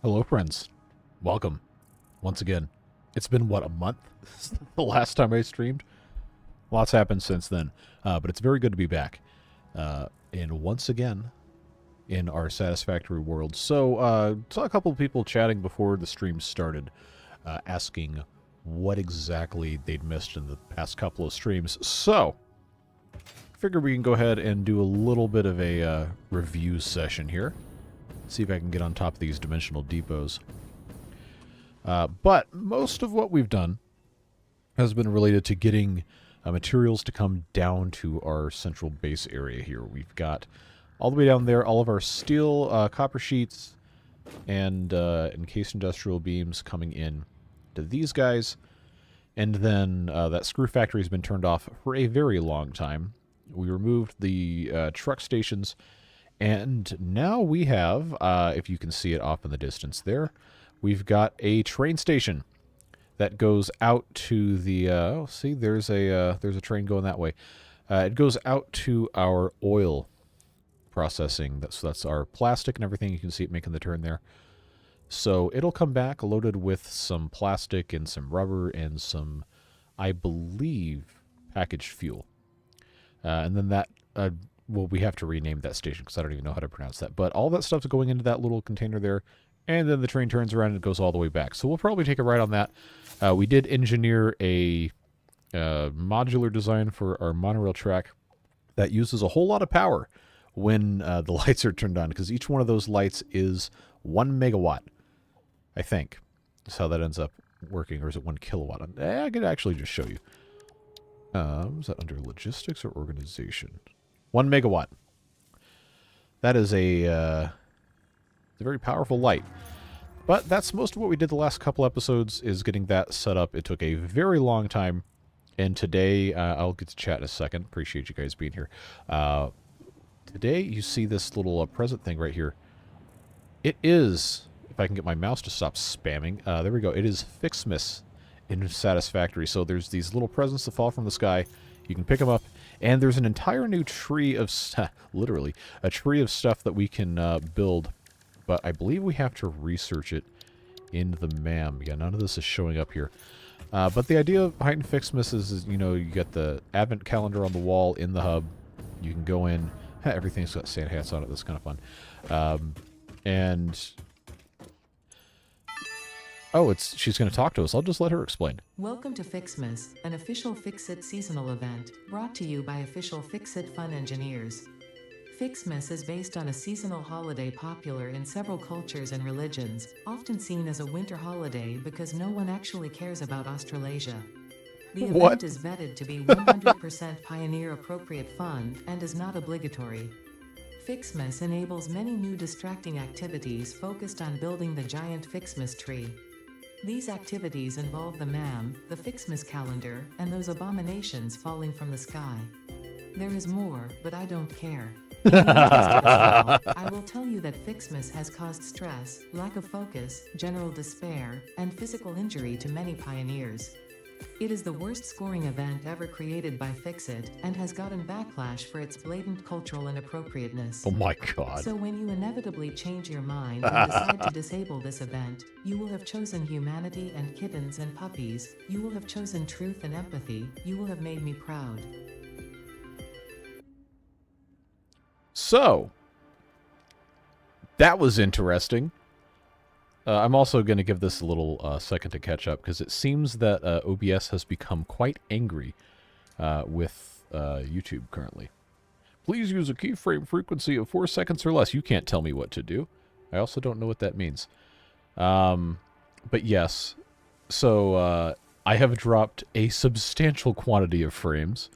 Hello, friends. Welcome. Once again. It's been, what, a month? The last time I streamed? Lots happened since then. But it's very good to be back. And once again, in our Satisfactory world. So, saw a couple of people chatting before the stream started, asking what exactly they'd missed in the past couple of streams. So, figure we can go ahead and do a little bit of a review session here. See if I can get on top of these dimensional depots. But most of what we've done has been related to getting materials to come down to our central base area here. We've got all the way down there all of our steel, copper sheets, and encased industrial beams coming in to these guys. And then that screw factory has been turned off for a very long time. We removed the truck stations. And now we have, if you can see it off in the distance there, we've got a train station that goes out to the, oh, see, there's a train going that way. It goes out to our oil processing. That's our plastic and everything. You can see it making the turn there. So it'll come back loaded with some plastic and some rubber and some, I believe, packaged fuel. And then that... well, we have to rename that station because I don't even know how to pronounce that. But all that stuff's going into that little container there, and then the train turns around and it goes all the way back. So we'll probably take a ride on that. We did engineer a modular design for our monorail track that uses a whole lot of power when the lights are turned on, because each one of those lights is 1 megawatt, I think. That's how that ends up working. Or is it 1 kilowatt? I could actually just show you. Is that under logistics or organization? 1 megawatt. That is a very powerful light. But that's most of what we did the last couple episodes, is getting that set up. It took a very long time. And today, I'll get to chat in a second. Appreciate you guys being here. Today, you see this little present thing right here. It is, if I can get my mouse to stop spamming, there we go. It is FICSMAS in Satisfactory. So there's these little presents that fall from the sky. You can pick them up. And there's an entire new tree of, literally, a tree of stuff that we can build. But I believe we have to research it in the MAM. Yeah, none of this is showing up here. But the idea behind FICSMAS is, you know, you get the advent calendar on the wall in the hub. You can go in. Everything's got Santa hats on it. That's kind of fun. And... oh, she's going to talk to us. I'll just let her explain. Welcome to FICSMAS, an official Fix-It seasonal event, brought to you by official Fix-It Fun engineers. FICSMAS is based on a seasonal holiday popular in several cultures and religions, often seen as a winter holiday because no one actually cares about Australasia. The event is vetted to be 100% pioneer-appropriate fun and is not obligatory. FICSMAS enables many new distracting activities focused on building the giant FICSMAS tree. These activities involve the MAM, the FICSMAS calendar, and those abominations falling from the sky. There is more, but I don't care. I will tell you that FICSMAS has caused stress, lack of focus, general despair, and physical injury to many pioneers. It is the worst scoring event ever created by Fix-It, and has gotten backlash for its blatant cultural inappropriateness. Oh my god. So when you inevitably change your mind and decide to disable this event, you will have chosen humanity and kittens and puppies, you will have chosen truth and empathy, you will have made me proud. So, that was interesting. I'm also going to give this a little second to catch up, because it seems that OBS has become quite angry with YouTube currently. Please use a keyframe frequency of 4 seconds or less. You can't tell me what to do. I also don't know what that means. But yes, so I have dropped a substantial quantity of frames.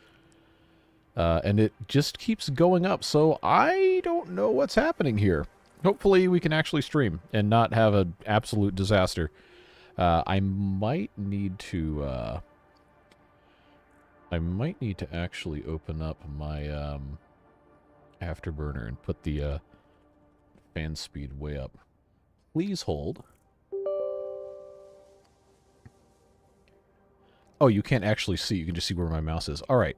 And it just keeps going up, so I don't know what's happening here. Hopefully we can actually stream and not have an absolute disaster. I might need to actually open up my afterburner and put the fan speed way up. Please hold. Oh, you can't actually see. You can just see where my mouse is. All right.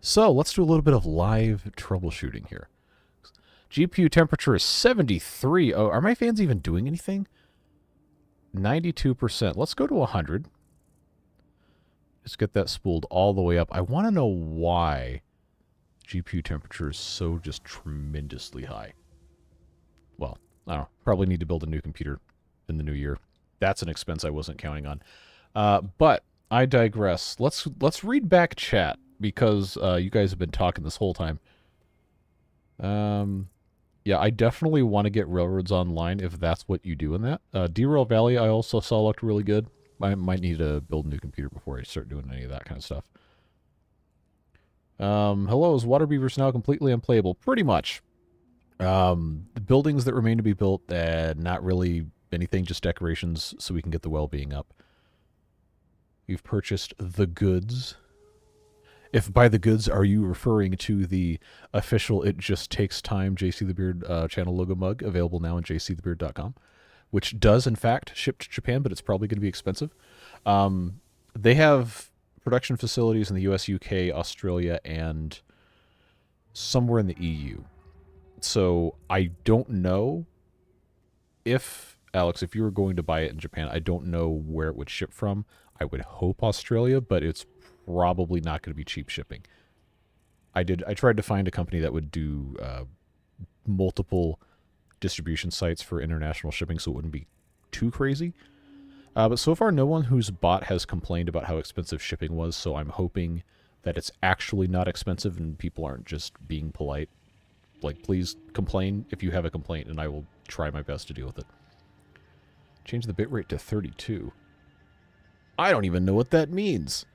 So let's do a little bit of live troubleshooting here. GPU temperature is 73. Oh, are my fans even doing anything? 92%. Let's go to 100. Let's get that spooled all the way up. I want to know why GPU temperature is so just tremendously high. Well, I don't know. Probably need to build a new computer in the new year. That's an expense I wasn't counting on. But I digress. Let's read back chat because you guys have been talking this whole time. Yeah, I definitely want to get Railroads online if that's what you do in that. Derail Valley I also saw looked really good. I might need to build a new computer before I start doing any of that kind of stuff. Hello, is Water Beavers now completely unplayable? Pretty much. The buildings that remain to be built, not really anything, just decorations so we can get the well-being up. You've purchased the goods. If by the goods are you referring to the official It Just Takes Time JC the Beard channel logo mug, available now on jcthebeard.com, which does in fact ship to Japan, but it's probably going to be expensive. They have production facilities in the US, UK, Australia, and somewhere in the EU. So I don't know if, Alex, if you were going to buy it in Japan, I don't know where it would ship from. I would hope Australia, but it's probably not going to be cheap shipping. I tried to find a company that would do multiple distribution sites for international shipping so it wouldn't be too crazy. But so far, no one who's bought has complained about how expensive shipping was, so I'm hoping that it's actually not expensive and people aren't just being polite. Like, please complain if you have a complaint, and I will try my best to deal with it. Change the bitrate to 32. I don't even know what that means.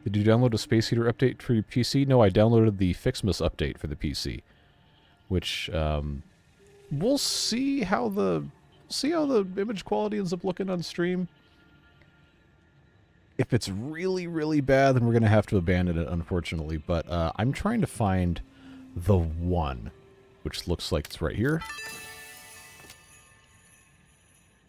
Did you download a Space Heater update for your PC? No, I downloaded the FICSMAS update for the PC, which we'll see how the image quality ends up looking on stream. If it's really, really bad, then we're going to have to abandon it, unfortunately. But I'm trying to find the one, which looks like it's right here.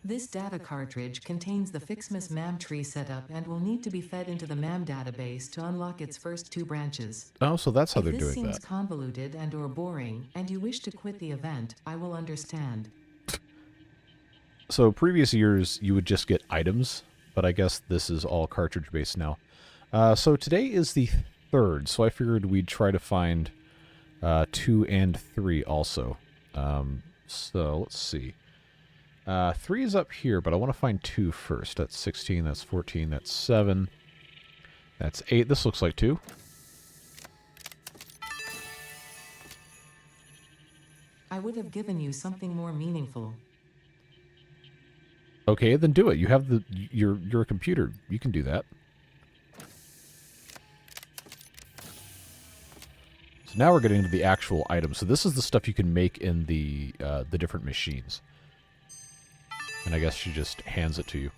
This data cartridge contains the FICSMAS MAM tree setup and will need to be fed into the MAM database to unlock its first 2 branches. Oh, so that's how they're doing that. If this seems convoluted and or boring, and you wish to quit the event, I will understand. So previous years, you would just get items, but I guess this is all cartridge-based now. So today is the 3rd, so I figured we'd try to find 2 and 3 also. So let's see. 3 is up here, but I want to find 2 first. That's 16, that's 14, that's 7, that's 8. This looks like 2. I would have given you something more meaningful. Okay, then do it. You have you're a computer. You can do that. So now we're getting into the actual items. So this is the stuff you can make in the different machines. And I guess she just hands it to you.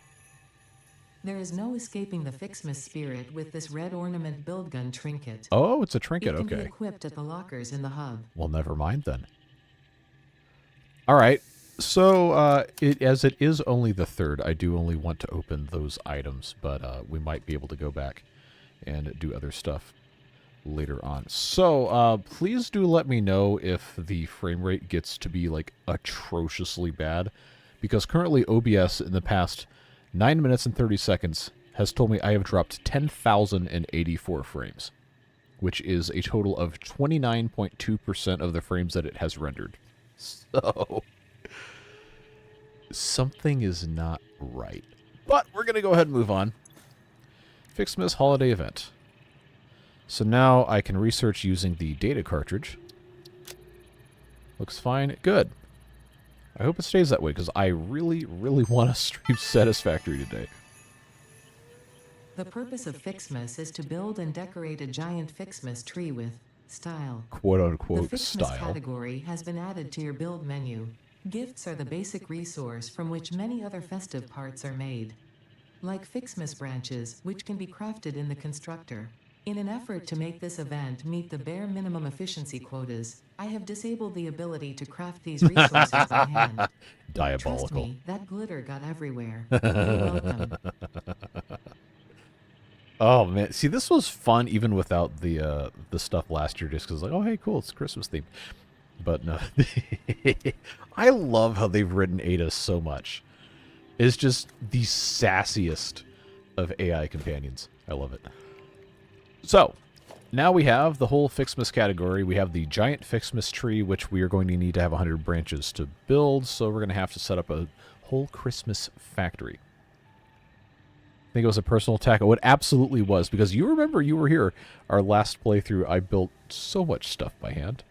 There is no escaping the FICSMAS spirit with this red ornament build gun trinket. Oh, it's a trinket, it can okay. be equipped at the lockers in the hub. Well, never mind then. All right. So, as it is only the 3rd, I do only want to open those items, but we might be able to go back and do other stuff later on. So, please do let me know if the frame rate gets to be, like, atrociously bad, because currently OBS in the past 9 minutes and 30 seconds has told me I have dropped 10,084 frames, which is a total of 29.2% of the frames that it has rendered. So something is not right. But we're going to go ahead and move on. FICSMAS holiday event. So now I can research using the data cartridge. Looks fine. Good. I hope it stays that way, because I really, really want to stream Satisfactory today. The purpose of FICSMAS is to build and decorate a giant FICSMAS tree with style. Quote-unquote the FICSMAS style. category has been added to your build menu. Gifts are the basic resource from which many other festive parts are made. Like FICSMAS branches, which can be crafted in the constructor. In an effort to make this event meet the bare minimum efficiency quotas, I have disabled the ability to craft these resources by hand. Diabolical. Trust me, that glitter got everywhere. You're welcome. Oh man, see, this was fun even without the stuff last year, just because like, oh hey, cool, it's Christmas themed. But no. I love how they've written Ada so much. It's just the sassiest of AI companions. I love it. So, now we have the whole FICSMAS category. We have the giant FICSMAS tree, which we are going to need to have 100 branches to build, so we're going to have to set up a whole Christmas factory. I think it was a personal attack. Oh, it absolutely was, because you remember you were here. Our last playthrough, I built so much stuff by hand.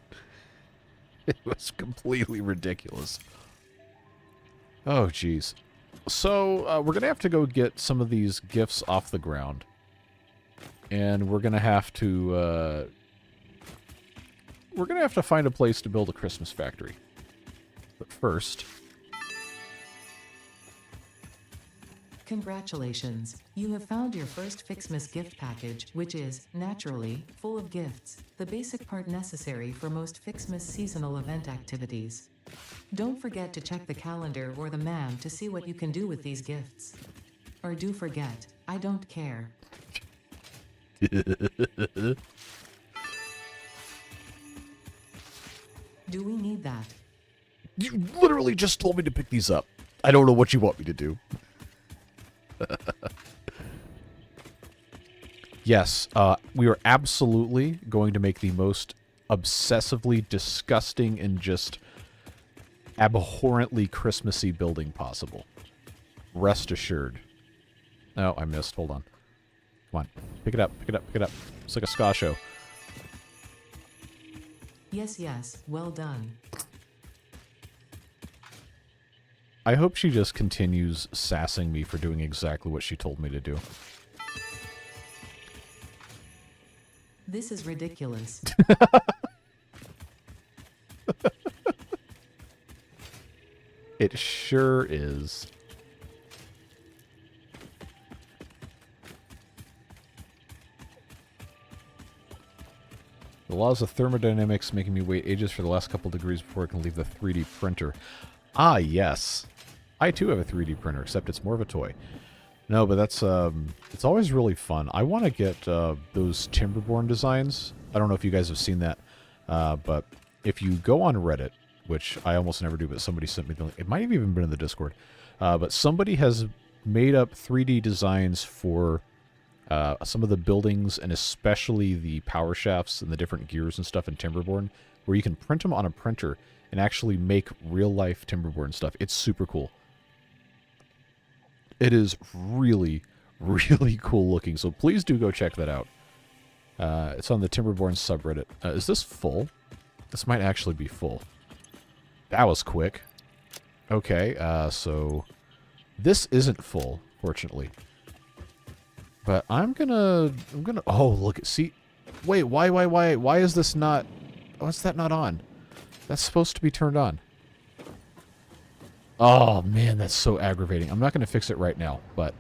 It was completely ridiculous. Oh, jeez. So, we're going to have to go get some of these gifts off the ground. And we're going to have to find a place to build a Christmas factory. But first... Congratulations, you have found your first FICSMAS gift package, which is, naturally, full of gifts, the basic part necessary for most FICSMAS seasonal event activities. Don't forget to check the calendar or the MAM to see what you can do with these gifts. Or do forget, I don't care. Do we need that? You literally just told me to pick these up. I don't know what you want me to do. Yes, we are absolutely going to make the most obsessively disgusting and just abhorrently Christmassy building possible. Rest assured. Oh, I missed. Hold on. Come on. Pick it up, pick it up, pick it up. It's like a ska show. Yes, yes, well done. I hope she just continues sassing me for doing exactly what she told me to do. This is ridiculous. It sure is. The laws of thermodynamics making me wait ages for the last couple degrees before I can leave the 3D printer. Ah, yes. I too have a 3D printer, except it's more of a toy. No, but that's, it's always really fun. I want to get those Timberborn designs. I don't know if you guys have seen that, but if you go on Reddit, which I almost never do, but somebody sent me the link. It might have even been in the Discord. But somebody has made up 3D designs for some of the buildings, and especially the power shafts and the different gears and stuff in Timberborn, where you can print them on a printer and actually make real-life Timberborn stuff. It's super cool. It is really, really cool looking, so please do go check that out. It's on the Timberborn subreddit. Is this full? This might actually be full. That was quick. Okay, so this isn't full, fortunately. But I'm gonna, oh, look, see, wait, why is this not, why is that not on? That's supposed to be turned on. Oh, man, that's so aggravating. I'm not going to fix it right now, but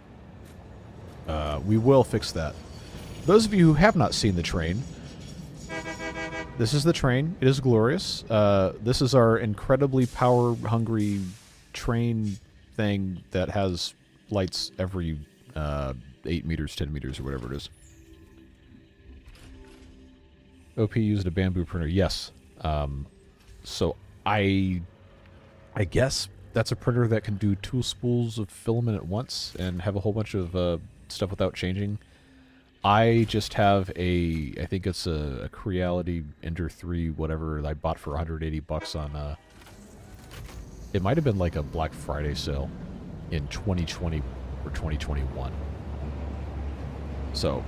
we will fix that. Those of you who have not seen the train, this is the train. It is glorious. This is our incredibly power-hungry train thing that has lights every 8 meters, 10 meters, or whatever it is. OP used a bamboo printer. Yes. So I guess that's a printer that can do 2 spools of filament at once and have a whole bunch of stuff without changing. I just have a, I think it's a Creality Ender 3, whatever, that I bought for 180 bucks on, it might have been like a Black Friday sale in 2020 or 2021. So,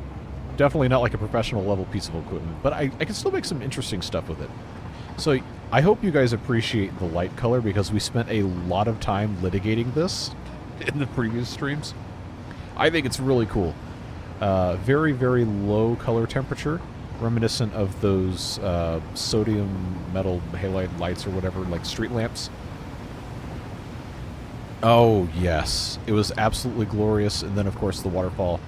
definitely not like a professional level piece of equipment, but I can still make some interesting stuff with it. So, I hope you guys appreciate the light color, because we spent a lot of time litigating this in the previous streams. I think it's really cool. Very, very low color temperature, reminiscent of those sodium metal halide lights or whatever, like street lamps. Oh, yes. It was absolutely glorious, and then, of course, the waterfall.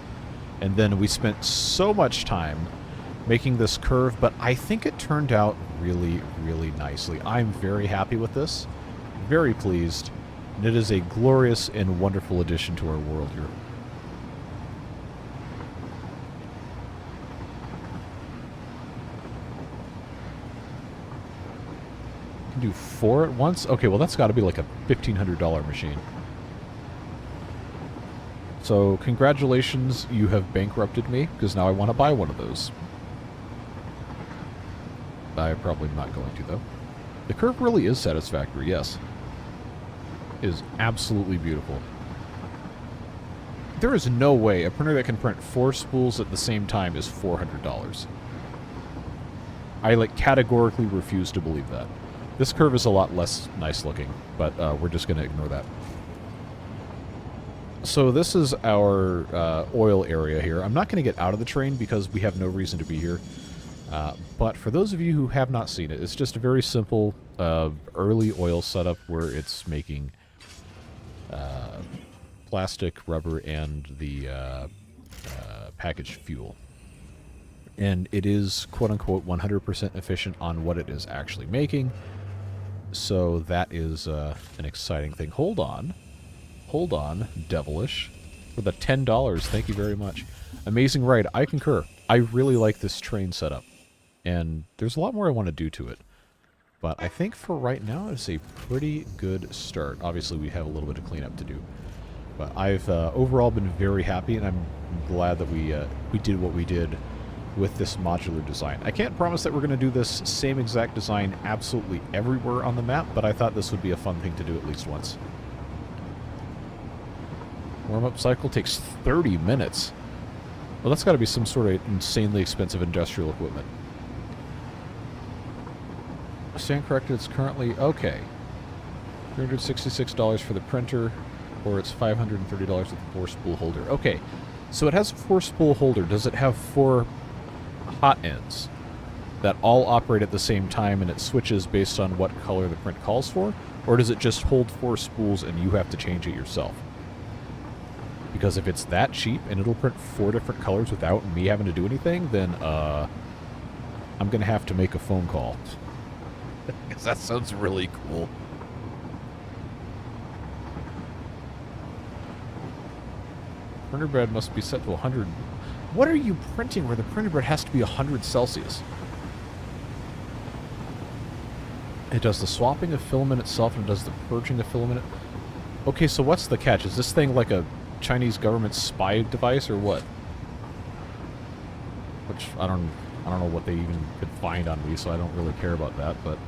And then we spent so much time making this curve, but I think it turned out really, really nicely. I'm very happy with this. Very pleased. And it is a glorious and wonderful addition to our world here. can do 4 at once? Okay, well that's got to be like a $1,500 machine. So, congratulations, you have bankrupted me, because now I want to buy one of those. I'm probably not going to, though. The curve really is satisfactory, yes. It is absolutely beautiful. There is no way a printer that can print 4 spools at the same time is $400. I, like, categorically refuse to believe that. This curve is a lot less nice looking, but we're just going to ignore that. So this is our oil area here. I'm not going to get out of the train because we have no reason to be here. But for those of you who have not seen it, it's just a very simple early oil setup where it's making plastic, rubber, and the packaged fuel. And it is, quote-unquote, 100% efficient on what it is actually making. So that is an exciting thing. Hold on. Hold on, Devilish. For the $10, thank you very much. Amazing ride. I concur. I really like this train setup. And there's a lot more I want to do to it. But I think for right now, it's a pretty good start. Obviously, we have a little bit of cleanup to do. But I've overall been very happy, and I'm glad that we did what we did with this modular design. I can't promise that we're going to do this same exact design absolutely everywhere on the map, but I thought this would be a fun thing to do at least once. Warm-up cycle takes 30 minutes. Well, that's got to be some sort of insanely expensive industrial equipment. Stand corrected, it's currently... Okay. $366 for the printer, or it's $530 with the 4-spool holder. Okay, so it has a 4-spool holder. Does it have 4 hot ends that all operate at the same time and it switches based on what color the print calls for? Or does it just hold 4 spools and you have to change it yourself? Because if it's that cheap and it'll print 4 different colors without me having to do anything, then I'm going to have to make a phone call. Because that sounds really cool. Printer bed must be set to 100. What are you printing where the printer bed has to be 100 Celsius? It does the swapping of filament itself and it does the purging of filament. Okay, so what's the catch? Is this thing like a Chinese government spy device or what? Which I don't know what they even could find on me, so I don't really care about that, but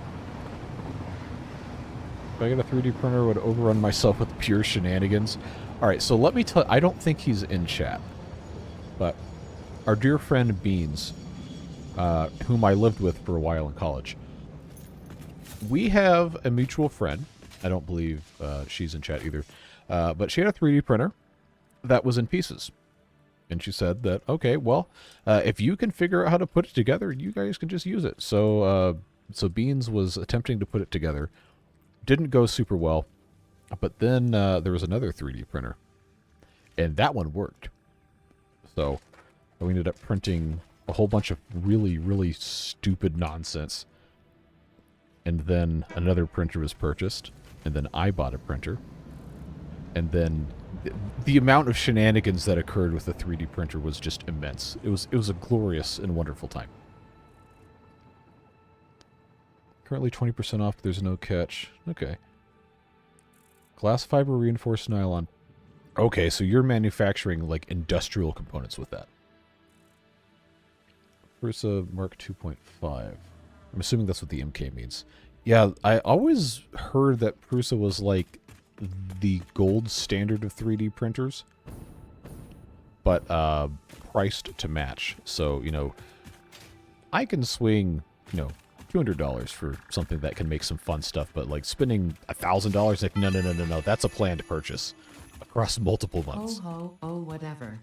if I get a 3D printer, I would overrun myself with pure shenanigans. Alright, so let me tell you, I don't think he's in chat, but our dear friend Beans, whom I lived with for a while in college, we have a mutual friend. I don't believe she's in chat either, but she had a 3D printer that was in pieces. And she said that, okay, well, if you can figure out how to put it together, you guys can just use it. So, so Beans was attempting to put it together. Didn't go super well. But then there was another 3D printer. And that one worked. So we ended up printing a whole bunch of really, really stupid nonsense. And then another printer was purchased. And then I bought a printer. And then the amount of shenanigans that occurred with the 3D printer was just immense. It was a glorious and wonderful time. Currently 20% off, but there's no catch. Okay. Glass fiber reinforced nylon. Okay, so you're manufacturing like industrial components with that. Prusa Mark 2.5. I'm assuming that's what the MK means. Yeah, I always heard that Prusa was like the gold standard of 3D printers, but priced to match. So, you know, I can swing, you know, $200 for something that can make some fun stuff, but like spending $1,000, like no, that's a planned purchase across multiple months. Oh, whatever.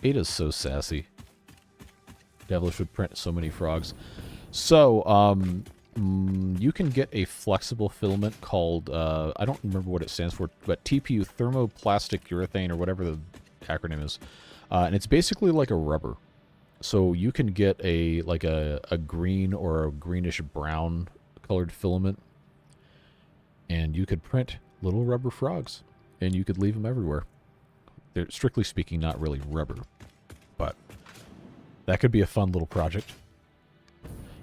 Ada's so sassy. Devilish would print so many frogs. So, you can get a flexible filament called, I don't remember what it stands for, but TPU, thermoplastic urethane, or whatever the acronym is. And it's basically like a rubber. So you can get a green or a greenish brown colored filament, and you could print little rubber frogs, and you could leave them everywhere. They're, strictly speaking, not really rubber, but that could be a fun little project.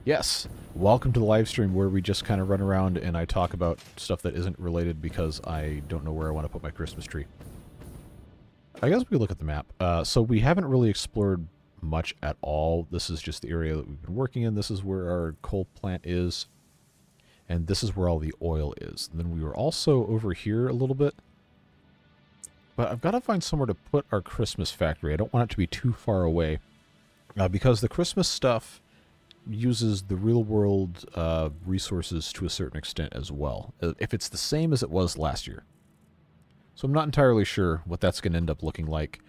Yes, welcome to the live stream where we just kind of run around and I talk about stuff that isn't related because I don't know where I want to put my Christmas tree. I guess we could look at the map. So we haven't really explored much at all. This is just the area that we've been working in. This is where our coal plant is. And this is where all the oil is. And then we were also over here a little bit. But I've got to find somewhere to put our Christmas factory. I don't want it to be too far away. Because the Christmas stuff uses the real-world resources to a certain extent as well, if it's the same as it was last year. So I'm not entirely sure what that's going to end up looking like,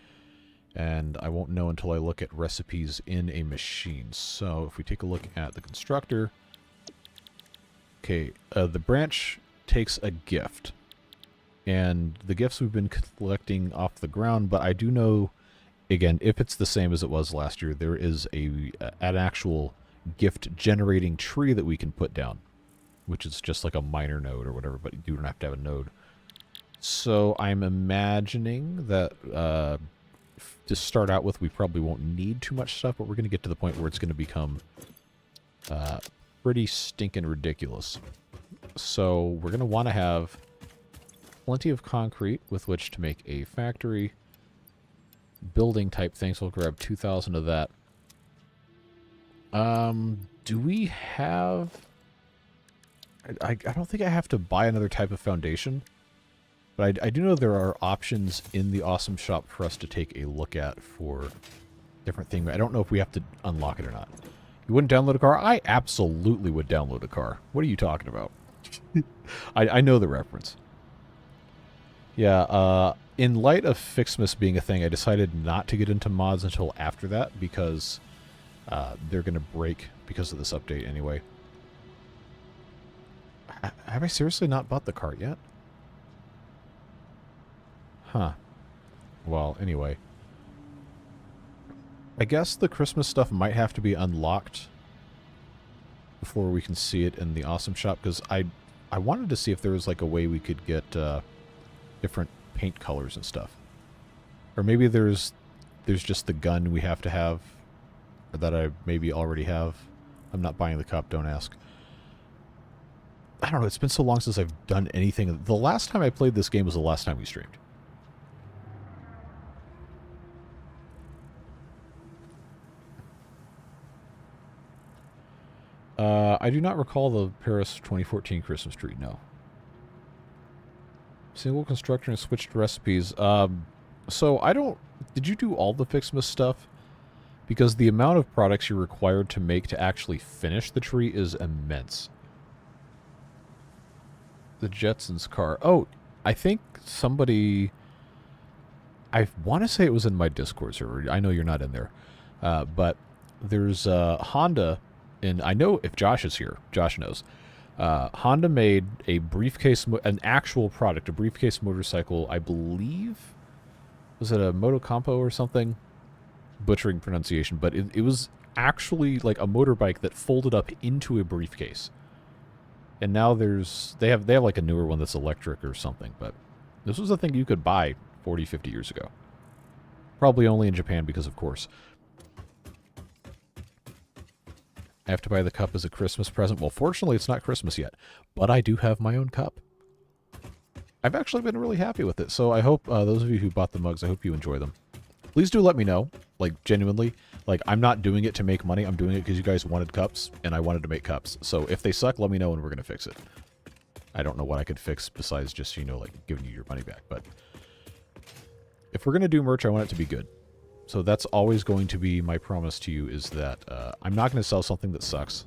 and I won't know until I look at recipes in a machine. So if we take a look at the constructor, okay, the branch takes a gift, and the gifts we've been collecting off the ground, but I do know, again, if it's the same as it was last year, there is an actual gift generating tree that we can put down, which is just like a minor node or whatever, but you don't have to have a node. So I'm imagining that to start out with, we probably won't need too much stuff, but we're going to get to the point where it's going to become pretty stinking ridiculous. So we're going to want to have plenty of concrete with which to make a factory building type thing, so we'll grab 2,000 of that. Do we have... I don't think I have to buy another type of foundation, but I do know there are options in the Awesome Shop for us to take a look at for different things. I don't know if we have to unlock it or not. You wouldn't download a car? I absolutely would download a car. What are you talking about? I know the reference. Yeah, in light of FICSMAS being a thing, I decided not to get into mods until after that because they're going to break because of this update anyway. Have I seriously not bought the cart yet? Huh. Well, anyway. I guess the Christmas stuff might have to be unlocked before we can see it in the Awesome Shop, because I wanted to see if there was like a way we could get different paint colors and stuff. Or maybe there's just the gun we have to have, or that I maybe already have. I'm not buying the cup, don't ask. I don't know, it's been so long since I've done anything. The last time I played this game was the last time we streamed. I do not recall the Paris 2014 Christmas tree, no. Single constructor and switched recipes. So I don't... Did you do all the FICSMAS stuff? Because the amount of products you're required to make to actually finish the tree is immense. The Jetsons car. Oh, I think somebody... I want to say it was in my Discord server. I know you're not in there. But there's Honda... And I know if Josh is here, Josh knows. Honda made a briefcase, an actual product, a briefcase motorcycle, I believe. Was it a Motocompo or something? Butchering pronunciation, but it was actually like a motorbike that folded up into a briefcase. And now they have like a newer one that's electric or something, but this was a thing you could buy 40, 50 years ago. Probably only in Japan because, of course. I have to buy the cup as a Christmas present. Well, fortunately, it's not Christmas yet, but I do have my own cup. I've actually been really happy with it, so I hope those of you who bought the mugs, I hope you enjoy them. Please do let me know, like, genuinely. Like, I'm not doing it to make money. I'm doing it because you guys wanted cups, and I wanted to make cups. So if they suck, let me know, and we're going to fix it. I don't know what I could fix besides just, you know, like, giving you your money back, but if we're going to do merch, I want it to be good. So that's always going to be my promise to you, is that I'm not going to sell something that sucks,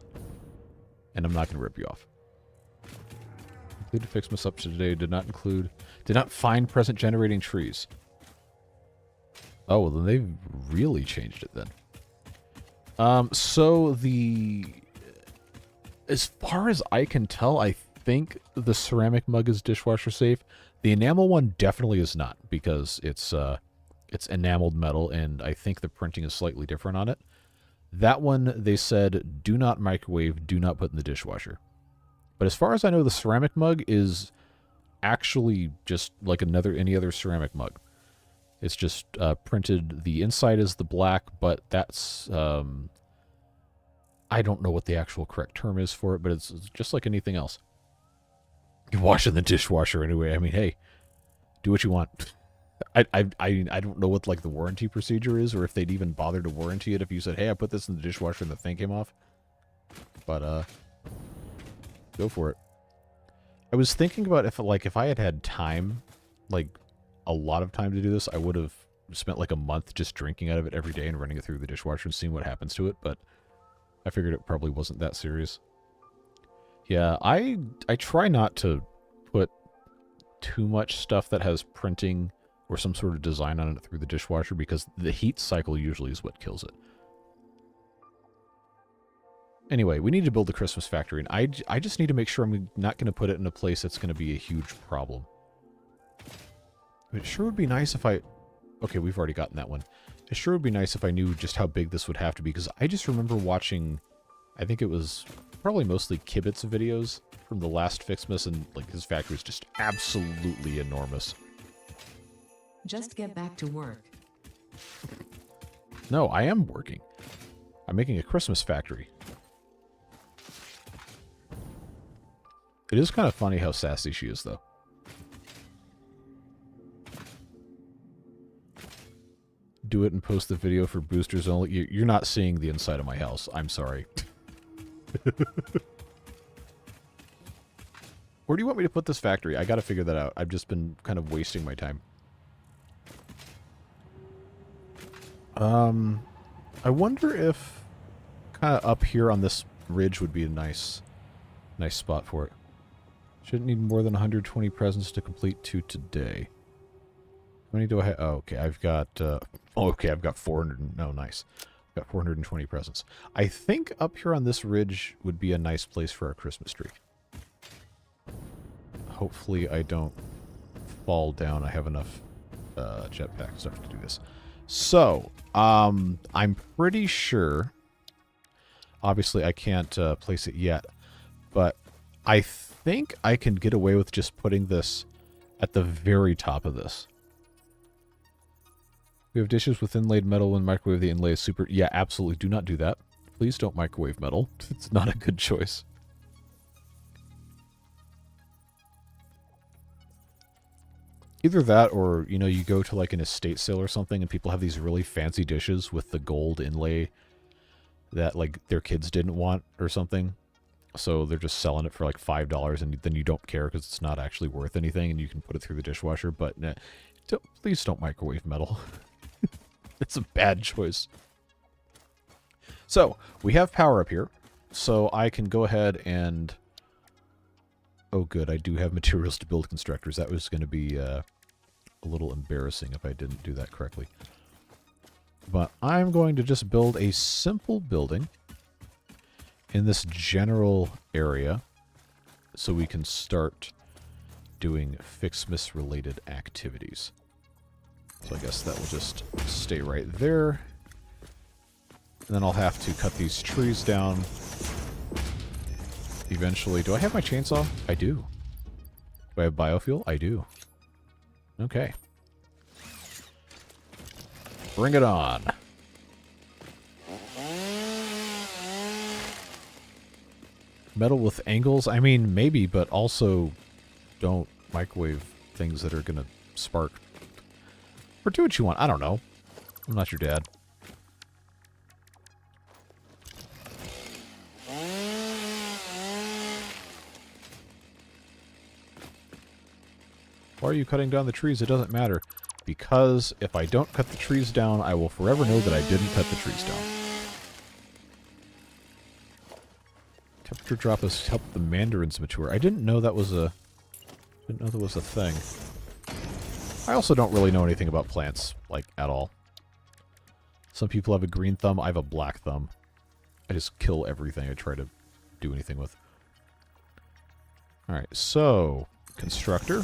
and I'm not going to rip you off. Included FICSMAS up to today, did not find present generating trees. Oh, well, then they've really changed it then. So as far as I can tell, I think the ceramic mug is dishwasher safe. The enamel one definitely is not, because it's enameled metal, and I think the printing is slightly different on it. That one, they said, do not microwave, do not put in the dishwasher. But as far as I know, the ceramic mug is actually just like any other ceramic mug. It's just printed, the inside is the black, but that's I don't know what the actual correct term is for it, but it's just like anything else. You wash in the dishwasher anyway. I mean, hey, do what you want. I don't know what like the warranty procedure is, or if they'd even bother to warranty it if you said, hey, I put this in the dishwasher and the thing came off. But go for it. I was thinking about if I had time, like a lot of time to do this, I would have spent like a month just drinking out of it every day and running it through the dishwasher and seeing what happens to it, but I figured it probably wasn't that serious. Yeah, I try not to put too much stuff that has printing or some sort of design on it through the dishwasher because the heat cycle usually is what kills it. Anyway, we need to build the Christmas factory, and I just need to make sure I'm not going to put it in a place that's going to be a huge problem. It sure would be nice if I... Okay, we've already gotten that one. It sure would be nice if I knew just how big this would have to be, because I just remember watching... I think it was probably mostly Kibit's videos from the last FICS-MAS, and like his factory is just absolutely enormous. Just get back to work. No, I am working. I'm making a Christmas factory. It is kind of funny how sassy she is, though. Do it and post the video for boosters only. You're not seeing the inside of my house. I'm sorry. Where do you want me to put this factory? I gotta figure that out. I've just been kind of wasting my time. I wonder if kind of up here on this ridge would be a nice spot for it. Shouldn't need more than 120 presents to complete 2 today. How many do I have? Oh, okay, I've got, okay, I've got 400, no, nice. I've got 420 presents. I think up here on this ridge would be a nice place for our Christmas tree. Hopefully I don't fall down. I have enough, jetpack stuff to do this. So, I'm pretty sure, obviously I can't, place it yet, but I think I can get away with just putting this at the very top of this. We have dishes with inlaid metal and microwave. The inlay is super... Yeah, absolutely. Do not do that. Please don't microwave metal. It's not a good choice. Either that or, you know, you go to like an estate sale or something and people have these really fancy dishes with the gold inlay that like their kids didn't want or something. So they're just selling it for like $5 and then you don't care because it's not actually worth anything and you can put it through the dishwasher. But please don't microwave metal. It's a bad choice. So we have power up here. So I can go ahead and... Oh good, I do have materials to build constructors. That was going to be a little embarrassing if I didn't do that correctly. But I'm going to just build a simple building in this general area so we can start doing FICS-MAS related activities. So I guess that will just stay right there. And then I'll have to cut these trees down eventually. Do I have my chainsaw? I do. Do I have biofuel? I do. Okay. Bring it on. Metal with angles? I mean, maybe, but also don't microwave things that are going to spark. Or do what you want. I don't know. I'm not your dad. Why are you cutting down the trees? It doesn't matter. Because if I don't cut the trees down, I will forever know that I didn't cut the trees down. Temperature drop has helped the mandarins mature. I didn't know that was a... Didn't know that was a thing. I also don't really know anything about plants, like, at all. Some people have a green thumb. I have a black thumb. I just kill everything I try to do anything with. Alright, so... Constructor.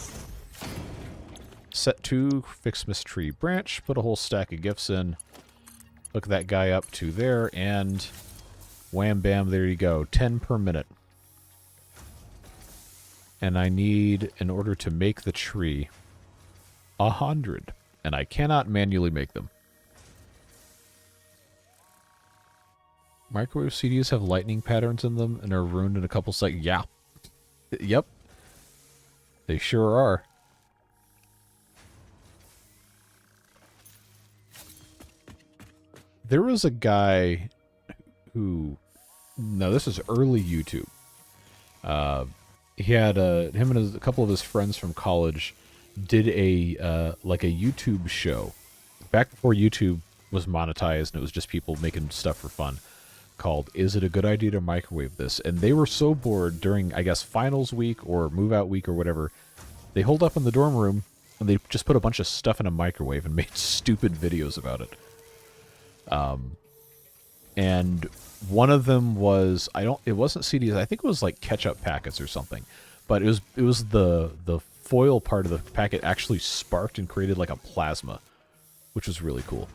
Set to FICS-MAS tree branch. Put a whole stack of gifts in. Hook that guy up to there, and... Wham bam, there you go. 10 per minute. And I need, in order to make the tree, 100. And I cannot manually make them. Microwave CDs have lightning patterns in them and are ruined in a couple seconds. Yeah. Yep. They sure are. There was a guy who... No, this is early YouTube. He had him and a couple of his friends from college did a like a YouTube show back before YouTube was monetized and it was just people making stuff for fun, called "Is It a Good Idea to Microwave This?" And they were so bored during, I guess, finals week or move out week or whatever, they holed up in the dorm room and they just put a bunch of stuff in a microwave and made stupid videos about it. And one of them was, it wasn't CDs, I think it was like ketchup packets or something, but it was the foil part of the packet actually sparked and created like a plasma, which was really cool.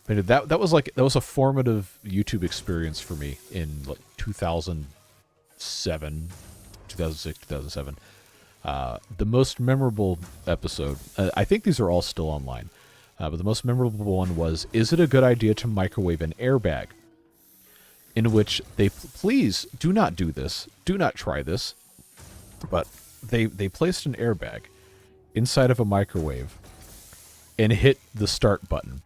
But that was a formative YouTube experience for me in like 2006, 2007. The most memorable episode, I think these are all still online, but the most memorable one was, "Is it a good idea to microwave an airbag?" In which they, please do not do this, do not try this, but they placed an airbag inside of a microwave and hit the start button.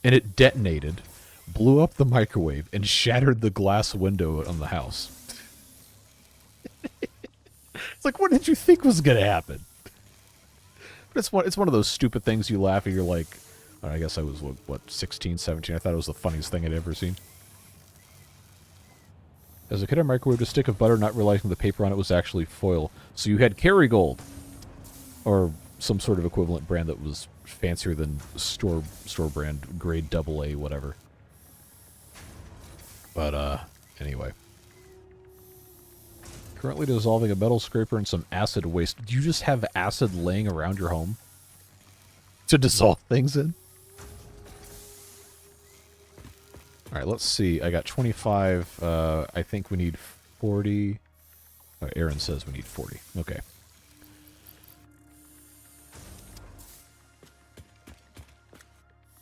And it detonated, blew up the microwave, and shattered the glass window on the house. It's like, what did you think was going to happen? But it's one of those stupid things you laugh and you're like, I guess I was, what, 16, 17? I thought it was the funniest thing I'd ever seen. As a kid, I microwaved a stick of butter, not realizing the paper on it was actually foil. So you had Kerrygold, or some sort of equivalent brand that was fancier than store brand, grade AA, whatever. But, anyway. Currently dissolving a metal scraper in some acid waste. Do you just have acid laying around your home to dissolve things in? Alright, let's see. I got 25. I think we need 40. Oh, Aaron says we need 40. Okay.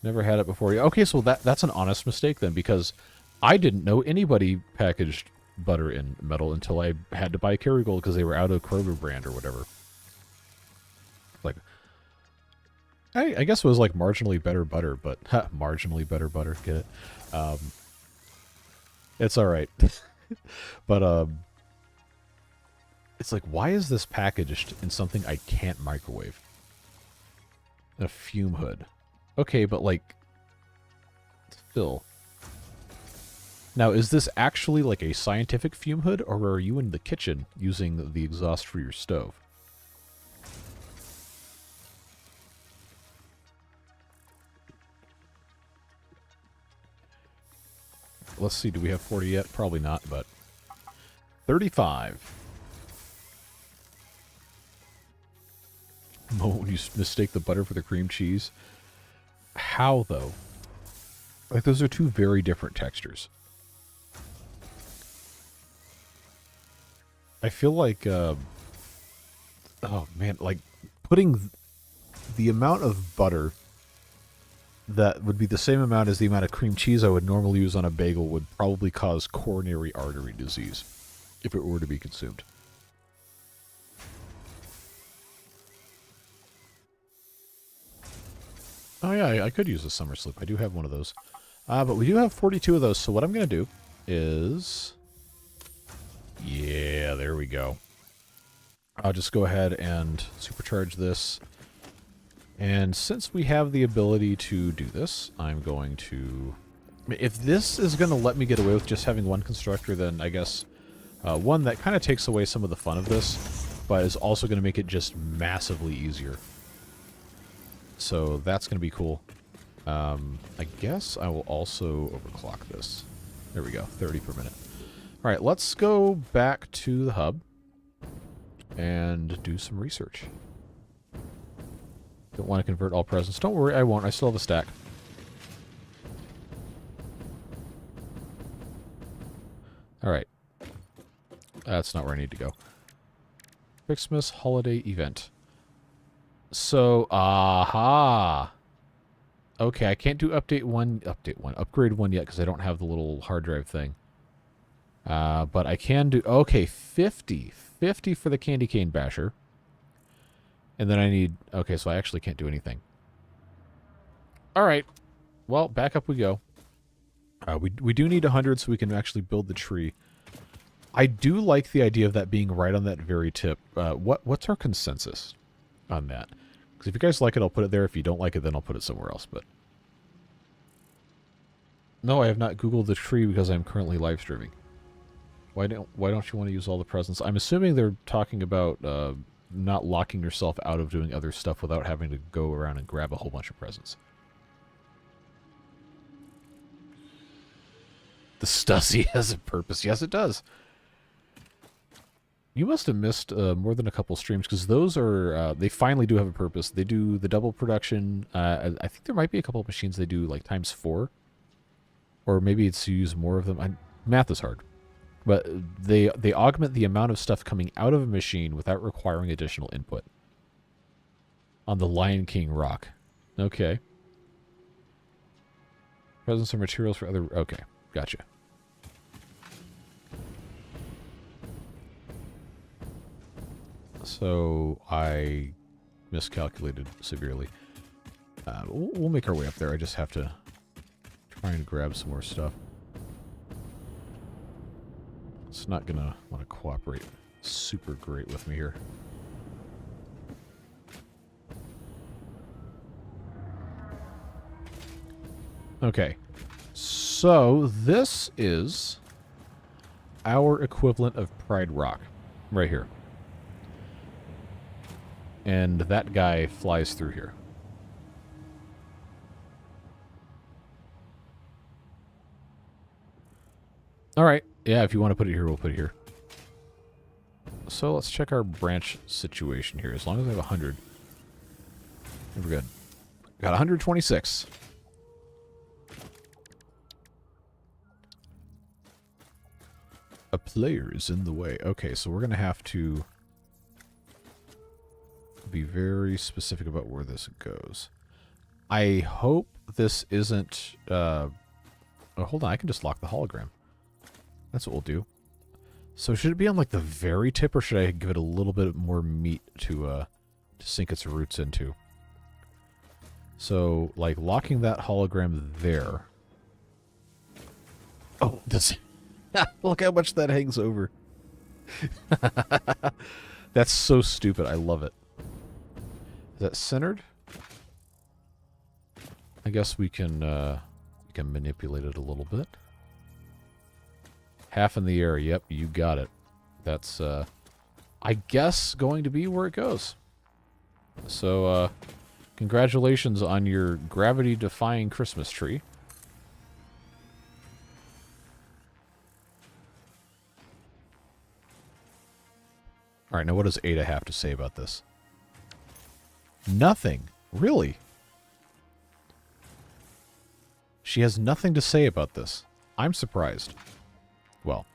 Never had it before. Okay, so that's an honest mistake then, because I didn't know anybody packaged butter in metal until I had to buy Kerrygold because they were out of Kroger brand or whatever. Like, I guess it was like marginally better butter, but marginally better butter. Get it? It's all right. But it's like, why is this packaged in something I can't microwave? A fume hood. Okay, but like, still. Now, is this actually like a scientific fume hood, or are you in the kitchen using the exhaust for your stove? Let's see, do we have 40 yet? Probably not, but 35. Moment when you mistake the butter for the cream cheese. How, though? Like, those are two very different textures. I feel like, oh man, like, putting the amount of butter that would be the same amount as the amount of cream cheese I would normally use on a bagel would probably cause coronary artery disease if it were to be consumed. Oh yeah, I could use a summer slip. I do have one of those. But we do have 42 of those, so what I'm going to do is... Yeah, there we go. I'll just go ahead and supercharge this. And since we have the ability to do this, I'm going to... If this is going to let me get away with just having one constructor, then I guess one that kind of takes away some of the fun of this, but is also going to make it just massively easier. So that's going to be cool. I guess I will also overclock this. There we go, 30 per minute. All right, let's go back to the hub and do some research. Don't want to convert all presents. Don't worry, I won't. I still have a stack. All right. That's not where I need to go. FICSMAS holiday event. So, aha. Okay, I can't do upgrade one yet because I don't have the little hard drive thing. But I can do, okay, 50 for the candy cane basher. And then I need, okay, so I actually can't do anything. All right, well, back up we go. We do need 100 so we can actually build the tree. I do like the idea of that being right on that very tip. What's our consensus on that? Because if you guys like it, I'll put it there. If you don't like it, then I'll put it somewhere else. But no, I have not Googled the tree because I'm currently live streaming. Why don't you want to use all the presents? I'm assuming they're talking about not locking yourself out of doing other stuff without having to go around and grab a whole bunch of presents. The Stussy has a purpose. Yes, it does. You must have missed more than a couple streams because those are, they finally do have a purpose. They do the double production. I think there might be a couple of machines they do like ×4. Or maybe it's to use more of them. Math is hard. But they augment the amount of stuff coming out of a machine without requiring additional input. On the Lion King rock. Okay. Presents or materials for other... Okay, gotcha. So I miscalculated severely. We'll make our way up there. I just have to try and grab some more stuff. It's not gonna want to cooperate super great with me here. Okay. So this is our equivalent of Pride Rock right here. And that guy flies through here. All right. Yeah, if you want to put it here, we'll put it here. So let's check our branch situation here. As long as I have 100, we're good. Got 126. A player is in the way. Okay, so we're going to have to be very specific about where this goes. I hope this isn't... oh, hold on. I can just lock the hologram. That's what we'll do. So should it be on like the very tip, or should I give it a little bit more meat to sink its roots into? So, like, locking that hologram there. Oh, this... Look how much that hangs over. That's so stupid. I love it. Is that centered? I guess we can manipulate it a little bit. Half in the air. Yep, you got it. That's, I guess, going to be where it goes. So, congratulations on your gravity-defying Christmas tree. Alright, now what does Ada have to say about this? Nothing. Really? She has nothing to say about this. I'm surprised. Well,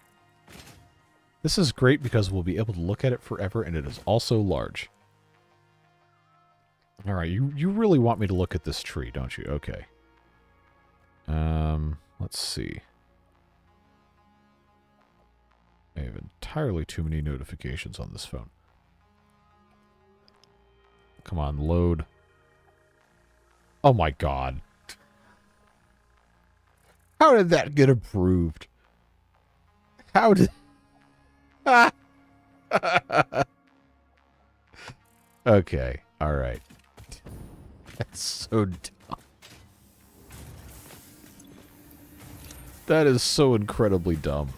this is great because we'll be able to look at it forever, and it is also large. Alright, you really want me to look at this tree, don't you? Okay. Let's see. I have entirely too many notifications on this phone. Come on, load. Oh my god. How did that get approved? How did... Okay, alright. That's so dumb. That is so incredibly dumb.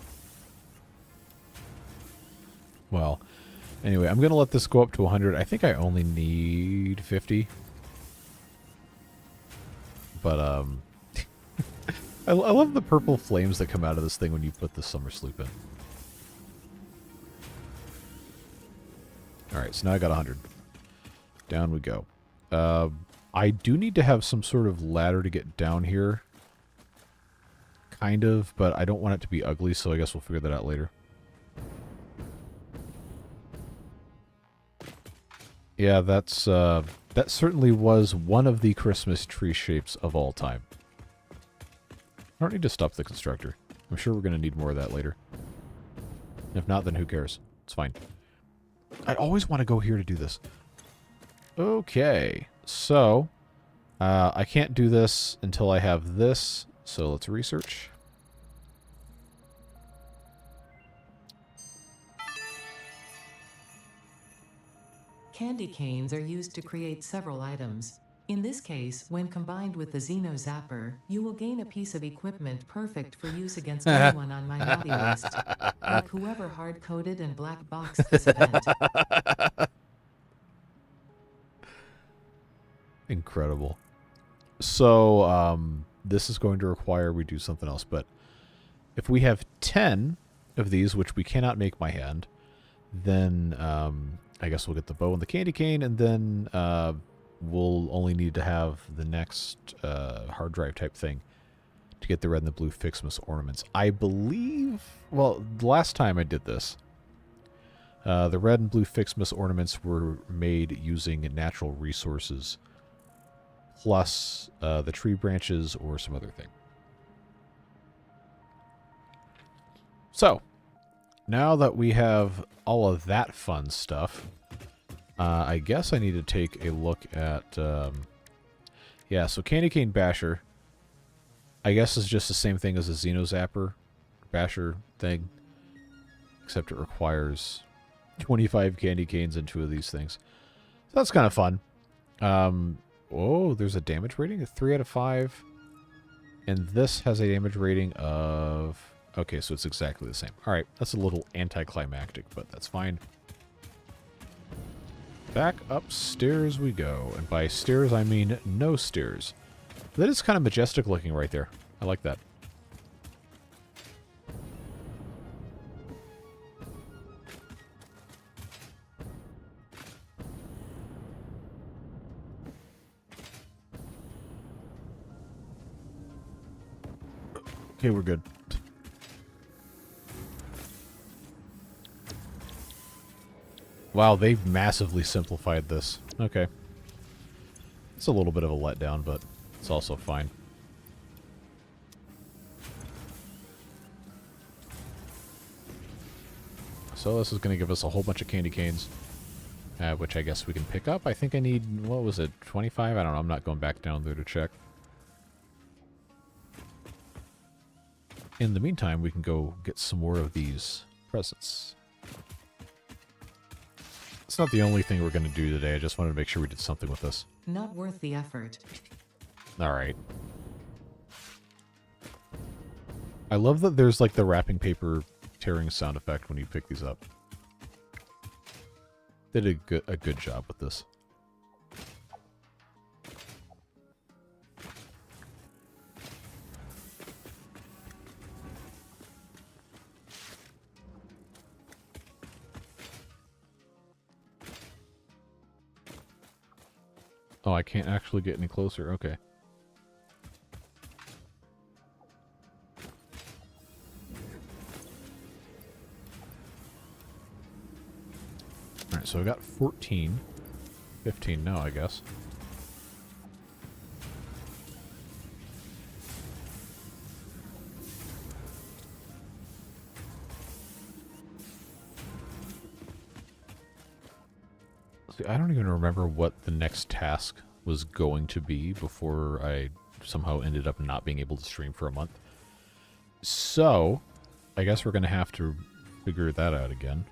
Well, anyway, I'm going to let this go up to 100. I think I only need 50. But, I love the purple flames that come out of this thing when you put the summer sleep in. Alright, so now I got 100. Down we go. I do need to have some sort of ladder to get down here. Kind of, but I don't want it to be ugly, so I guess we'll figure that out later. Yeah, that's that certainly was one of the Christmas tree shapes of all time. I don't need to stop the constructor. I'm sure we're going to need more of that later. If not, then who cares? It's fine. I always want to go here to do this. Okay, so I can't do this until I have this, so let's research. Candy canes are used to create several items. In this case, when combined with the Xeno Zapper, you will gain a piece of equipment perfect for use against anyone on my naughty list, like whoever hard-coded and black-boxed this event. Incredible. So, this is going to require we do something else, but if we have 10 of these, which we cannot make by hand, then I guess we'll get the bow and the candy cane, and then we'll only need to have the next hard drive type thing to get the red and the blue FICSMAS ornaments. I believe, well, the last time I did this, the red and blue FICSMAS ornaments were made using natural resources plus the tree branches or some other thing. So, now that we have all of that fun stuff, I guess I need to take a look at... yeah, so Candy Cane Basher, I guess is just the same thing as a Xeno Zapper Basher thing, except it requires 25 candy canes and 2 of these things. So that's kind of fun. Oh, there's a damage rating of 3 out of 5. And this has a damage rating of... Okay, so it's exactly the same. Alright, that's a little anticlimactic, but that's fine. Back upstairs we go. And by stairs, I mean no stairs. That is kind of majestic looking right there. I like that. Okay, we're good. Wow, they've massively simplified this. Okay. It's a little bit of a letdown, but it's also fine. So this is going to give us a whole bunch of candy canes, which I guess we can pick up. I think I need, what was it, 25? I don't know. I'm not going back down there to check. In the meantime, we can go get some more of these presents. It's not the only thing we're going to do today. I just wanted to make sure we did something with this. Not worth the effort. Alright. I love that there's like the wrapping paper tearing sound effect when you pick these up. They did a good job with this. Oh, I can't actually get any closer. Okay. Alright, so I got 14. 15 now, I guess. See, I don't even remember what the next task was going to be before I somehow ended up not being able to stream for a month. So, I guess we're going to have to figure that out again.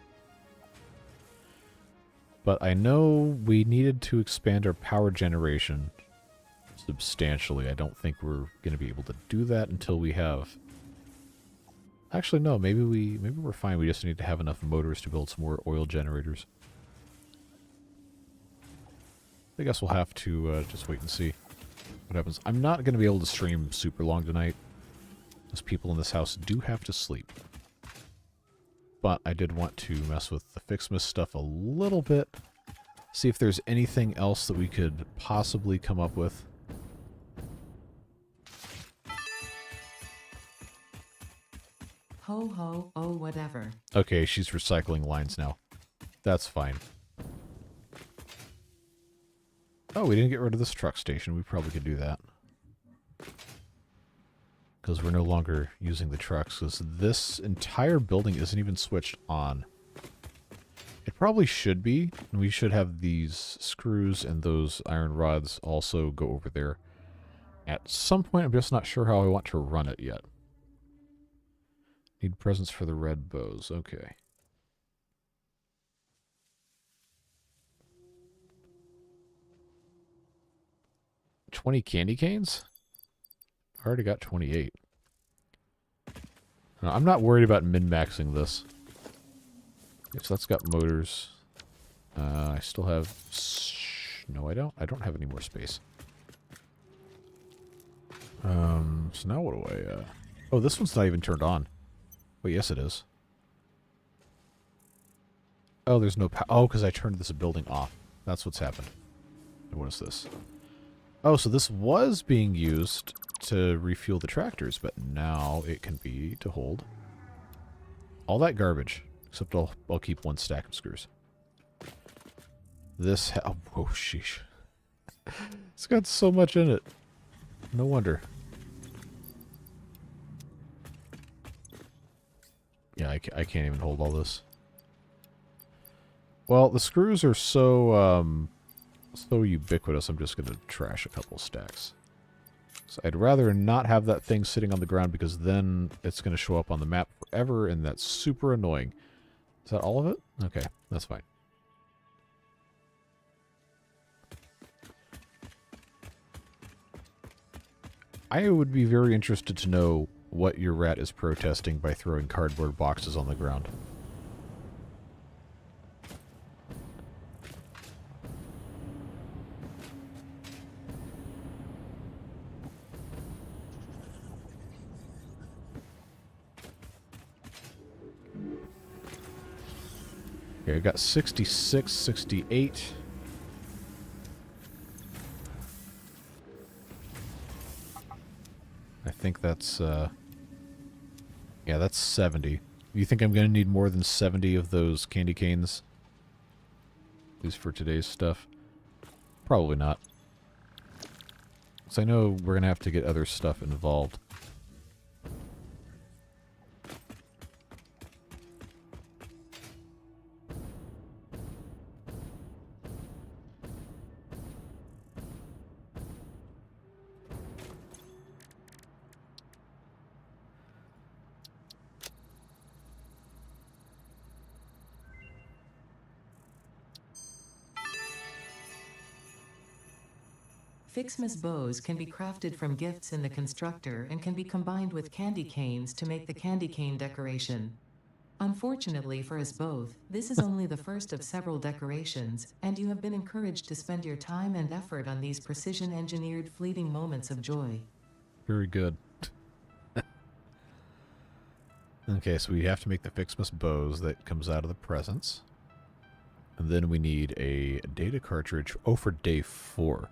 But I know we needed to expand our power generation substantially. I don't think we're going to be able to do that until we have... Actually, no, maybe we're fine. We just need to have enough motors to build some more oil generators. I guess we'll have to just wait and see what happens. I'm not going to be able to stream super long tonight, as people in this house do have to sleep. But I did want to mess with the FICSMAS stuff a little bit, see if there's anything else that we could possibly come up with. Ho ho, oh whatever. Okay, she's recycling lines now. That's fine. Oh, we didn't get rid of this truck station. We probably could do that. Because we're no longer using the trucks. Because this entire building isn't even switched on. It probably should be. And we should have these screws and those iron rods also go over there. At some point, I'm just not sure how I want to run it yet. Need presents for the red bows. Okay. $20 candy canes? I already got 28. No, I'm not worried about min-maxing this. Okay, so that's got motors. I still have... No, I don't. I don't have any more space. So now what do I... Oh, this one's not even turned on. Wait, yes it is. Oh, there's no power. Oh, because I turned this building off. That's what's happened. And what is this? Oh, so this was being used to refuel the tractors, but now it can be to hold all that garbage. Except I'll keep one stack of screws. This... Oh, whoa, sheesh. It's got so much in it. No wonder. Yeah, I can't even hold all this. Well, the screws are so, so ubiquitous, I'm just going to trash a couple stacks. So I'd rather not have that thing sitting on the ground because then it's going to show up on the map forever, and that's super annoying. Is that all of it? Okay, that's fine. I would be very interested to know what your rat is protesting by throwing cardboard boxes on the ground. Okay, I got 66, 68. I think that's, yeah, that's 70. You think I'm going to need more than 70 of those candy canes? At least for today's stuff? Probably not. Because I know we're going to have to get other stuff involved. FICS-MAS bows can be crafted from gifts in the constructor and can be combined with candy canes to make the candy cane decoration. Unfortunately for us both, this is only the first of several decorations, and you have been encouraged to spend your time and effort on these precision-engineered fleeting moments of joy. Very good. Okay, so we have to make the FICS-MAS bows that comes out of the presents. And then we need a data cartridge. Oh, for day 4.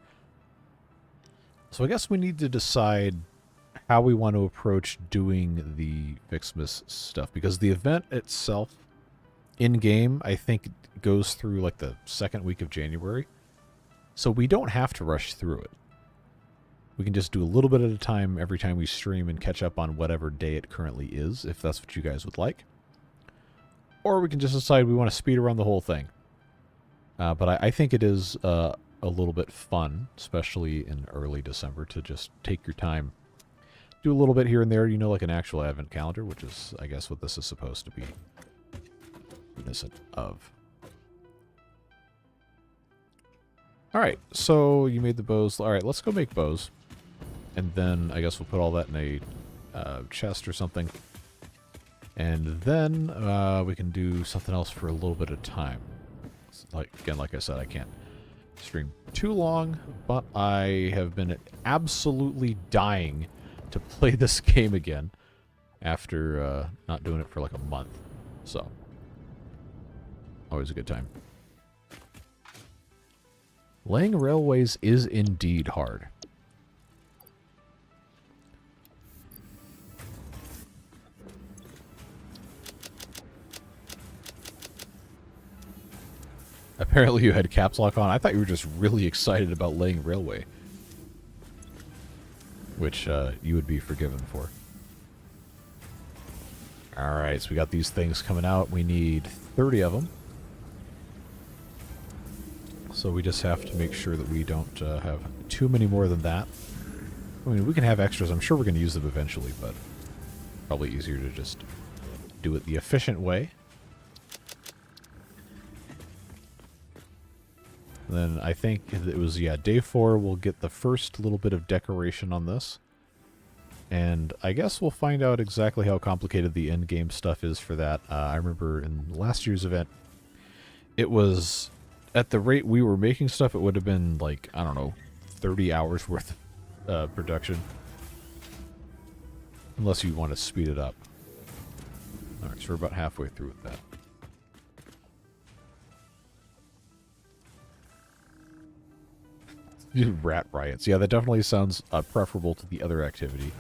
So I guess we need to decide how we want to approach doing the FICS-MAS stuff. Because the event itself, in-game, I think goes through like the second week of January. So we don't have to rush through it. We can just do a little bit at a time every time we stream and catch up on whatever day it currently is, if that's what you guys would like. Or we can just decide we want to speed around the whole thing. But I think it is a little bit fun, especially in early December, to just take your time. Do a little bit here and there, you know, like an actual advent calendar, which is, I guess, what this is supposed to be reminiscent of. Alright, so you made the bows. Alright, let's go make bows. And then I guess we'll put all that in a chest or something. And then we can do something else for a little bit of time. Again, like I said, I can't stream too long, but I have been absolutely dying to play this game again after not doing it for like a month. So, always a good time. Laying railways is indeed hard. Apparently you had caps lock on. I thought you were just really excited about laying railway. Which you would be forgiven for. Alright, so we got these things coming out. We need 30 of them. So we just have to make sure that we don't have too many more than that. I mean, we can have extras. I'm sure we're going to use them eventually, but probably easier to just do it the efficient way. Then I think it was, yeah, day 4 we'll get the first little bit of decoration on this. And I guess we'll find out exactly how complicated the end-game stuff is for that. I remember in last year's event, it was, at the rate we were making stuff, it would have been like, I don't know, 30 hours worth of production. Unless you want to speed it up. Alright, so we're about halfway through with that. Rat riots. Yeah, that definitely sounds preferable to the other activity.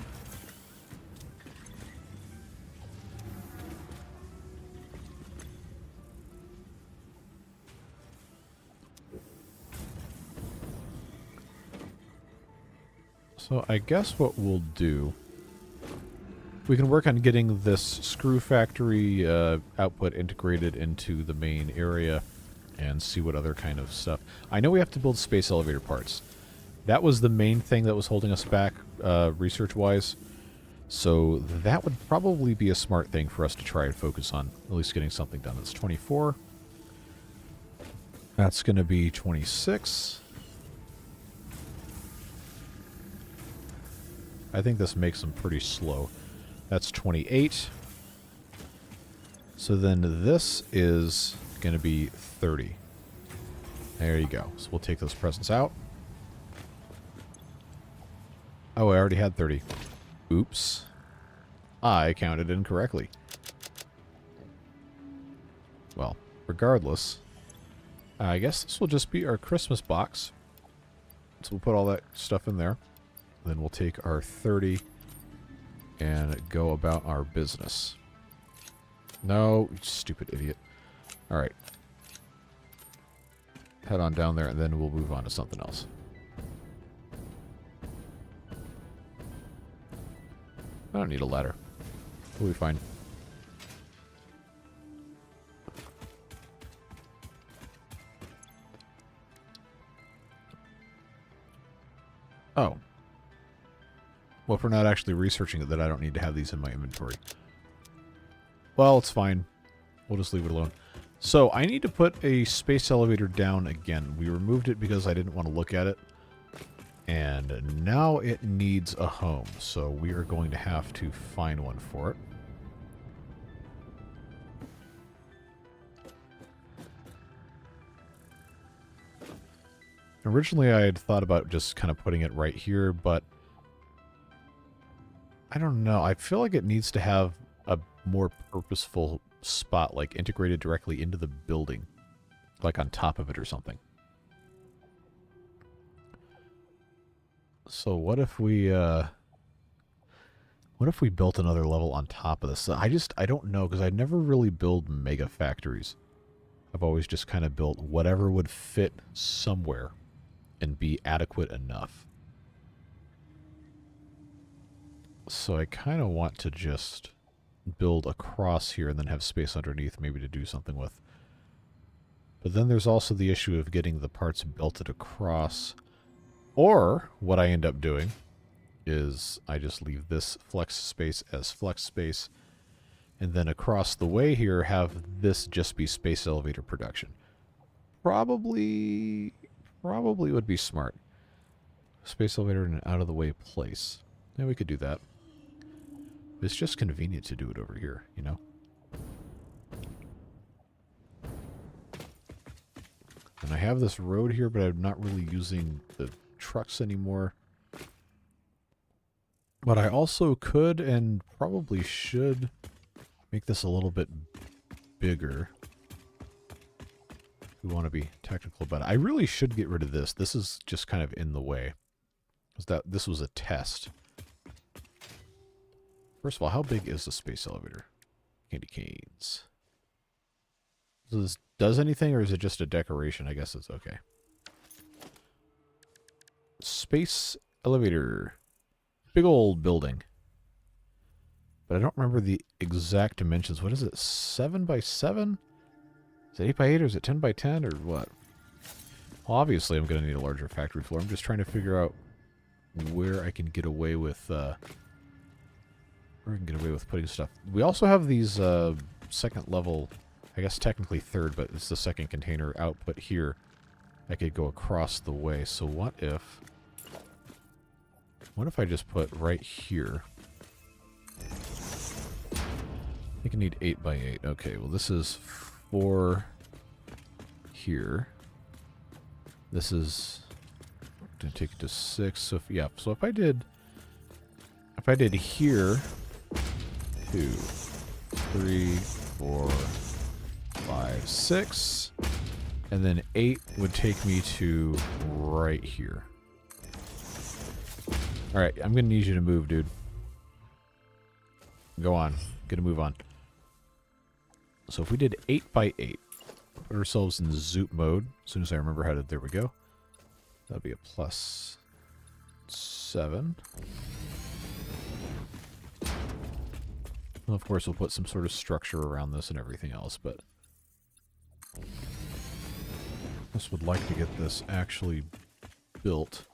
So I guess what we'll do, we can work on getting this screw factory output integrated into the main area and see what other kind of stuff. I know we have to build space elevator parts. That was the main thing that was holding us back research-wise. So that would probably be a smart thing for us to try and focus on, at least getting something done. That's 24. That's going to be 26. I think this makes them pretty slow. That's 28. So then this is going to be 30. There you go. So we'll take those presents out. Oh, I already had 30. Oops. I counted incorrectly. Well, regardless, I guess this will just be our Christmas box. So we'll put all that stuff in there. Then we'll take our 30 and go about our business. No, you stupid idiot. Alright. Head on down there and then we'll move on to something else. I don't need a ladder. We'll be fine. Oh. Well, if we're not actually researching it, then I don't need to have these in my inventory. Well, it's fine. We'll just leave it alone. So, I need to put a space elevator down again. We removed it because I didn't want to look at it. And now it needs a home. So, we are going to have to find one for it. Originally, I had thought about just kind of putting it right here, but I don't know. I feel like it needs to have a more purposeful spot, like integrated directly into the building, like on top of it or something. So what if we built another level on top of this? I don't know, because I never really build mega factories. I've always just kind of built whatever would fit somewhere and be adequate enough. So I kind of want to just build across here and then have space underneath maybe to do something with. But then there's also the issue of getting the parts belted across. Or what I end up doing is I just leave this flex space as flex space, and then across the way here have this just be space elevator production. Probably would be smart. Space elevator in an out of the way place. Yeah, we could do that. It's just convenient to do it over here, you know? And I have this road here, but I'm not really using the trucks anymore. But I also could and probably should make this a little bit bigger. If we want to be technical about it. I really should get rid of this. This is just kind of in the way. This was a test. First of all, how big is the space elevator? Candy canes. does anything, or is it just a decoration? I guess it's okay. Space elevator. Big old building. But I don't remember the exact dimensions. What is it? 7 by 7? Is it 8 by 8 or is it 10 by 10 or what? Well, obviously I'm going to need a larger factory floor. I'm just trying to figure out where I can get away with putting stuff. We also have these second level, I guess technically third, but it's the second container output here. I could go across the way. So what if I just put right here? I think I need 8 by 8. Okay, well this is 4 here. This is going to take it to 6. So if, yeah, so if I did here 2, 3, 4, 5, 6, and then 8 would take me to right here. All right, I'm going to need you to move, dude. Go on. Get a move on. So if we did 8 by 8, put ourselves in zoop mode. As soon as I remember how to, there we go. That'll be a plus 7. Well, of course, we'll put some sort of structure around this and everything else, but I just would like to get this actually built.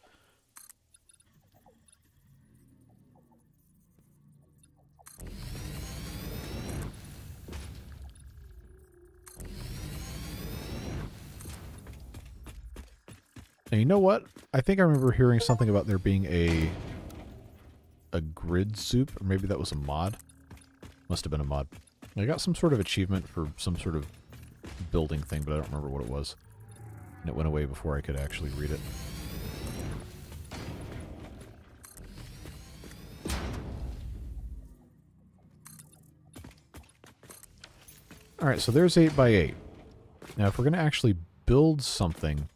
And you know what? I think I remember hearing something about there being a grid soup, or maybe that was a mod. Must have been a mod. I got some sort of achievement for some sort of building thing, but I don't remember what it was. And it went away before I could actually read it. Alright, so there's 8 by 8. Now if we're going to actually build something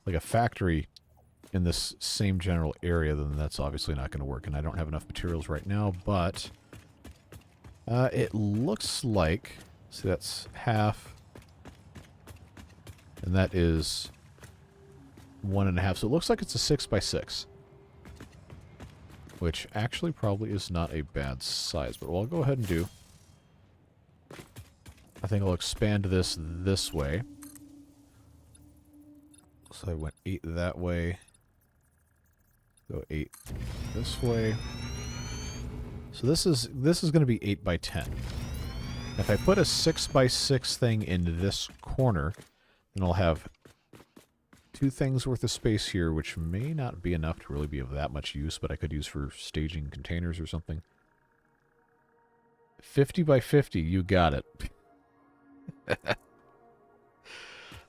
like a factory in this same general area, then that's obviously not going to work. And I don't have enough materials right now, but it looks like, see, that's half, and that is 1.5. So it looks like it's a 6 by 6, which actually probably is not a bad size. But what I'll go ahead and do, I think I'll expand this way. So I went 8 that way. Go 8 this way. So this is going to be 8 by 10. If I put a 6 by 6 thing in this corner, then I'll have 2 things worth of space here, which may not be enough to really be of that much use, but I could use for staging containers or something. 50 by 50, you got it.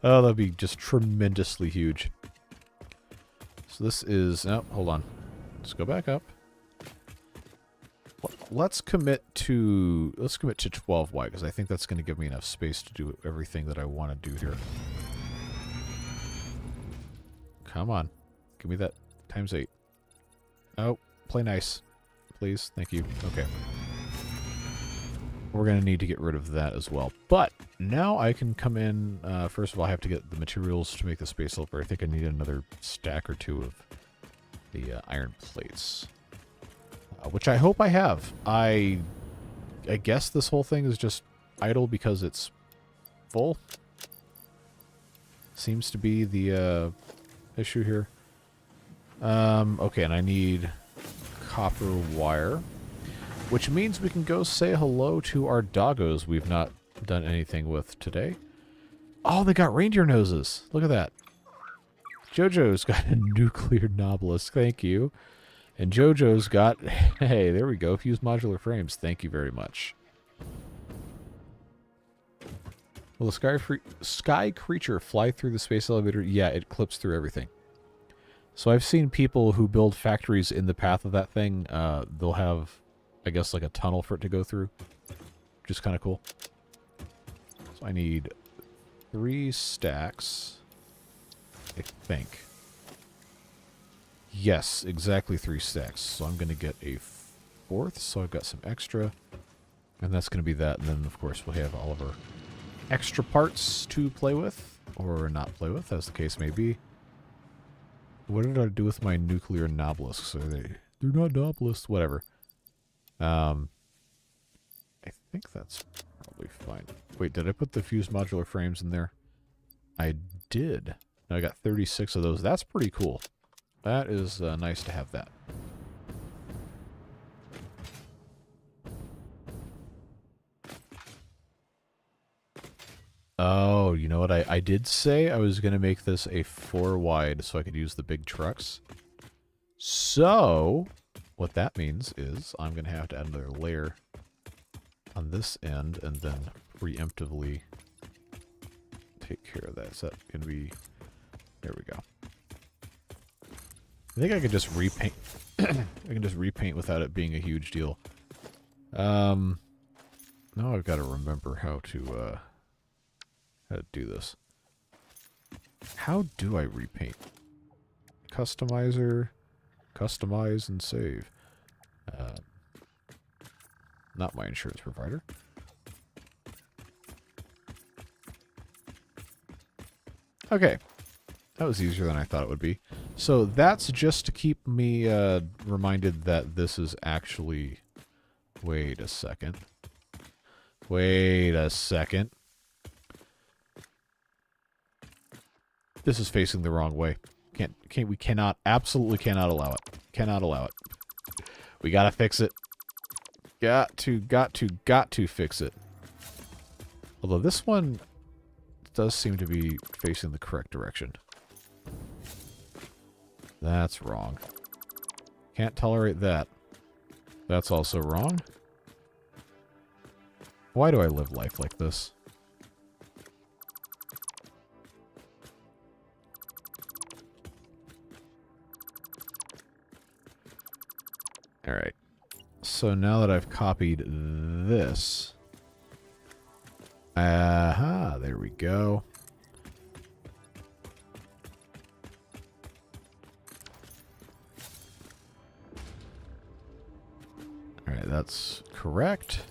Oh, that'd be just tremendously huge. So this is... Oh, hold on. Let's go back up. Let's commit to 12 wide, because I think that's going to give me enough space to do everything that I want to do here. Come on. Give me that times 8. Oh, play nice. Please. Thank you. Okay. We're going to need to get rid of that as well. But now I can come in. First of all, I have to get the materials to make the space elevator. I think I need another stack or 2 of the iron plates. Which I hope I have. I guess this whole thing is just idle because it's full. Seems to be the issue here. Okay, and I need copper wire. Which means we can go say hello to our doggos we've not done anything with today. Oh, they got reindeer noses. Look at that. Jojo's got a nuclear novelist. Thank you. And Jojo's got... Hey, there we go. Fused modular frames. Thank you very much. Will the sky creature fly through the space elevator? Yeah, it clips through everything. So I've seen people who build factories in the path of that thing. They'll have... I guess like a tunnel for it to go through, which is kind of cool. So I need 3 stacks, I think. Yes, exactly 3 stacks. So I'm going to get a 4th, so I've got some extra. And that's going to be that. And then, of course, we'll have all of our extra parts to play with, or not play with, as the case may be. What did I do with my nuclear nobelisks? They're not nobelisks, whatever. I think that's probably fine. Wait, did I put the fused modular frames in there? I did. Now I got 36 of those. That's pretty cool. That is nice to have that. Oh, you know what? I did say I was going to make this a 4 wide so I could use the big trucks. So, what that means is I'm going to have to add another layer on this end and then preemptively take care of that. Is that going to be... There we go. I think I could just repaint. I can just repaint without it being a huge deal. Now I've got to remember how to do this. How do I repaint? Customizer, customize and save. Not my insurance provider. Okay. That was easier than I thought it would be. So that's just to keep me reminded that this is actually... Wait a second. Wait a second. This is facing the wrong way. We cannot, absolutely cannot allow it. Cannot allow it. We gotta fix it. Got to fix it. Although this one does seem to be facing the correct direction. That's wrong. Can't tolerate that. That's also wrong. Why do I live life like this? Alright. So now that I've copied this... Aha, there we go. Alright, that's correct.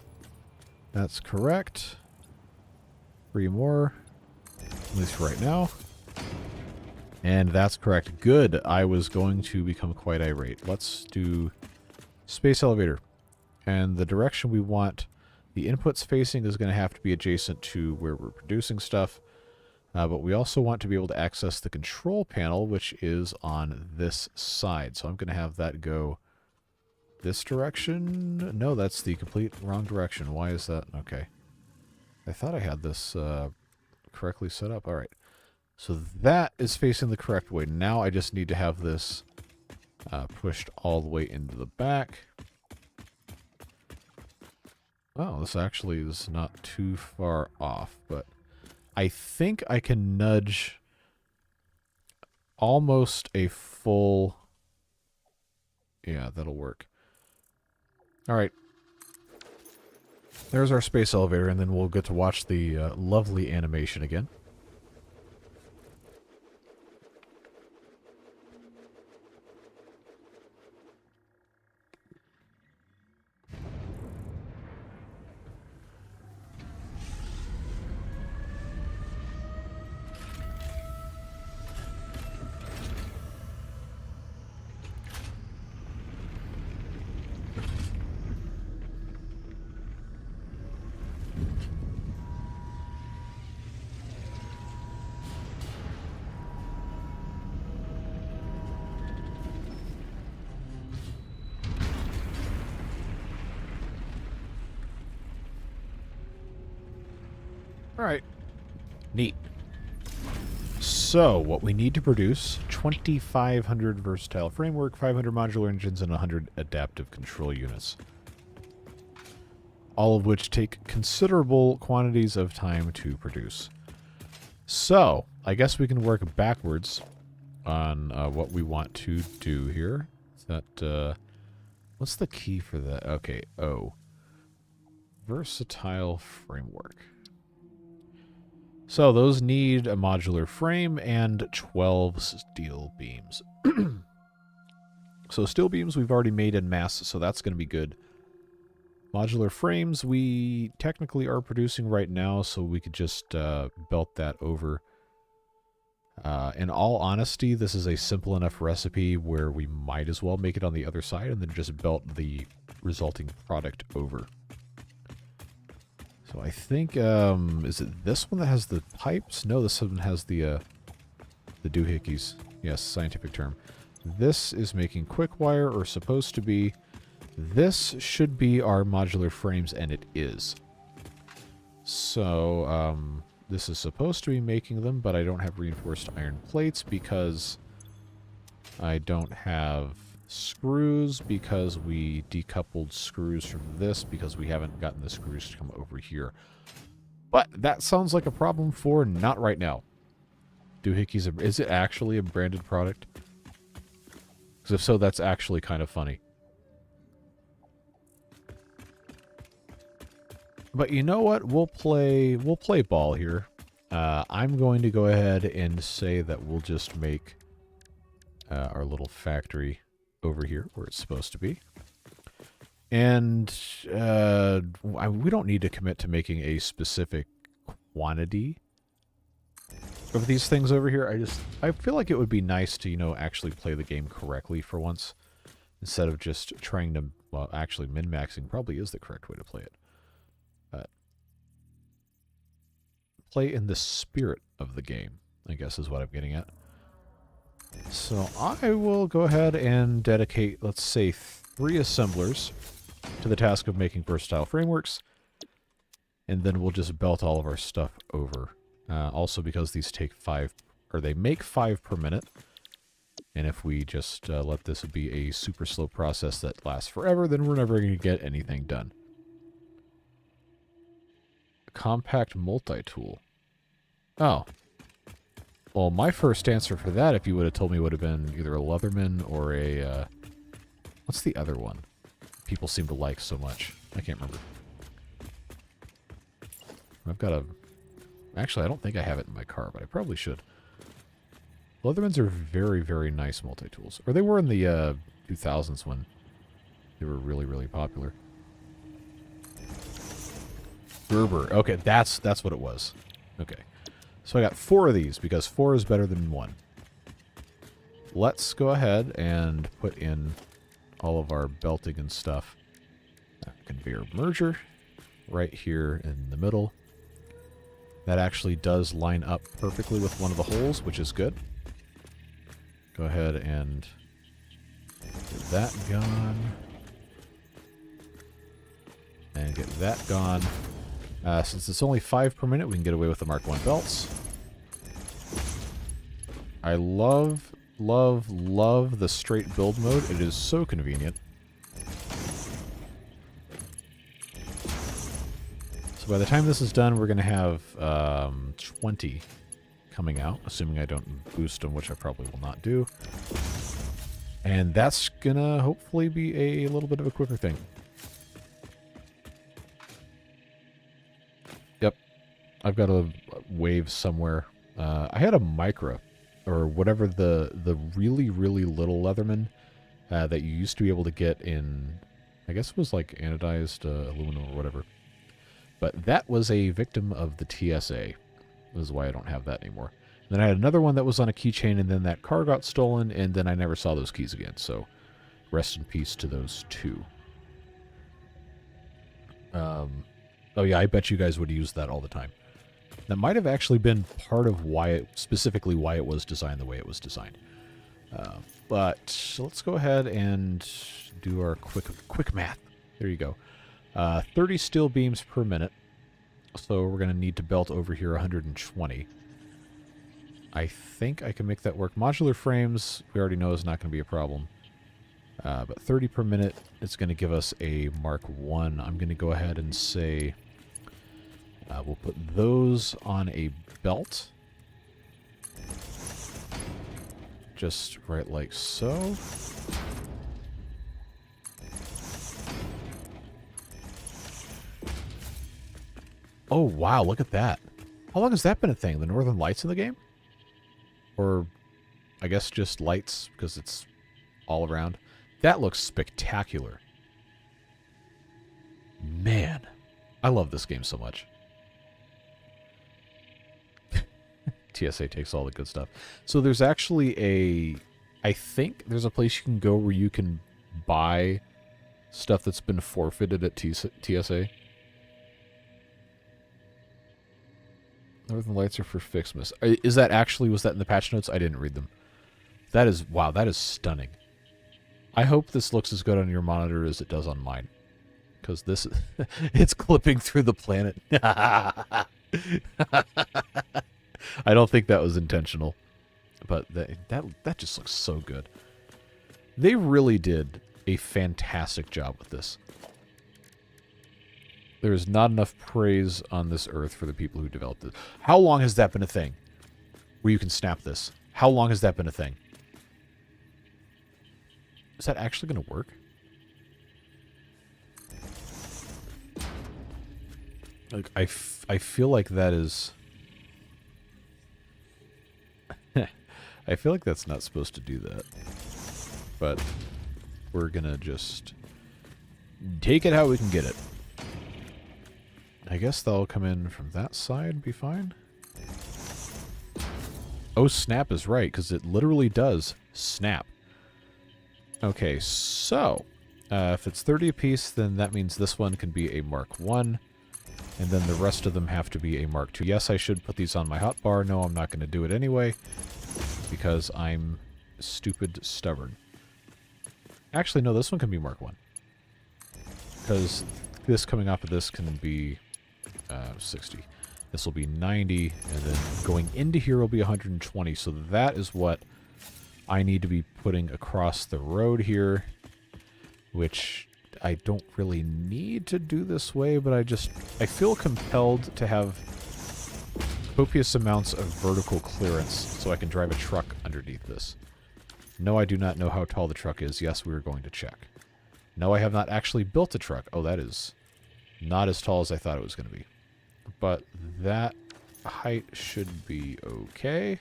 That's correct. 3 more. At least for right now. And that's correct. Good. I was going to become quite irate. Let's do space elevator. And the direction we want the inputs facing is going to have to be adjacent to where we're producing stuff. But we also want to be able to access the control panel, which is on this side. So I'm going to have that go this direction. No, that's the complete wrong direction. Why is that? Okay. I thought I had this correctly set up. All right. So that is facing the correct way. Now I just need to have this pushed all the way into the back. Well, this actually is not too far off, but I think I can nudge almost a full... Yeah, that'll work. All right. There's our space elevator, and then we'll get to watch the lovely animation again. Alright. Neat. So, what we need to produce, 2,500 versatile framework, 500 modular engines, and 100 adaptive control units. All of which take considerable quantities of time to produce. So, I guess we can work backwards on what we want to do here. Is that, what's the key for that? Okay, O. Versatile framework. So those need a modular frame and 12 steel beams. So steel beams we've already made in mass, so that's going to be good. Modular frames we technically are producing right now, so we could just belt that over. In all honesty, this is a simple enough recipe where we might as well make it on the other side and then just belt the resulting product over. So I think, is it this one that has the pipes? No, this one has the doohickeys. Yes, scientific term. This is making quick wire, or supposed to be. This should be our modular frames, and it is. So, this is supposed to be making them, but I don't have reinforced iron plates because I don't have screws, because we decoupled screws from this because we haven't gotten the screws to come over here. But that sounds like a problem for not right now. Doohickeys, is it actually a branded product? Because if so, that's actually kind of funny. But you know what? We'll play ball here. I'm going to go ahead and say that we'll just make our little factory over here where it's supposed to be. And we don't need to commit to making a specific quantity of these things over here. I feel like it would be nice to, you know, actually play the game correctly for once, instead of just trying to, well, actually min-maxing probably is the correct way to play it. Play in the spirit of the game, I guess is what I'm getting at. So I will go ahead and dedicate, let's say, 3 assemblers to the task of making versatile frameworks, and then we'll just belt all of our stuff over. Also because these take 5, or they make 5 per minute, and if we just let this be a super slow process that lasts forever, then we're never going to get anything done. Compact multi-tool. Oh. Well, my first answer for that, if you would have told me, would have been either a Leatherman or a... what's the other one people seem to like so much? I can't remember. I've got a... Actually, I don't think I have it in my car, but I probably should. Leathermans are very, very nice multi-tools. Or they were in the 2000s when they were really, really popular. Gerber. Okay, that's what it was. Okay. So I got 4 of these, because 4 is better than 1. Let's go ahead and put in all of our belting and stuff. Conveyor merger right here in the middle. That actually does line up perfectly with one of the holes, which is good. Go ahead and get that gone. And get that gone. Since it's only 5 per minute, we can get away with the Mark 1 belts. I love, love, love the straight build mode. It is so convenient. So by the time this is done, we're going to have 20 coming out, assuming I don't boost them, which I probably will not do. And that's going to hopefully be a little bit of a quicker thing. Yep. I've got a wave somewhere. I had a micro, or whatever the really, really little Leatherman that you used to be able to get in, I guess it was like anodized aluminum or whatever. But that was a victim of the TSA. This is why I don't have that anymore. And then I had another one that was on a keychain, and then that car got stolen, and then I never saw those keys again. So rest in peace to those 2. Oh yeah, I bet you guys would use that all the time. That might have actually been part of why specifically why it was designed the way it was designed. But let's go ahead and do our quick math. There you go. 30 steel beams per minute. So we're going to need to belt over here 120. I think I can make that work. Modular frames, we already know is not going to be a problem. But 30 per minute, it's going to give us a Mark 1. I'm going to go ahead and say we'll put those on a belt. Just right like so. Oh, wow, look at that. How long has that been a thing? The Northern Lights in the game? Or, I guess just lights, because it's all around. That looks spectacular. Man, I love this game so much. TSA takes all the good stuff. So there's actually I think there's a place you can go where you can buy stuff that's been forfeited at TSA. Northern Lights are for FICS-MAS. Is that actually, was that in the patch notes? I didn't read them. That is, wow, that is stunning. I hope this looks as good on your monitor as it does on mine. Because this, it's clipping through the planet. I don't think that was intentional. But that just looks so good. They really did a fantastic job with this. There is not enough praise on this earth for the people who developed it. How long has that been a thing? Where you can snap this? How long has that been a thing? Is that actually going to work? Like, I feel like that is... I feel like that's not supposed to do that. But we're going to just take it how we can get it. I guess they'll come in from that side, be fine. Oh, snap is right, because it literally does snap. Okay, so if it's 30 apiece, then that means this one can be a Mark 1, and then the rest of them have to be a Mark 2. Yes, I should put these on my hotbar. No, I'm not going to do it anyway, because I'm stupid stubborn. Actually, no, this one can be Mark 1. Because this coming off of this can be 60. This will be 90, and then going into here will be 120. So that is what I need to be putting across the road here, which I don't really need to do this way, but I feel compelled to have copious amounts of vertical clearance so I can drive a truck underneath this. No, I do not know how tall the truck is. Yes, we are going to check. No, I have not actually built a truck. Oh, that is not as tall as I thought it was going to be. But that height should be okay.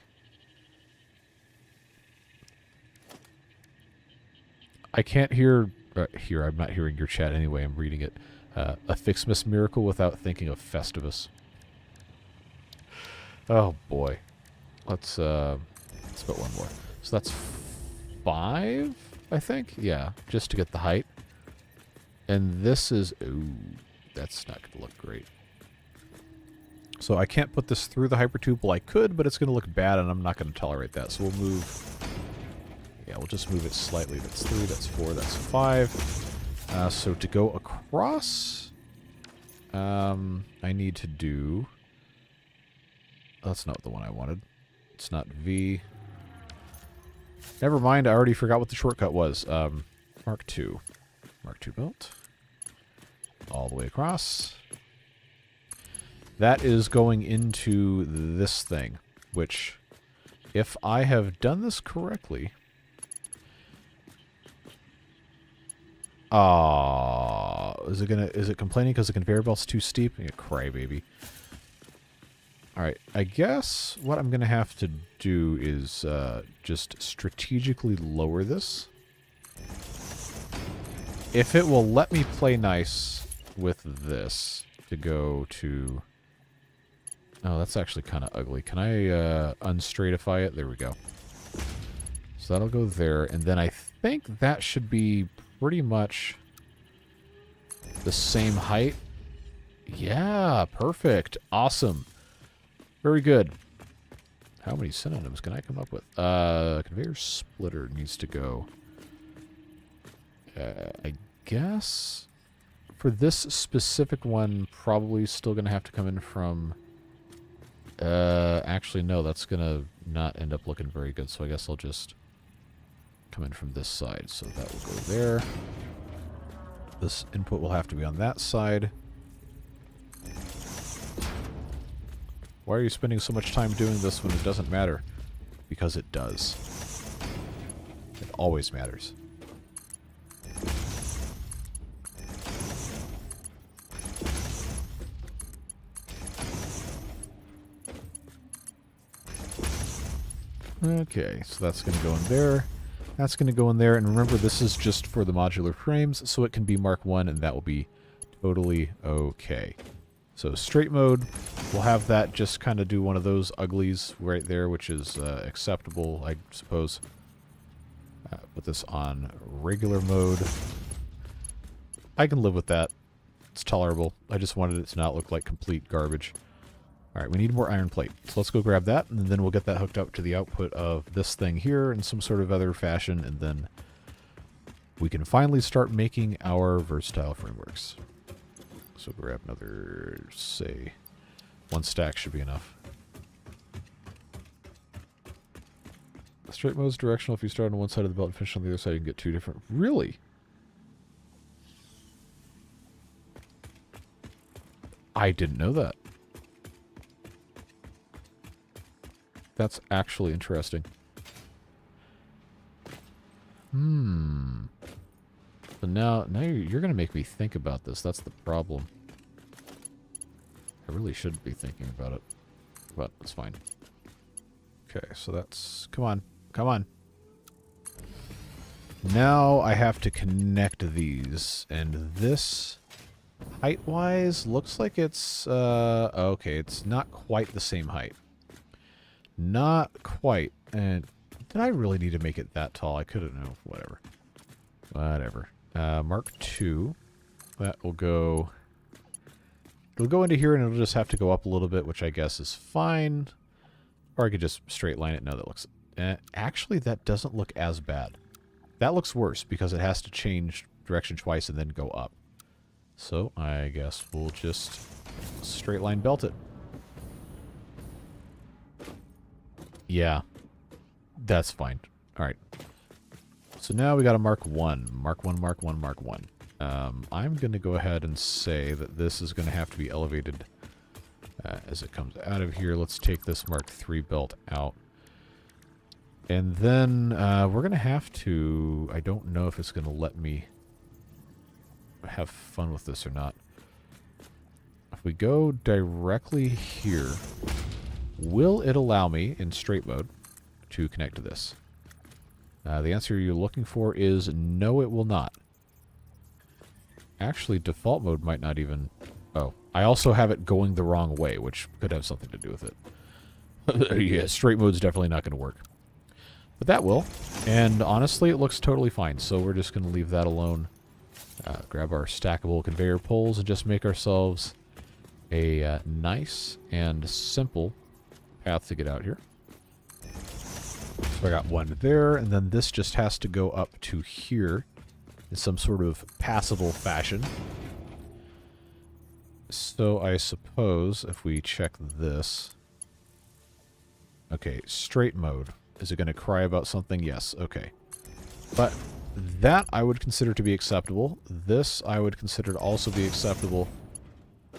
I can't hear... here, I'm not hearing your chat anyway. I'm reading it. A FICS-MAS miracle without thinking of Festivus. Oh, boy. Let's put one more. So that's 5, I think? Yeah, just to get the height. And this is... Ooh, that's not going to look great. So I can't put this through the hypertube. Well, I could, but it's going to look bad, and I'm not going to tolerate that. So we'll move... Yeah, we'll just move it slightly. That's 3, that's 4, that's 5. So to go across... I need to do... That's not the one I wanted. It's not V. Never mind, I already forgot what the shortcut was. Mark 2. Mark 2 built. All the way across. That is going into this thing, which, if I have done this correctly... is it complaining because the conveyor belt's too steep? Yeah, crybaby. Alright, I guess what I'm going to have to do is just strategically lower this. If it will let me play nice with this to go to... Oh, that's actually kind of ugly. Can I unstraightify it? There we go. So that'll go there, and then I think that should be pretty much the same height. Yeah, perfect. Awesome. Very good. How many synonyms can I come up with? Conveyor splitter needs to go. I guess for this specific one, probably still going to have to come in from... actually, no, that's going to not end up looking very good, so I guess I'll just come in from this side. So that will go there. This input will have to be on that side. Why are you spending so much time doing this when it doesn't matter? Because it does. It always matters. Okay, so that's going to go in there. That's going to go in there. And remember, this is just for the modular frames, so it can be Mark 1, and that will be totally okay. So straight mode, we'll have that just kind of do one of those uglies right there, which is acceptable, I suppose. Put this on regular mode. I can live with that. It's tolerable. I just wanted it to not look like complete garbage. Alright, we need more iron plate. So let's go grab that, and then we'll get that hooked up to the output of this thing here in some sort of other fashion, and then we can finally start making our versatile frameworks. So grab another, say, 1 stack should be enough. Straight mode is directional. If you start on one side of the belt and finish on the other side, you can get 2 different... Really? I didn't know that. That's actually interesting. So now you're going to make me think about this. That's the problem. I really shouldn't be thinking about it, but it's fine. Okay, so that's... Come on. Come on. Now I have to connect these, and this, height-wise, looks like it's... okay, it's not quite the same height. Not quite. And did I really need to make it that tall? I couldn't know. Whatever. Whatever. Mark II. That will go... It'll go into here, and it'll just have to go up a little bit, which I guess is fine. Or I could just straight line it. No, that looks... actually, that doesn't look as bad. That looks worse, because it has to change direction twice and then go up. So, I guess we'll just straight line belt it. Yeah. That's fine. Alright. So now we got a Mark 1. Mark 1, Mark 1, Mark 1. I'm going to go ahead and say that this is going to have to be elevated as it comes out of here. Let's take this Mark 3 belt out. And then we're going to have to... I don't know if it's going to let me have fun with this or not. If we go directly here, will it allow me, in straight mode, to connect to this? The answer you're looking for is no, it will not. Actually, default mode might not even... Oh, I also have it going the wrong way, which could have something to do with it. Yeah, straight mode's definitely not going to work. But that will. And honestly, it looks totally fine, so we're just going to leave that alone. Grab our stackable conveyor poles and just make ourselves a nice and simple path to get out here. So I got one there, and then this just has to go up to here in some sort of passable fashion. So I suppose if we check this... Okay, straight mode. Is it going to cry about something? Yes, okay. But that I would consider to be acceptable. This I would consider to also be acceptable.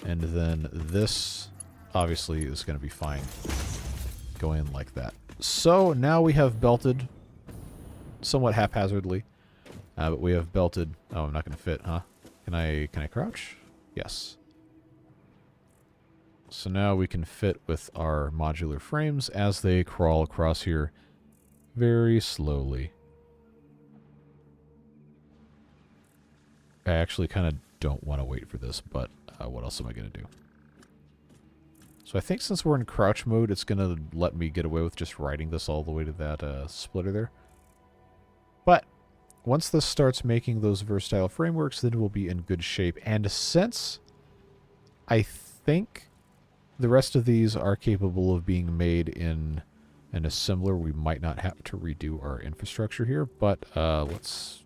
And then this obviously is going to be fine going like that. So now we have belted somewhat haphazardly. But we have belted... Oh, I'm not going to fit, huh? Can I crouch? Yes. So now we can fit with our modular frames as they crawl across here very slowly. I actually kind of don't want to wait for this, but what else am I going to do? So I think since we're in crouch mode, it's going to let me get away with just riding this all the way to that splitter there. But once this starts making those versatile frameworks, then we'll be in good shape. And since I think the rest of these are capable of being made in an assembler, we might not have to redo our infrastructure here, but let's...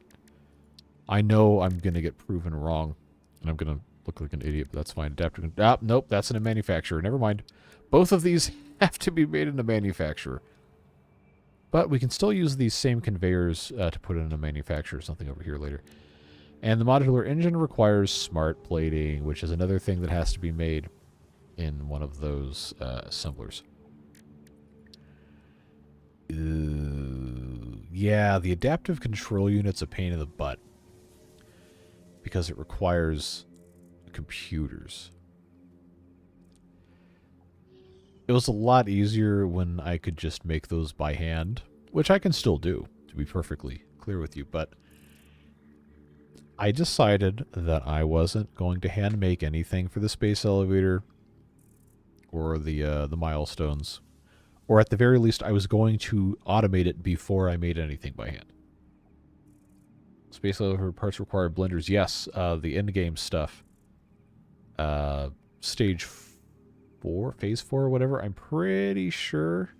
I know I'm going to get proven wrong, and I'm going to look like an idiot, but that's fine. Adapter... Ah, nope, that's in a manufacturer. Never mind. Both of these have to be made in a manufacturer. But we can still use these same conveyors to put in a manufacturer or something over here later. And the modular engine requires smart plating, which is another thing that has to be made in one of those assemblers. Yeah, the adaptive control unit's a pain in the butt. Because it requires computers. It was a lot easier when I could just make those by hand, which I can still do, to be perfectly clear with you, but I decided that I wasn't going to hand make anything for the space elevator or the milestones. Or at the very least, I was going to automate it before I made anything by hand. Space elevator parts require blenders. Yes, the endgame stuff. Stage 4, phase 4 or whatever. I'm pretty sure.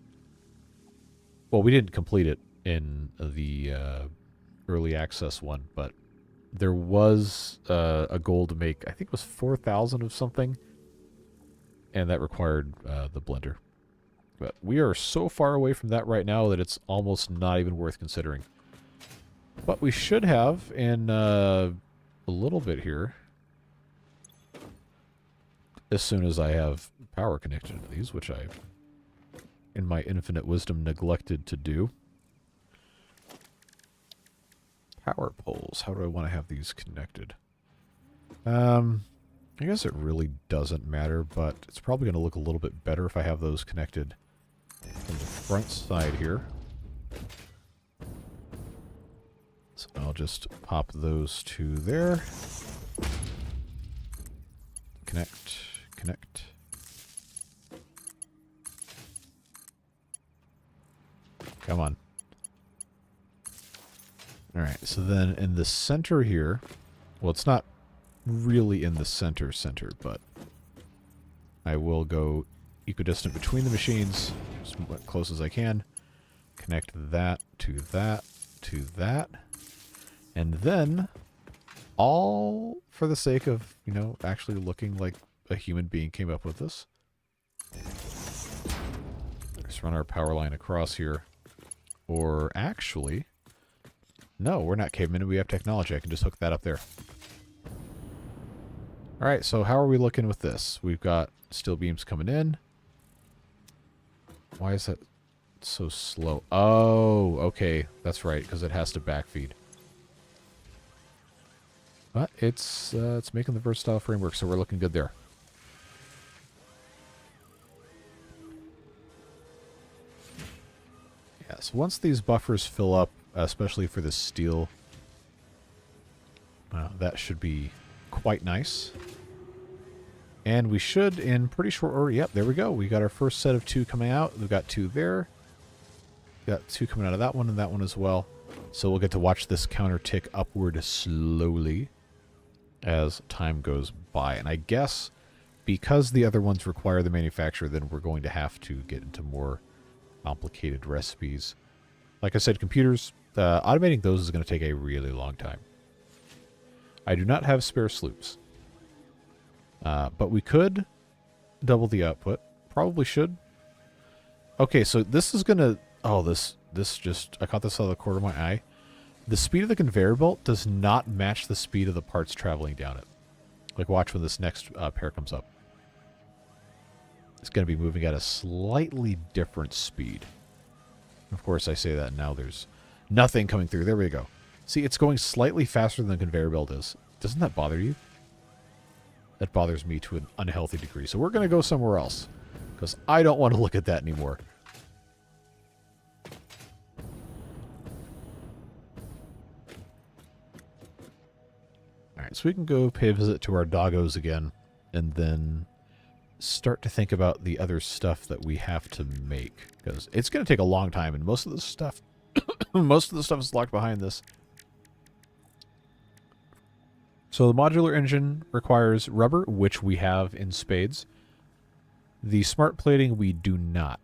Well, we didn't complete it in the early access one, but there was a goal to make, I think it was 4,000 of something, and that required the blender. But we are so far away from that right now that it's almost not even worth considering. But we should have in a little bit here, as soon as I have power connected to these, which I, in my infinite wisdom, neglected to do. Power poles. How do I want to have these connected? I guess it really doesn't matter, but it's probably going to look a little bit better if I have those connected from the front side here. So I'll just pop those two there. Connect, connect. Come on. Alright, so then in the center here, well, it's not really in the center, but I will go equidistant between the machines, as close as I can. Connect that to that to that. And then, all for the sake of, you know, actually looking like a human being came up with this. Let's run our power line across here. Or actually, no, we're not cavemen. We have technology. I can just hook that up there. All right, so how are we looking with this? We've got steel beams coming in. Why is that so slow? Oh, okay. That's right, because it has to backfeed. But it's making the versatile framework, so we're looking good there. Yes, once these buffers fill up, especially for the steel, that should be quite nice. And we should, in pretty short order, yep, there we go. We got our first set of 2 coming out. We've got 2 there. We've got 2 coming out of that one and that one as well. So we'll get to watch this counter tick upward slowly as time goes by. And I guess because the other ones require the manufacturer, then we're going to have to get into more complicated recipes. Like I said, computers, automating those is going to take a really long time. I do not have spare sloops. But we could double the output. Probably should. Okay, so this is going to... Oh, this just... I caught this out of the corner of my eye. The speed of the conveyor belt does not match the speed of the parts traveling down it. Like, watch when this next pair comes up. It's going to be moving at a slightly different speed. Of course, I say that, and now there's nothing coming through. There we go. See, it's going slightly faster than the conveyor belt is. Doesn't that bother you? That bothers me to an unhealthy degree. So we're going to go somewhere else, because I don't want to look at that anymore. Alright, so we can go pay a visit to our doggos again, and then start to think about the other stuff that we have to make, because it's going to take a long time, and most of the stuff is locked behind this. So the modular engine requires rubber, which we have in spades. The smart plating we do not.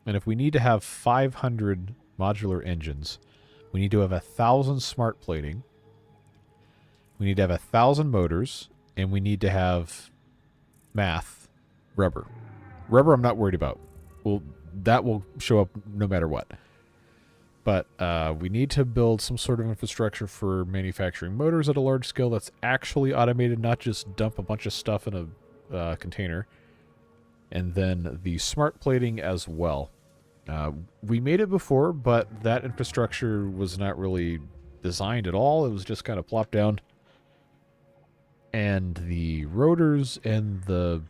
And if we need to have 500 modular engines, we need to have 1,000 smart plating. We need to have 1,000 motors, and we need to have math rubber. Rubber I'm not worried about. Well, that will show up no matter what. But we need to build some sort of infrastructure for manufacturing motors at a large scale that's actually automated, not just dump a bunch of stuff in a container. And then the smart plating as well. We made it before, but that infrastructure was not really designed at all. It was just kind of plopped down. And the rotors and the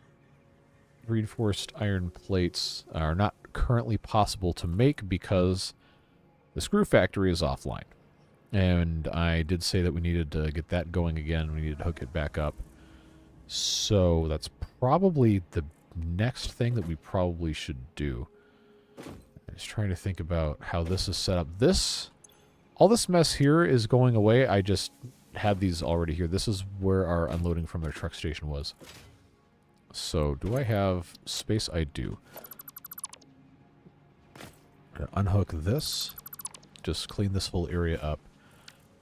reinforced iron plates are not currently possible to make because the screw factory is offline. And I did say that we needed to get that going again. We needed to hook it back up. So that's probably the next thing that we probably should do. I'm just trying to think about how this is set up. All this mess here is going away. I just had these already here. This is where our unloading from their truck station was. So do I have space? I do. Unhook this. Just clean this whole area up.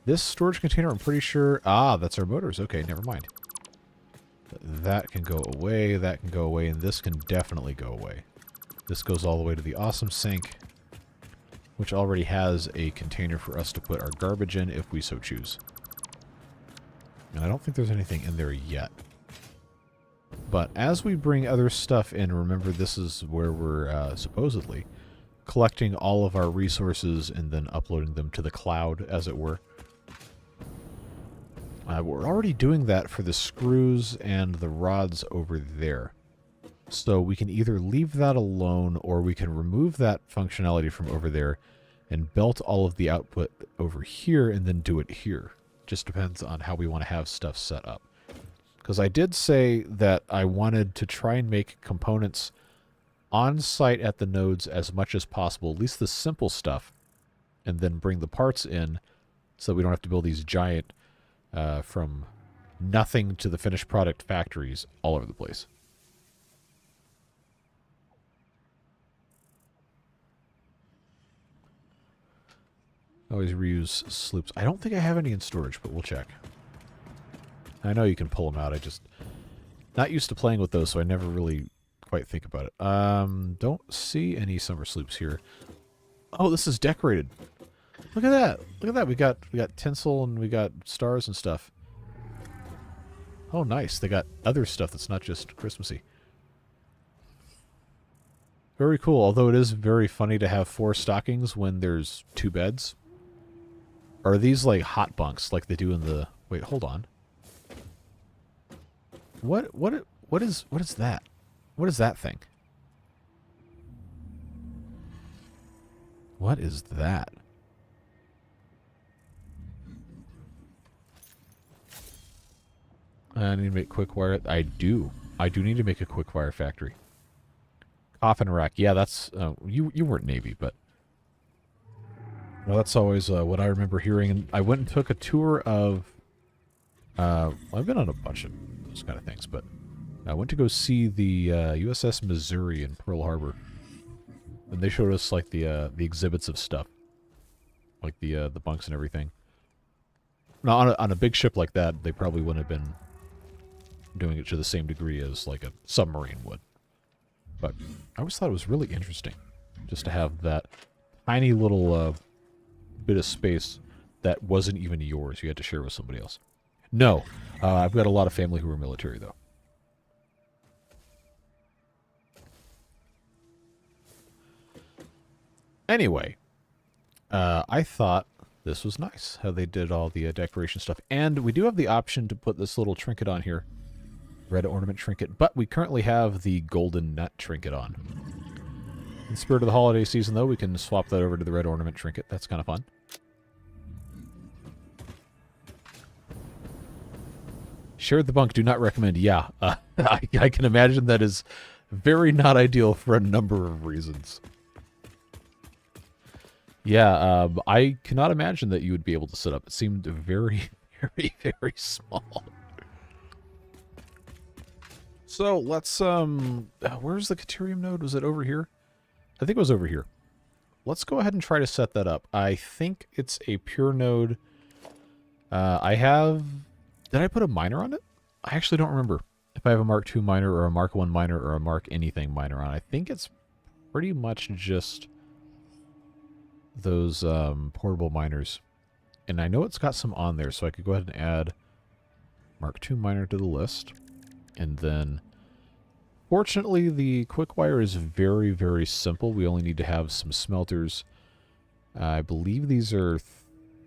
This storage container, I'm pretty sure... Ah, that's our motors. Okay, never mind. That can go away, that can go away, and this can definitely go away. This goes all the way to the awesome sink, which already has a container for us to put our garbage in if we so choose. And I don't think there's anything in there yet. But as we bring other stuff in, remember this is where we're supposedly collecting all of our resources and then uploading them to the cloud, as it were. We're already doing that for the screws and the rods over there. So we can either leave that alone or we can remove that functionality from over there and belt all of the output over here and then do it here. Just depends on how we want to have stuff set up. Because I did say that I wanted to try and make components on site at the nodes as much as possible, at least the simple stuff, and then bring the parts in so that we don't have to build these giant from nothing to the finished product factories all over the place. Always reuse sloops. I don't think I have any in storage, but we'll check. I know you can pull them out. I just not used to playing with those, so I never really quite think about it. Don't see any summer sloops here. Oh, this is decorated. Look at that. Look at that. We got tinsel and we got stars and stuff. Oh, nice. They got other stuff that's not just Christmassy. Very cool. Although it is very funny to have 4 stockings when there's 2 beds. Are these like hot bunks like they do in the... Wait, hold on. What is that? What is that thing? What is that? I need to make quick wire. I do need to make a quick wire factory. Coffin rack. Yeah, that's... you weren't Navy, but... Well, that's always what I remember hearing. And I went and took a tour of... I've been on a bunch of those kind of things, but... I went to go see the USS Missouri in Pearl Harbor. And they showed us, like, the exhibits of stuff. Like the bunks and everything. Now, on a big ship like that, they probably wouldn't have been doing it to the same degree as, like, a submarine would. But I always thought it was really interesting just to have that tiny little bit of space that wasn't even yours. You had to share with somebody else. No. I've got a lot of family who are military, though. Anyway, I thought this was nice, how they did all the decoration stuff. And we do have the option to put this little trinket on here. Red ornament trinket. But we currently have the golden nut trinket on. In the spirit of the holiday season, though, we can swap that over to the red ornament trinket. That's kind of fun. Shared the bunk, do not recommend. Yeah, I can imagine that is very not ideal for a number of reasons. Yeah, I cannot imagine that you would be able to sit up. It seemed very, very, very small. So, let's, where's the Caterium node? Was it over here? I think it was over here. Let's go ahead and try to set that up. I think it's a pure node. Did I put a miner on it? I actually don't remember if I have a Mark II miner or a Mark I miner or a Mark anything miner on. I think it's pretty much just those portable miners. And I know it's got some on there, so I could go ahead and add Mark II miner to the list. And then, fortunately, the quick wire is very, very simple. We only need to have some smelters. I believe these are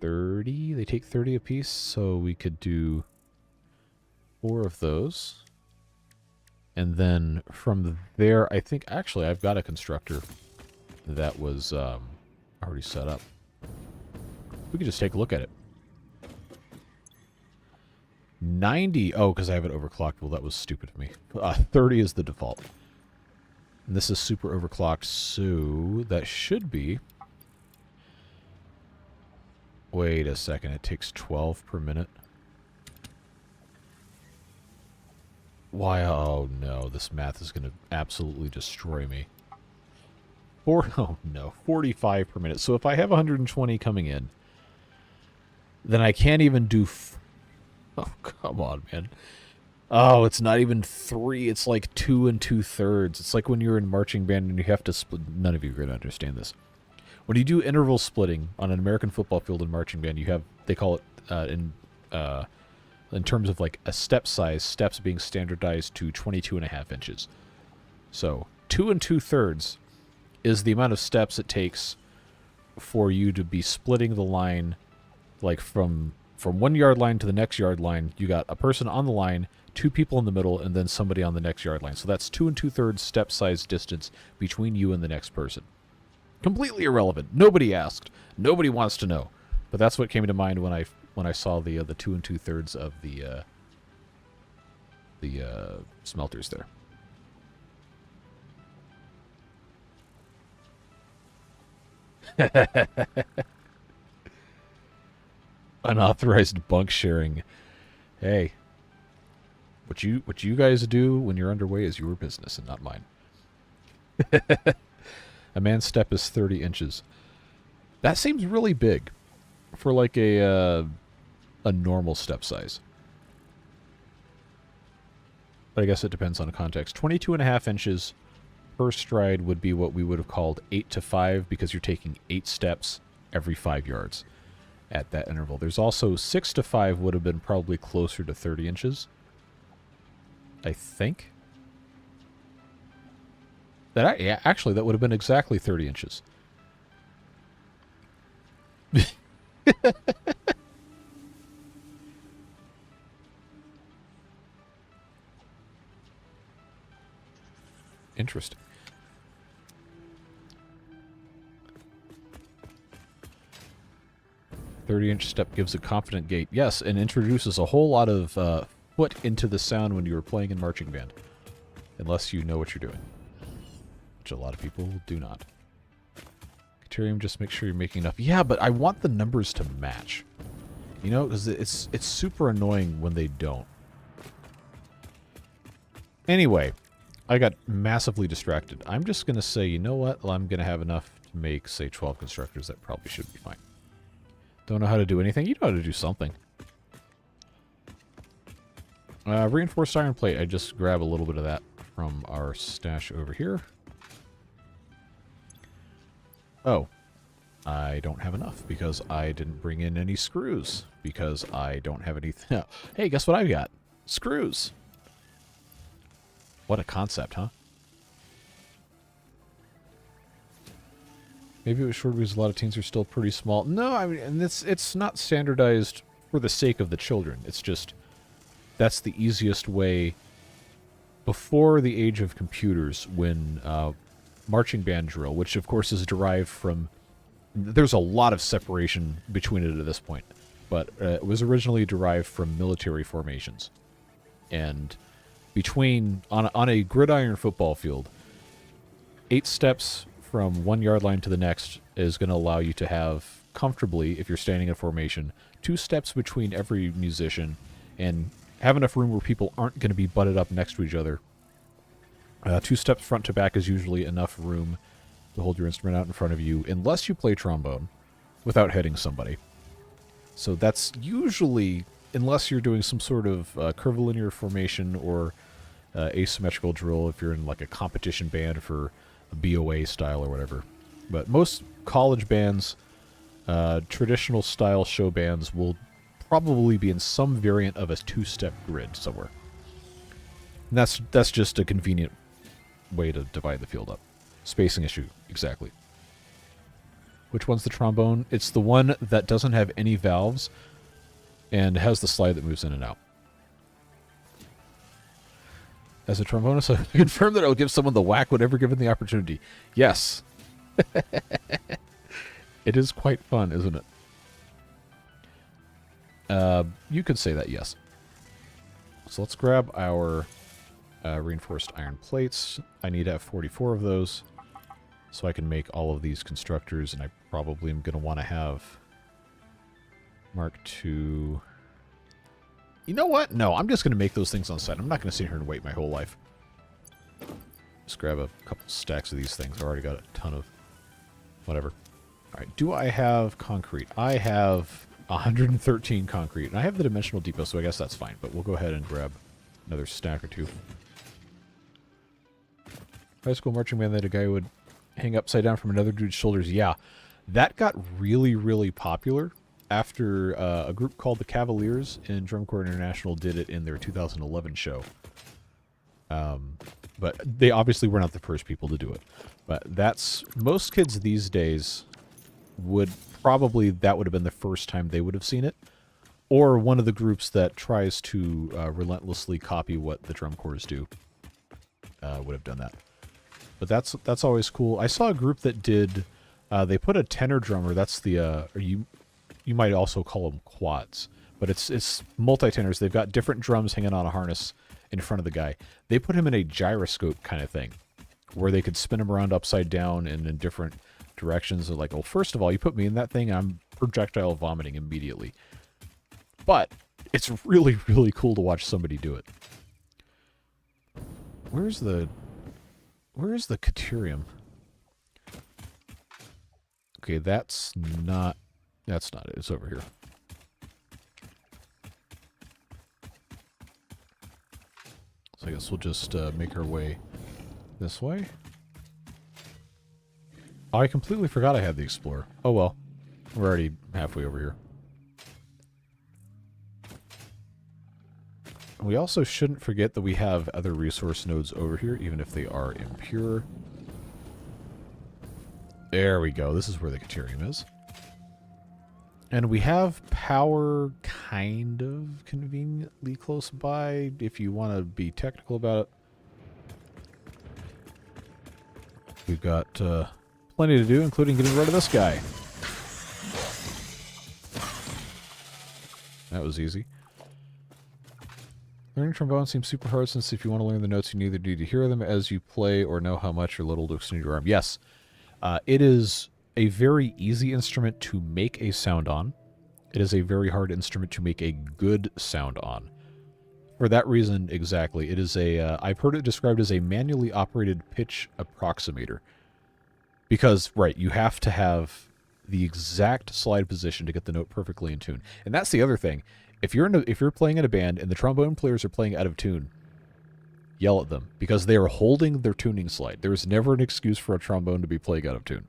30. They take 30 apiece, so we could do 4 of those. And then from there, I think, actually, I've got a constructor that was already set up. We could just take a look at it. 90. Oh, because I have it overclocked. Well, that was stupid of me. 30 is the default. And this is super overclocked, so that should be... Wait a second. It takes 12 per minute. Why? Oh, no. This math is going to absolutely destroy me. Oh, no. 45 per minute. So if I have 120 coming in, then I can't even do... Oh, come on, man. Oh, it's not even 3. It's like 2 2/3. It's like when you're in marching band and you have to split. None of you are going to understand this. When you do interval splitting on an American football field in marching band, you have, they call it in terms of like a step size, steps being standardized to 22.5 inches. So 2 2/3 is the amount of steps it takes for you to be splitting the line, like from 1 yard line to the next yard line. You got a person on the line, 2 people in the middle, and then somebody on the next yard line. So that's 2 2/3 step size distance between you and the next person. Completely irrelevant. Nobody asked. Nobody wants to know. But that's what came to mind when I saw the 2 2/3 of the smelters there. Unauthorized bunk sharing. Hey, what you guys do when you're underway is your business and not mine. A man's step is 30 inches. That seems really big for like a normal step size. But I guess it depends on the context. 22.5 inches per stride would be what we would have called 8 to 5 because you're taking 8 steps every 5 yards at that interval. There's also 6 to 5 would have been probably closer to 30 inches. I think. Yeah, actually, that would have been exactly 30 inches. Interesting. "30-inch step gives a confident gait." Yes, and introduces a whole lot of foot into the sound when you were playing in marching band. Unless you know what you're doing. Which a lot of people do not. Criterium, just make sure you're making enough. Yeah, but I want the numbers to match. You know, because it's super annoying when they don't. Anyway, I got massively distracted. I'm just going to say, you know what? Well, I'm going to have enough to make, say, 12 constructors. That probably should be fine. Don't know how to do anything? You know how to do something. Reinforced iron plate. I just grab a little bit of that from our stash over here. Oh, I don't have enough because I didn't bring in any screws because I don't have anything. Hey, guess what I've got? Screws. What a concept, huh? Maybe it was short because a lot of teens are still pretty small. No, I mean, and it's not standardized for the sake of the children. It's just that's the easiest way. Before the age of computers, when marching band drill, which of course is derived from, there's a lot of separation between it at this point, but it was originally derived from military formations. And between, on a gridiron football field, 8 steps from 1 yard line to the next is going to allow you to have comfortably, if you're standing in formation, 2 steps between every musician and have enough room where people aren't going to be butted up next to each other. 2 steps front to back is usually enough room to hold your instrument out in front of you, unless you play trombone, without hitting somebody. So that's usually, unless you're doing some sort of curvilinear formation or asymmetrical drill, if you're in like a competition band for a BOA style or whatever. But most college bands, traditional style show bands, will probably be in some variant of a 2-step grid somewhere. And that's just a convenient way to divide the field up. Spacing issue, exactly. Which one's the trombone? It's the one that doesn't have any valves and has the slide that moves in and out. As a trombonist, I confirm that I'll give someone the whack whenever given the opportunity. Yes. It is quite fun, isn't it? You could say that, yes. So let's grab our reinforced iron plates. I need to have 44 of those so I can make all of these constructors, and I probably am going to want to have Mark II. You know what? No, I'm just going to make those things on site. I'm not going to sit here and wait my whole life. Just grab a couple stacks of these things. I've already got a ton of whatever. All right, do I have concrete? I have 113 concrete, and I have the dimensional depot, so I guess that's fine, but we'll go ahead and grab another stack or two. High school marching band that a guy would hang upside down from another dude's shoulders. Yeah, that got really, really popular after a group called the Cavaliers in Drum Corps International did it in their 2011 show. But they obviously were not the first people to do it. But that's... most kids these days would probably... that would have been the first time they would have seen it. Or one of the groups that tries to relentlessly copy what the drum corps do would have done that. But that's always cool. I saw a group that did... they put a tenor drummer. That's the... or you might also call them quads. But it's multi-tenors. They've got different drums hanging on a harness in front of the guy. They put him in a gyroscope kind of thing, where they could spin him around upside down and in different directions. They're like, well, first of all, you put me in that thing, I'm projectile vomiting immediately. But it's really, really cool to watch somebody do it. Where's the Caterium? Okay, that's not it. It's over here. So I guess we'll just make our way this way. Oh, I completely forgot I had the Explorer. Oh well. We're already halfway over here. We also shouldn't forget that we have other resource nodes over here, even if they are impure. There we go. This is where the Caterium is. And we have power kind of conveniently close by, if you want to be technical about it. We've got plenty to do, including getting rid of this guy. That was easy. Learning trombone seems super hard, since if you want to learn the notes, you neither need to hear them as you play or know how much or little to extend your arm. Yes, it is a very easy instrument to make a sound on. It is a very hard instrument to make a good sound on. For that reason, exactly. It is a, I've heard it described as a manually operated pitch approximator. Because, right, you have to have the exact slide position to get the note perfectly in tune. And that's the other thing. If you're playing in a band and the trombone players are playing out of tune, yell at them, because they are holding their tuning slide. There is never an excuse for a trombone to be playing out of tune.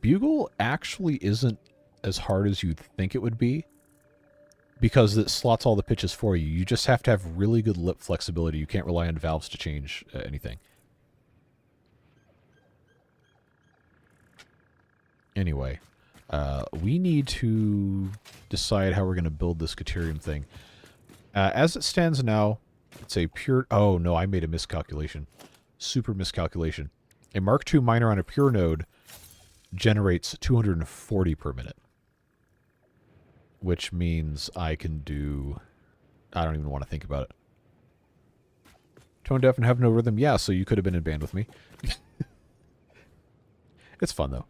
Bugle actually isn't as hard as you'd think it would be, because it slots all the pitches for you. You just have to have really good lip flexibility. You can't rely on valves to change anything. Anyway, we need to decide how we're going to build this Caterium thing. As it stands now, it's a pure... oh, no, I made a miscalculation. Super miscalculation. A Mark II miner on a pure node generates 240 per minute. Which means I can do... I don't even want to think about it. Tone deaf and have no rhythm? Yeah, so you could have been in band with me. It's fun, though.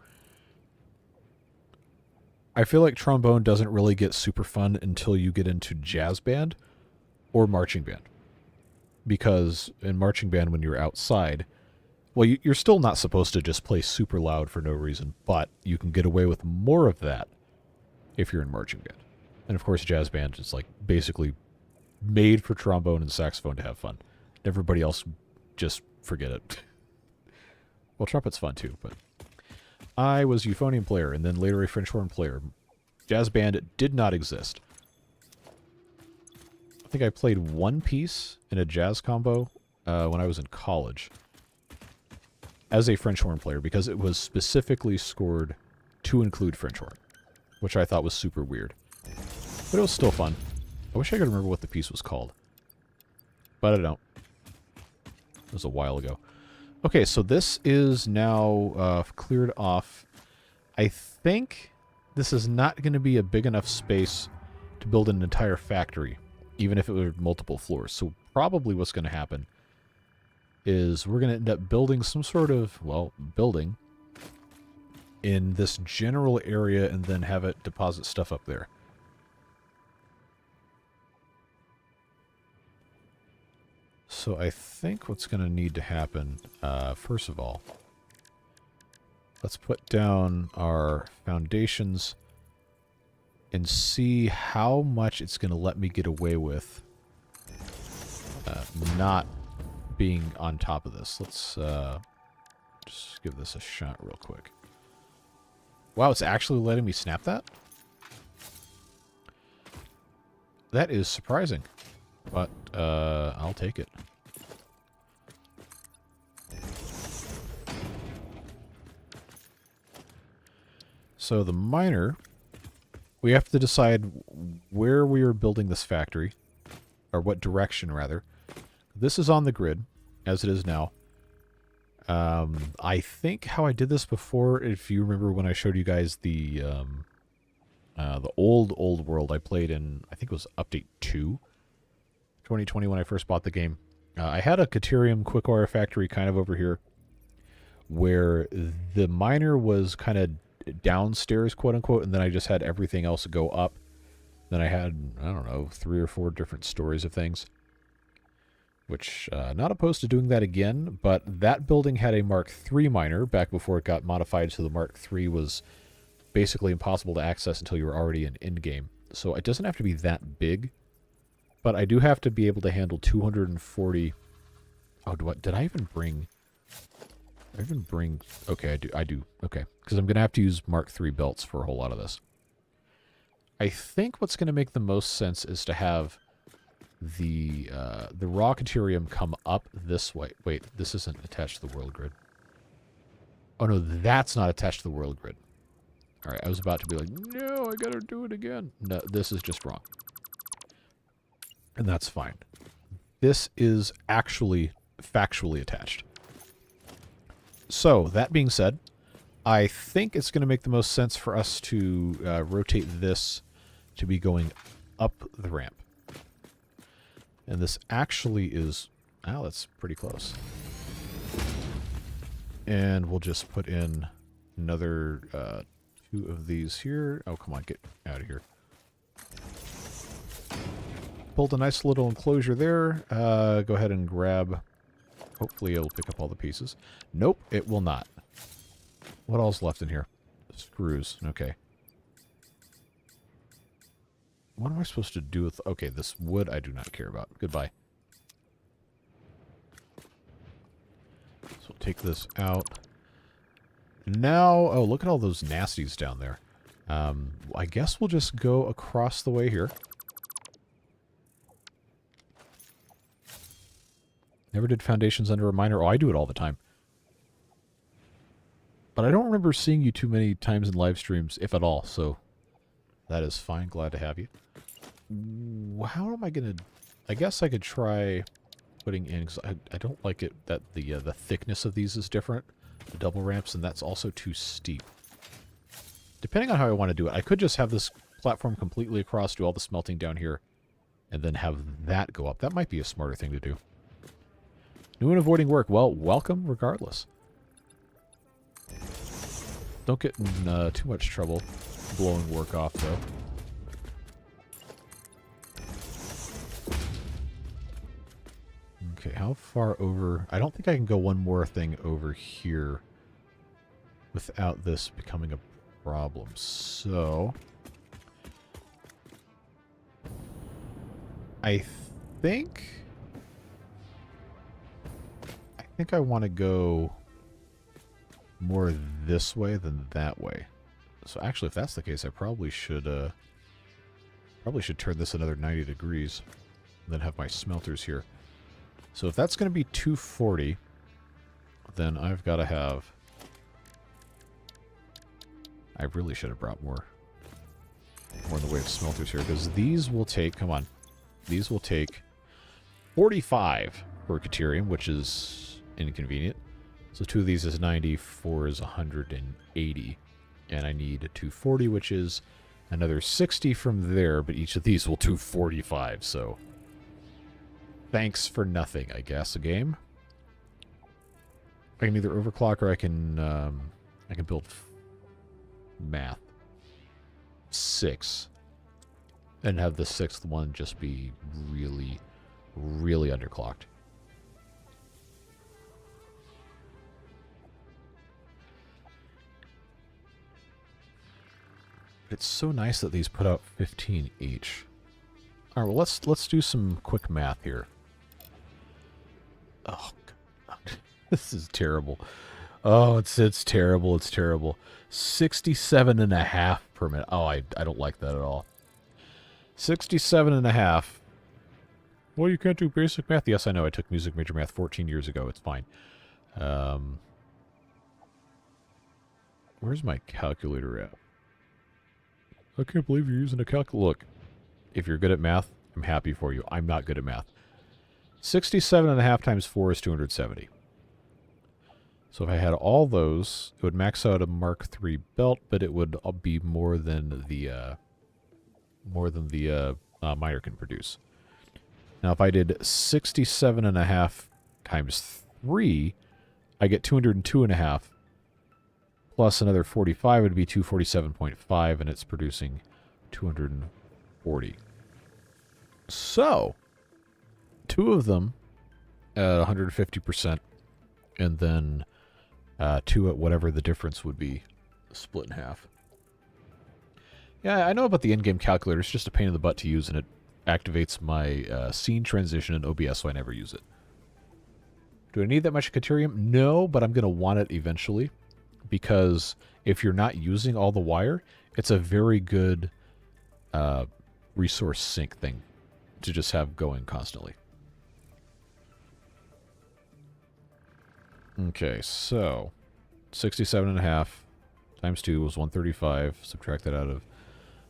I feel like trombone doesn't really get super fun until you get into jazz band or marching band. Because in marching band, when you're outside, well, you're still not supposed to just play super loud for no reason, but you can get away with more of that if you're in marching band. And of course, jazz band is like basically made for trombone and saxophone to have fun. Everybody else, just forget it. Well, trumpet's fun too, but... I was a euphonium player, and then later a French horn player. Jazz band did not exist. I think I played one piece in a jazz combo when I was in college as a French horn player, because it was specifically scored to include French horn, which I thought was super weird. But it was still fun. I wish I could remember what the piece was called. But I don't. It was a while ago. Okay, so this is now cleared off. I think this is not going to be a big enough space to build an entire factory, even if it were multiple floors. So probably what's going to happen is we're going to end up building some sort of, well, building in this general area and then have it deposit stuff up there. So I think what's going to need to happen, first of all, let's put down our foundations and see how much it's going to let me get away with not being on top of this. Let's just give this a shot real quick. Wow, it's actually letting me snap that? That is surprising, but I'll take it. So the miner, we have to decide where we are building this factory, or what direction rather. This is on the grid, as it is now. I think how I did this before, if you remember when I showed you guys the old world I played in, I think it was Update 2, 2020 when I first bought the game. I had a Caterium Quickwire factory kind of over here, where the miner was kind of downstairs, quote unquote, and then I just had everything else go up. Then I had, I don't know, 3 or 4 different stories of things. Which, not opposed to doing that again, but that building had a Mark III miner back before it got modified, so the Mark III was basically impossible to access until you were already in endgame. So it doesn't have to be that big, but I do have to be able to handle 240... Oh, did I even bring... Okay, I do. Okay, because I'm going to have to use Mark III belts for a whole lot of this. I think what's going to make the most sense is to have the raw Caterium come up this way. Wait, this isn't attached to the world grid. Oh no, that's not attached to the world grid. Alright, I was about to be like, no, I gotta do it again. No, this is just wrong. And that's fine. This is actually factually attached. So, that being said, I think it's going to make the most sense for us to rotate this to be going up the ramp. And this actually is... Oh, that's pretty close. And we'll just put in another 2 of these here. Oh, come on, get out of here. Build a nice little enclosure there. Go ahead and grab... Hopefully it'll pick up all the pieces. Nope, it will not. What else left in here? Screws. Okay. What am I supposed to do with... Okay, this wood I do not care about. Goodbye. So we'll take this out. Now... Oh, look at all those nasties down there. I guess we'll just go across the way here. Never did foundations under a miner. Oh, I do it all the time. But I don't remember seeing you too many times in live streams, if at all, so that is fine. Glad to have you. How am I going to... I guess I could try putting in... Cause I don't like it that the thickness of these is different. The double ramps, and that's also too steep. Depending on how I want to do it, I could just have this platform completely across, do all the smelting down here, and then have that go up. That might be a smarter thing to do. New and avoiding work. Well, welcome regardless. Don't get in too much trouble blowing work off, though. Okay, how far over... I don't think I can go one more thing over here without this becoming a problem. So... I think I want to go more this way than that way. So actually, if that's the case, I probably should turn this another 90 degrees and then have my smelters here. So if that's going to be 240, then I've got to have... I really should have brought more in the way of smelters here, because these will take... Come on. These will take 45 per Caterium, which is inconvenient. So 2 of these is 90, 4 is 180. And I need 240, which is another 60 from there, but each of these will do 45, so... Thanks for nothing, I guess, a game. I can either overclock or I can build math 6 and have the 6th one just be really, really underclocked. It's so nice that these put out 15 each. All right, well let's do some quick math here. Oh God, this is terrible. Oh, it's terrible. It's terrible. 67.5 per minute. Oh, I don't like that at all. 67.5. Well, you can't do basic math. Yes, I know. I took music major math 14 years ago. It's fine. Where's my calculator at? I can't believe you're using a calculator. Look, if you're good at math, I'm happy for you. I'm not good at math. 67.5 times 4 is 270. So if I had all those, it would max out a Mark III belt, but it would be more than the miner can produce. Now, if I did 67.5 times 3, I get 202.5. Plus another 45 would be 247.5, and it's producing 240. So, 2 of them at 150%, and then 2 at whatever the difference would be, split in half. Yeah, I know about the in-game calculator. It's just a pain in the butt to use, and it activates my scene transition in OBS, so I never use it. Do I need that much Caterium? No, but I'm going to want it eventually, because if you're not using all the wire, it's a very good resource sink thing to just have going constantly. Okay, so 67.5 times 2 was 135. Subtract that out of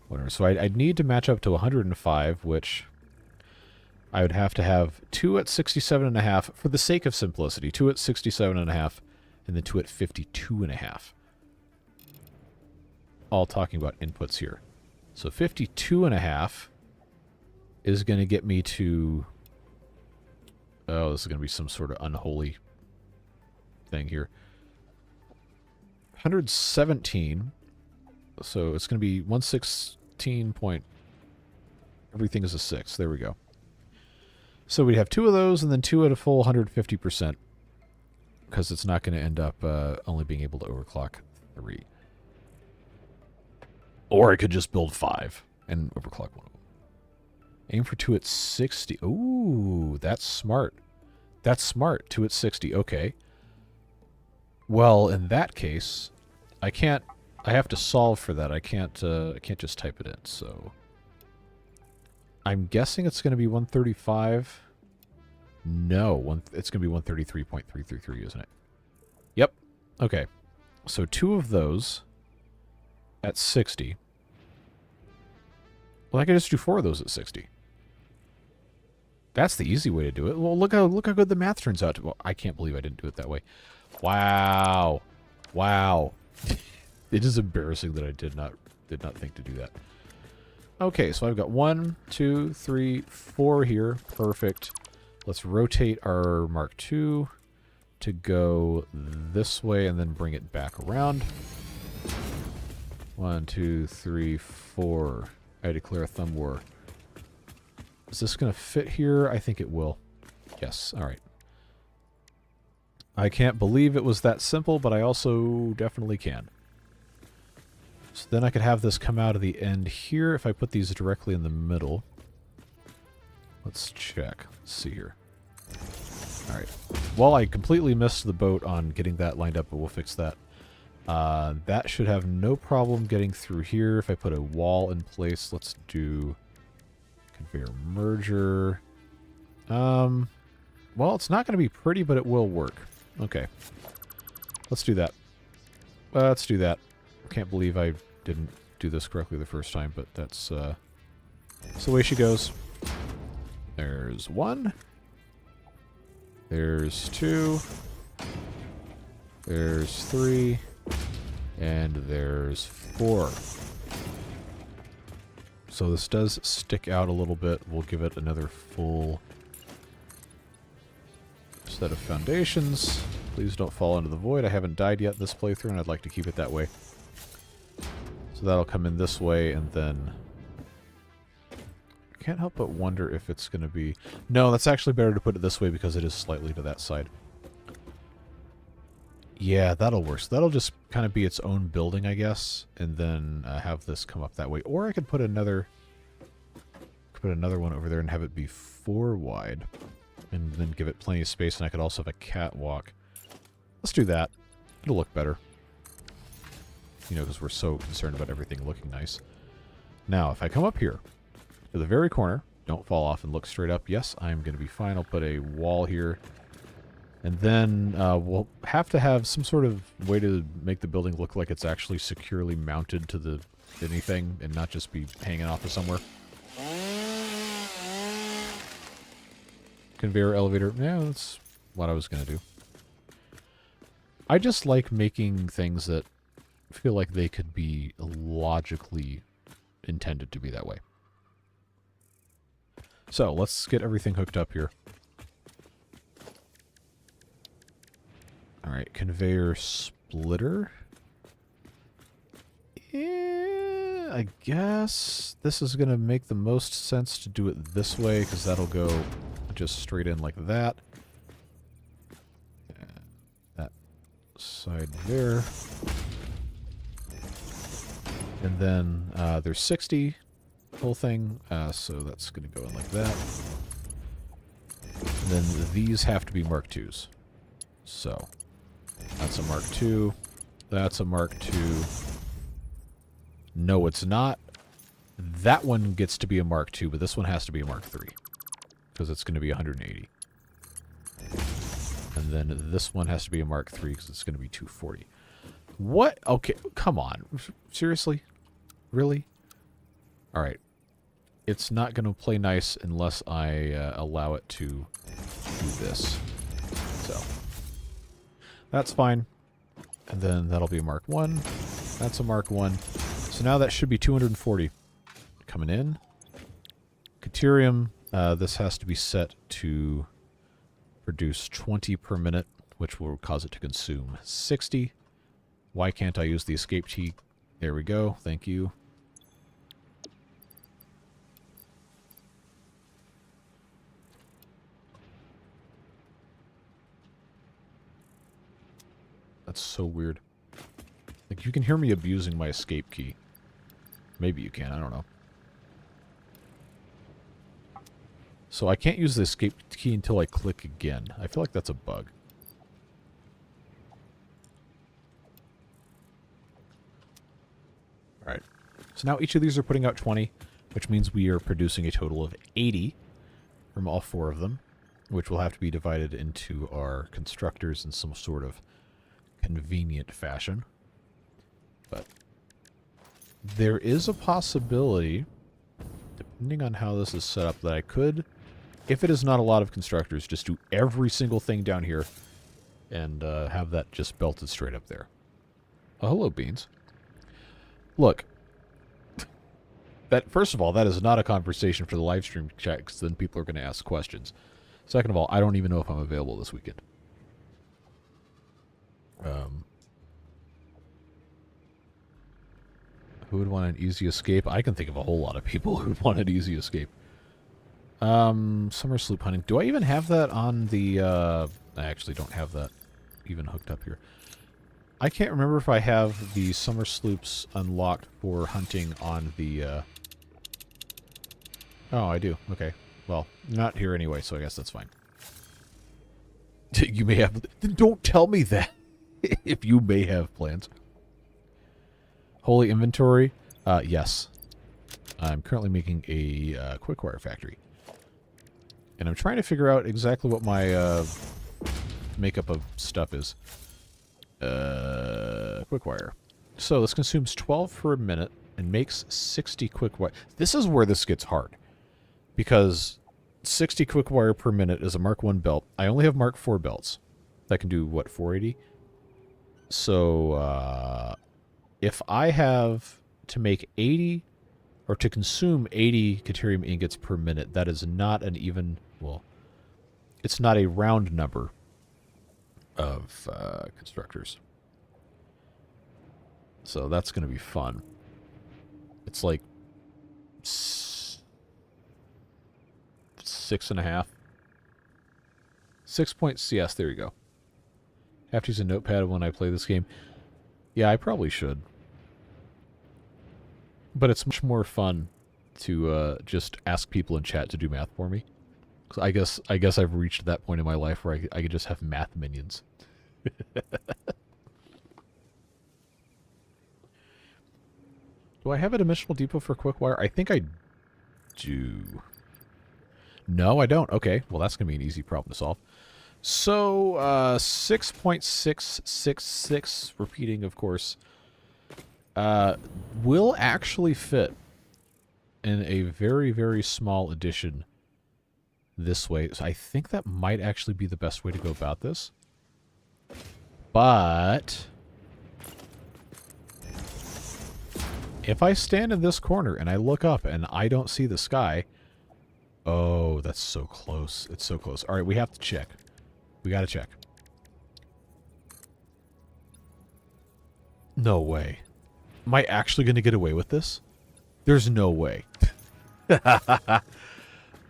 whatever. So I'd need to match up to 105, which I would have to have 2 at 67.5 for the sake of simplicity. 2 at 67.5, and then 2 at 52.5. All talking about inputs here. So 52.5 is going to get me to... Oh, this is going to be some sort of unholy thing here. 117. So it's going to be 116 point... Everything is a 6. There we go. So we'd have 2 of those, and then 2 at a full 150%. Because it's not going to end up only being able to overclock 3. Or I could just build 5 and overclock 1 of them. Aim for 2 at 60. Ooh, that's smart. That's smart. 2 at 60. Okay. Well, in that case, I can't... I have to solve for that. I can't just type it in, so... I'm guessing it's going to be 135. No, it's going to be 133.333, isn't it? Yep. Okay. So 2 of those at 60. Well, I could just do 4 of those at 60. That's the easy way to do it. Well, look how good the math turns out. Well, I can't believe I didn't do it that way. Wow. Wow. It is embarrassing that I did not think to do that. Okay, so I've got 1, 2, 3, 4 here. Perfect. Let's rotate our Mark II to go this way and then bring it back around. 1, 2, 3, 4. I declare a thumb war. Is this going to fit here? I think it will. Yes. All right. I can't believe it was that simple, but I also definitely can. So then I could have this come out of the end here if I put these directly in the middle. Let's check. Let's see here. All right. Well, I completely missed the boat on getting that lined up, but we'll fix that. That should have no problem getting through here. If I put a wall in place, let's do conveyor merger. Well, it's not going to be pretty, but it will work. Okay. Let's do that. Let's do that. Can't believe I didn't do this correctly the first time, but that's the way she goes. There's 1. There's 2. There's 3. And there's 4. So this does stick out a little bit. We'll give it another full set of foundations. Please don't fall into the void. I haven't died yet this playthrough, and I'd like to keep it that way. So that'll come in this way, and then... I can't help but wonder if it's going to be... No, that's actually better to put it this way because it is slightly to that side. Yeah, that'll work. So that'll just kind of be its own building, I guess, and then have this come up that way. Or I could put another one over there and have it be 4 wide, and then give it plenty of space, and I could also have a catwalk. Let's do that. It'll look better. You know, because we're so concerned about everything looking nice. Now, if I come up here to the very corner, don't fall off and look straight up. Yes, I'm going to be fine. I'll put a wall here. And then we'll have to have some sort of way to make the building look like it's actually securely mounted to the anything and not just be hanging off of somewhere. Conveyor elevator. Yeah, that's what I was going to do. I just like making things that feel like they could be logically intended to be that way. So let's get everything hooked up here. Alright, conveyor splitter. Yeah, I guess this is going to make the most sense to do it this way, because that'll go just straight in like that. That side there. And then there's 60, whole thing, so that's going to go in like that. And then these have to be Mark IIs. So... that's a Mark II. That's a Mark II. No, it's not. That one gets to be a Mark II, but this one has to be a Mark III. Because it's going to be 180. And then this one has to be a Mark III because it's going to be 240. What? Okay, come on. Seriously? Really? Alright. It's not going to play nice unless I allow it to do this. So... that's fine. And then that'll be a Mark 1. That's a Mark 1. So now that should be 240. Coming in. Caterium, this has to be set to produce 20 per minute, which will cause it to consume 60. Why can't I use the escape key? There we go. Thank you. That's so weird. Like, you can hear me abusing my escape key. Maybe you can, I don't know. So I can't use the escape key until I click again. I feel like that's a bug. Alright. So now each of these are putting out 20, which means we are producing a total of 80 from all 4 of them, which will have to be divided into our constructors in some sort of convenient fashion. But there is a possibility, depending on how this is set up, that I could, if it is not a lot of constructors, just do every single thing down here and have that just belted straight up there. Oh, hello, Beans. Look, that first of all, that is not a conversation for the live stream chat, because then people are going to ask questions. Second of all, I don't even know if I'm available this weekend. Who would want an easy escape? I can think of a whole lot of people who would want an easy escape. Summer sloop hunting. Do I even have that on the... I actually don't have that even hooked up here. I can't remember if I have the summer sloops unlocked for hunting on the... Oh, I do. Okay. Well, not here anyway, so I guess that's fine. You may have... Don't tell me that! If you may have plans. Holy inventory? Yes. I'm currently making a quickwire factory. And I'm trying to figure out exactly what my makeup of stuff is. Quickwire. So this consumes 12 per minute and makes 60 quickwire. This is where this gets hard. Because 60 quickwire per minute is a Mark 1 belt. I only have Mark 4 belts. That can do, what, 480? So, if I have to make 80 or to consume 80 Caterium ingots per minute, that is not an even, well, it's not a round number of constructors. So that's going to be fun. It's like 6.5. 6 points, yes, there you go. Have to use a notepad when I play this game. Yeah, I probably should. But it's much more fun to just ask people in chat to do math for me. 'Cause I guess I've reached that point in my life where I could just have math minions. Do I have a dimensional depot for Quickwire? I think I do. No, I don't. Okay, well that's going to be an easy problem to solve. So, 6.666, repeating, of course, will actually fit in a very, very small addition this way. So I think that might actually be the best way to go about this. But if I stand in this corner and I look up and I don't see the sky, oh, that's so close. It's so close. All right, we have to check. We got to check. No way. Am I actually going to get away with this? There's no way.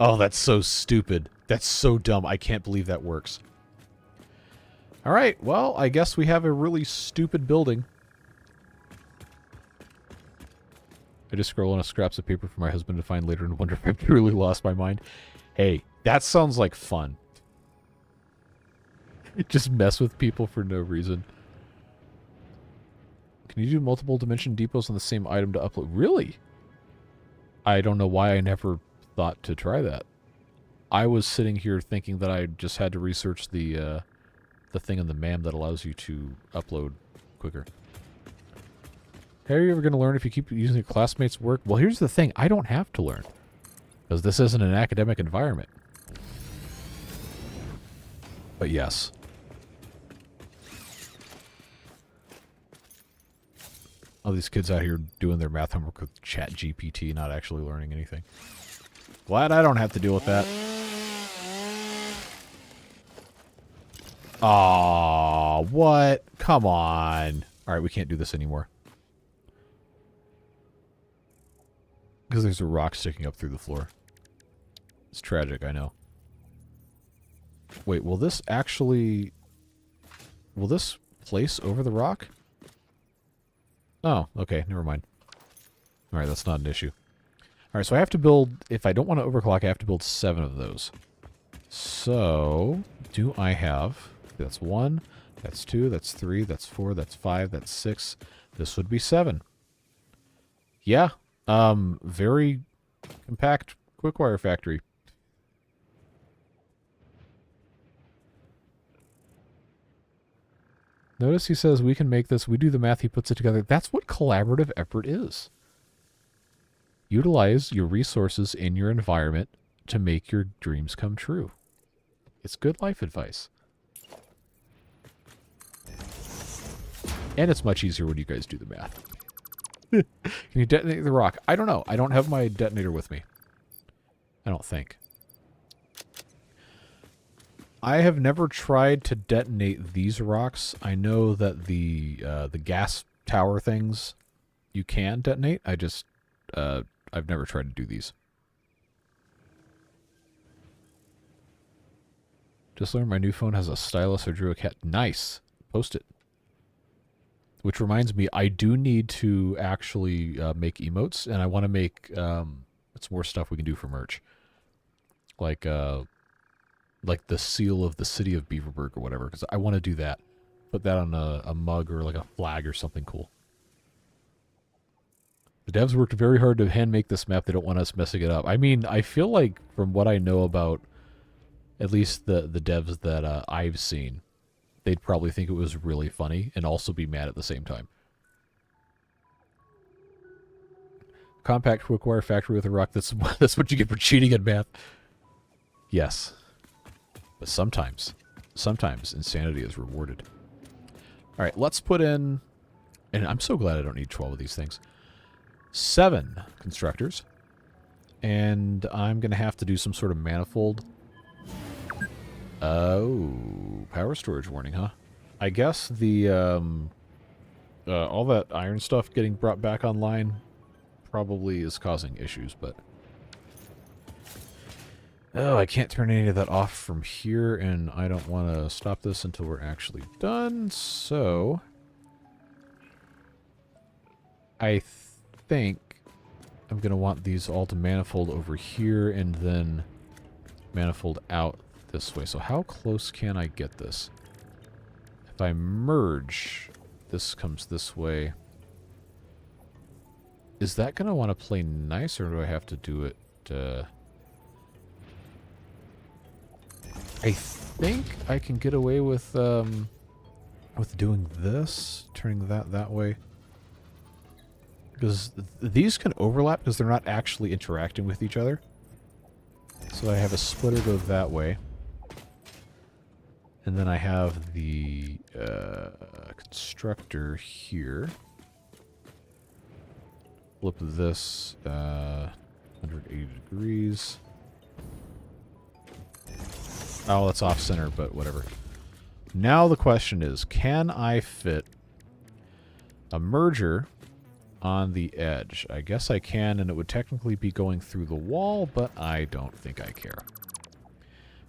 Oh, that's so stupid. That's so dumb. I can't believe that works. All right, well, I guess we have a really stupid building. I just scroll on a scraps of paper for my husband to find later and wonder if I've truly lost my mind. Hey, that sounds like fun. Just mess with people for no reason. Can you do multiple dimension depots on the same item to upload? Really? I don't know why I never thought to try that. I was sitting here thinking that I just had to research the thing in the MAM that allows you to upload quicker. How are you ever going to learn if you keep using your classmates' work? Well, here's the thing. I don't have to learn. Because this isn't an academic environment. But yes. All these kids out here doing their math homework with ChatGPT, not actually learning anything. Glad I don't have to deal with that. Aw, what? Come on. Alright, we can't do this anymore. Because there's a rock sticking up through the floor. It's tragic, I know. Wait, will this actually... Will this place over the rock? Oh, okay, never mind. Alright, that's not an issue. Alright, so I have to build... If I don't want to overclock, I have to build 7 of those. So, do I have... That's 1, that's 2, that's 3, that's 4, that's 5, that's 6. This would be 7. Yeah, very compact quickwire factory. Notice he says we can make this, we do the math, he puts it together. That's what collaborative effort is. Utilize your resources in your environment to make your dreams come true. It's good life advice. And it's much easier when you guys do the math. Can you detonate the rock? I don't know. I don't have my detonator with me. I don't think. I have never tried to detonate these rocks. I know that the gas tower things you can detonate. I just I've never tried to do these. Just learned my new phone has a stylus. I drew a cat. Nice. Post it. Which reminds me, I do need to actually make emotes, and I want to make some more stuff we can do for merch. Like the seal of the city of Beaverburg or whatever, because I want to do that. Put that on a mug or like a flag or something cool. The devs worked very hard to hand make this map. They don't want us messing it up. I mean, I feel like from what I know about at least the devs that I've seen, they'd probably think it was really funny and also be mad at the same time. Compact quickwire factory with a rock. That's what you get for cheating at math. Yes. But sometimes insanity is rewarded. All right, let's put in And I'm so glad I don't need 12 of these things. 7 constructors. And I'm going to have to do some sort of manifold. Oh, power storage warning, huh? I guess the, all that iron stuff getting brought back online probably is causing issues, but... Oh, I can't turn any of that off from here, and I don't want to stop this until we're actually done, so... I think I'm going to want these all to manifold over here and then manifold out this way. So how close can I get this? If I merge, this comes this way. Is that going to want to play nice, or do I have to do it... I think I can get away with doing this, turning that way. Because these can overlap because they're not actually interacting with each other. So I have a splitter go that way. And then I have the constructor here. Flip this 180 degrees. Oh, that's off center, but whatever. Now the question is, can I fit a merger on the edge? I guess I can, and it would technically be going through the wall, but I don't think I care.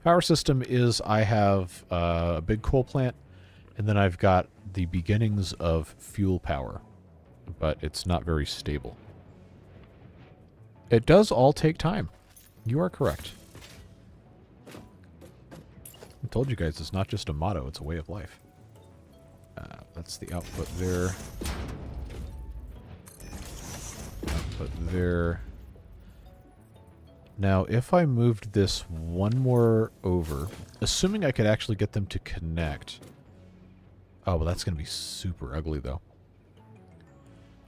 Power system is I have a big coal plant, and then I've got the beginnings of fuel power, but it's not very stable. It does all take time. You are correct. I told you guys it's not just a motto, it's a way of life. That's the output there. Output there. Now, if I moved this one more over, assuming I could actually get them to connect. Oh, well, that's going to be super ugly, though.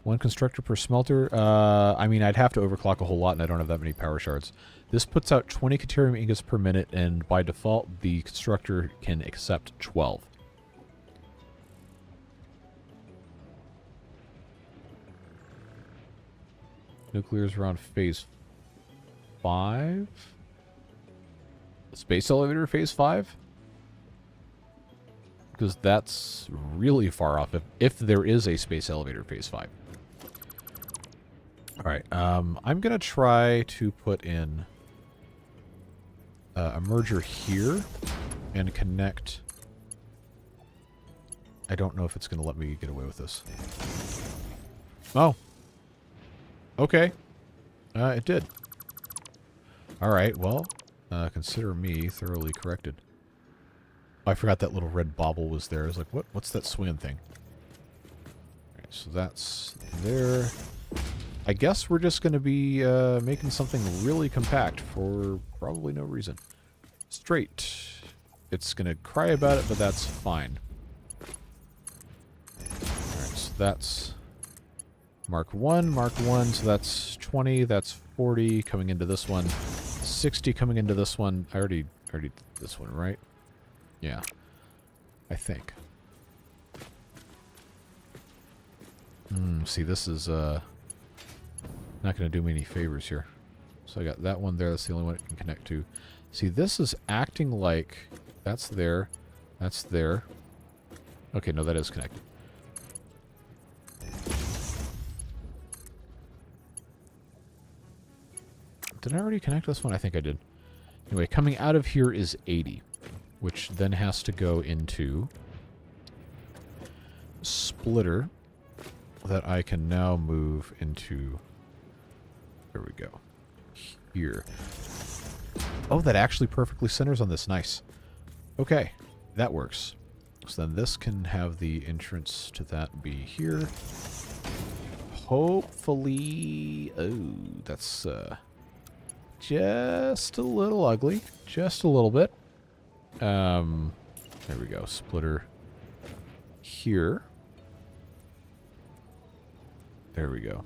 One constructor per smelter. I mean, I'd have to overclock a whole lot, and I don't have that many power shards. This puts out 20 Caterium ingots per minute, and by default, the constructor can accept 12. Nuclear's around phase 5? Space elevator phase 5? Because that's really far off, if there is a space elevator phase 5. Alright, I'm going to try to put in a merger here and connect... I don't know if it's going to let me get away with this. Oh. Okay. It did. Alright, well, consider me thoroughly corrected. Oh, I forgot that little red bobble was there. I was like, what's that swinging thing? Alright, so that's there. I guess we're just going to be making something really compact for probably no reason. Straight. It's going to cry about it, but that's fine. Alright, so that's Mark 1, so that's 20, that's 40 coming into this one, 60 coming into this one. I already did this one, right? Yeah, I think. See, this is not going to do me any favors here. So I got that one there. That's the only one it can connect to. See, this is acting like that's there. That's there. Okay, no, that is connected. Did I already connect this one? I think I did. Anyway, coming out of here is 80, which then has to go into splitter that I can now move into... There we go. Here. Oh, that actually perfectly centers on this. Nice. Okay, that works. So then this can have the entrance to that be here. Hopefully... Oh, that's just a little ugly. Just a little bit. There we go. Splitter here. There we go.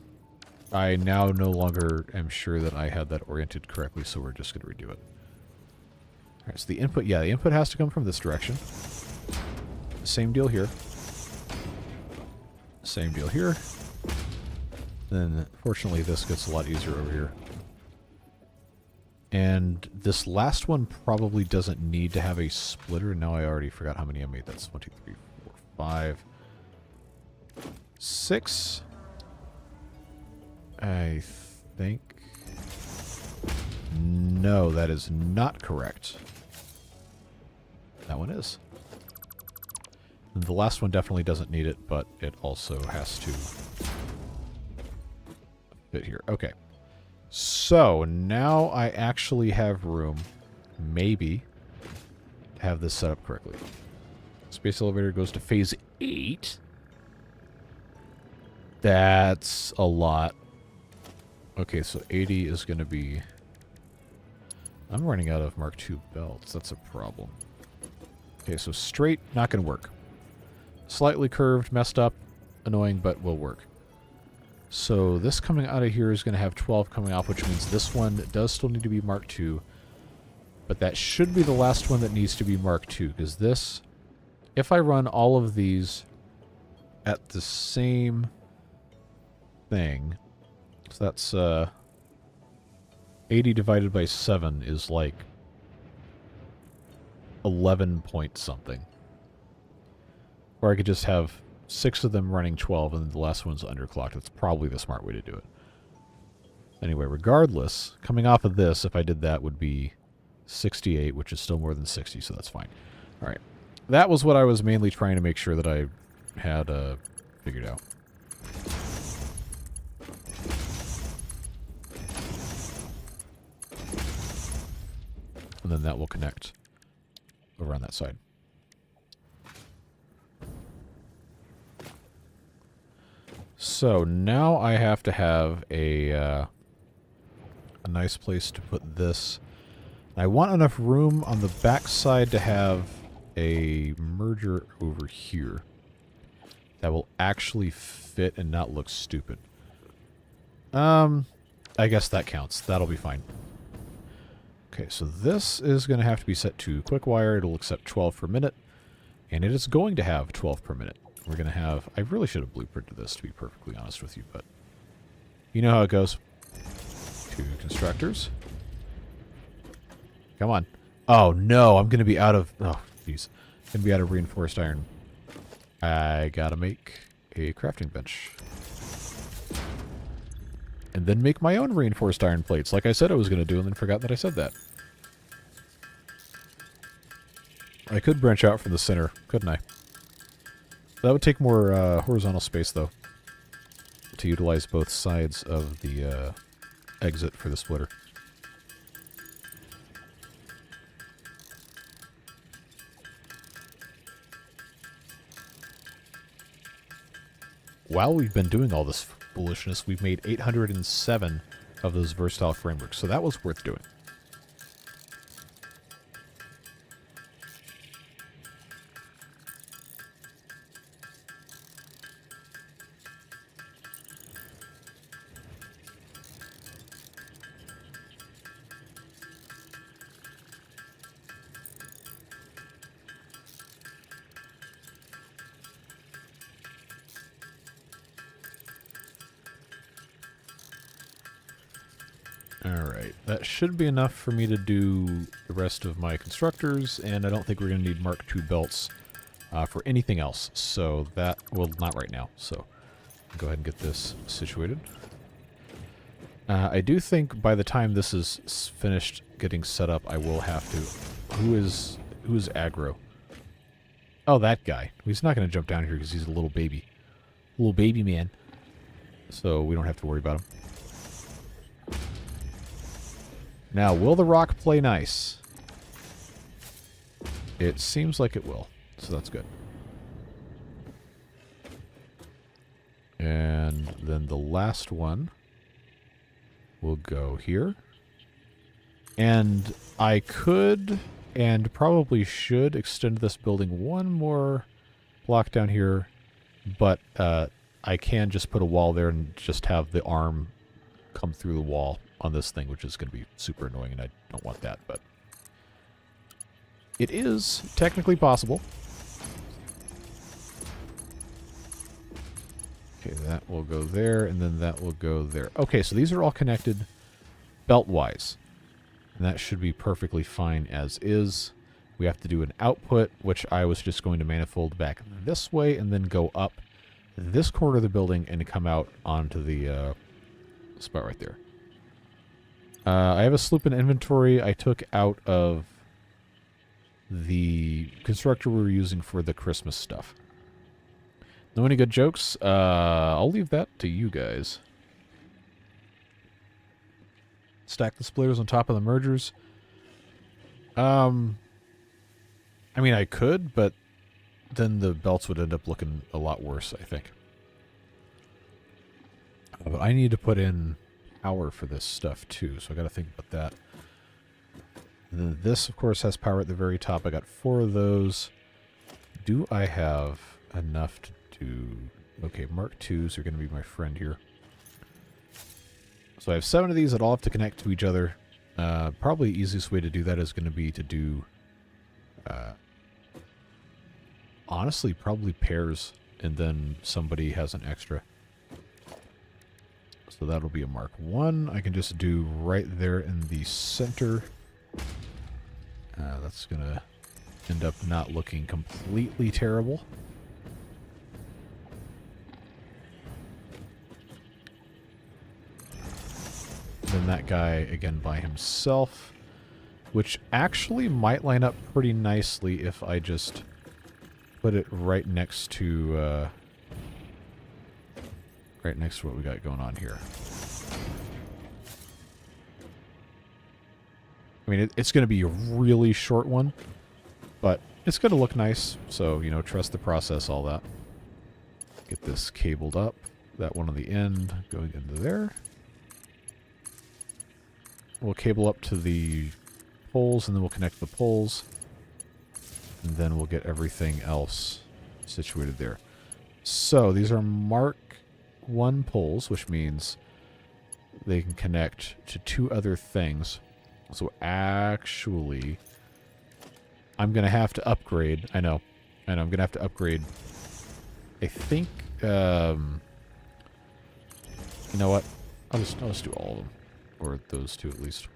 I now no longer am sure that I had that oriented correctly, so we're just going to redo it. Alright, so the input, yeah, the input has to come from this direction. Same deal here. Same deal here. Then, fortunately, this gets a lot easier over here. And this last one probably doesn't need to have a splitter. Now I already forgot how many I made. That's 1, 2, 3, 4, 5, 6. I think... No, that is not correct. That one is. And the last one definitely doesn't need it, but it also has to fit here. Okay. So, now I actually have room, maybe, to have this set up correctly. Space elevator goes to phase 8. That's a lot. Okay, so 80 is going to be... I'm running out of Mark II belts. That's a problem. Okay, so straight, not going to work. Slightly curved, messed up, annoying, but will work. So this coming out of here is going to have 12 coming off, which means this one does still need to be Mark II. But that should be the last one that needs to be Mark II, because this, if I run all of these at the same thing, so that's 80 divided by 7 is like 11 point something. Or I could just have 6 of them running 12 and the last one's underclocked. That's probably the smart way to do it. Anyway, regardless, coming off of this, if I did that, would be 68, which is still more than 60, so that's fine. Alright. That was what I was mainly trying to make sure that I had figured out. And then that will connect over on that side. So now I have to have a nice place to put this. I want enough room on the back side to have a merger over here that will actually fit and not look stupid. I guess that counts. That'll be fine. Okay, so this is going to have to be set to quick wire. It'll accept 12 per minute, and it is going to have 12 per minute. We're going to have... I really should have blueprinted this, to be perfectly honest with you, but you know how it goes. 2 constructors. Come on. Oh, no, I'm going to be out of... Oh, jeez. Going to be out of reinforced iron. I got to make a crafting bench. And then make my own reinforced iron plates, like I said I was going to do, and then forgot that I said that. I could branch out from the center, couldn't I? That would take more horizontal space, though, to utilize both sides of the exit for the splitter. While we've been doing all this foolishness, we've made 807 of those versatile frameworks, so that was worth doing. Alright, that should be enough for me to do the rest of my constructors, and I don't think we're going to need Mark II belts for anything else, so that, well, not right now, so go ahead and get this situated. I do think by the time this is finished getting set up, I will have to... Who is aggro? Oh, that guy. He's not going to jump down here because he's a little baby. Little baby man. So we don't have to worry about him. Now, will the rock play nice? It seems like it will, so that's good. And then the last one will go here. And I could, and probably should, extend this building one more block down here, but I can just put a wall there and just have the arm come through the wall on this thing, which is going to be super annoying, and I don't want that, but it is technically possible. Okay, that will go there, and then that will go there. Okay, so these are all connected belt-wise. And that should be perfectly fine as is. We have to do an output, which I was just going to manifold back this way, and then go up this corner of the building and come out onto the spot right there. I have a sloop in inventory I took out of the constructor we were using for the Christmas stuff. Know any good jokes? I'll leave that to you guys. Stack the splitters on top of the mergers. I mean, I could, but then the belts would end up looking a lot worse, I think. But I need to put in power for this stuff, too, so I got to think about that. And then this, of course, has power at the very top. I got 4 of those. Do I have enough to do... Okay, Mark IIs are going to be my friend here. So I have 7 of these that all have to connect to each other. Probably the easiest way to do that is going to be to do... honestly, probably pairs, and then somebody has an extra. So that'll be a Mark 1. I can just do right there in the center. That's going to end up not looking completely terrible. Then that guy, again, by himself, which actually might line up pretty nicely if I just put it right next to what we got going on here. I mean, it's going to be a really short one, but it's going to look nice. So, you know, trust the process, all that. Get this cabled up. That one on the end going into there. We'll cable up to the poles, and then we'll connect the poles. And then we'll get everything else situated there. So, these are Mark 1 poles, which means they can connect to 2 other things. So, actually, I'm going to have to upgrade. I know, I'm going to have to upgrade. I think, you know what? I'll just do all of them. Or those 2 at least.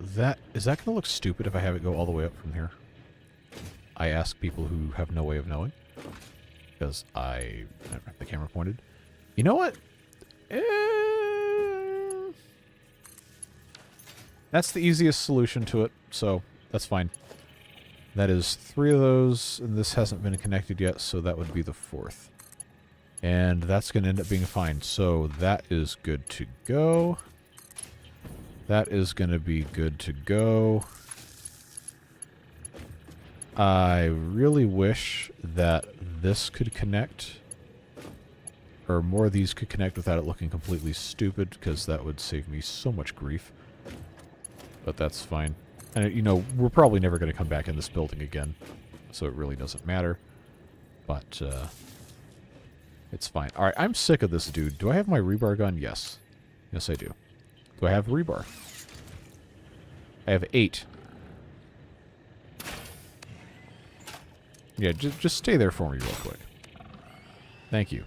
Is that going to look stupid if I have it go all the way up from here? I ask people who have no way of knowing. Because I don't have the camera pointed. You know what? That's the easiest solution to it, so that's fine. That is 3 of those, and this hasn't been connected yet, so that would be the 4th. And that's going to end up being fine. So that is good to go. That is going to be good to go. I really wish that this could connect, or more of these could connect without it looking completely stupid, because that would save me so much grief. But that's fine. And, you know, we're probably never going to come back in this building again, so it really doesn't matter. But, it's fine. Alright, I'm sick of this dude. Do I have my rebar gun? Yes. Yes, I do. Do I have rebar? I have 8. Yeah, just stay there for me real quick. Thank you.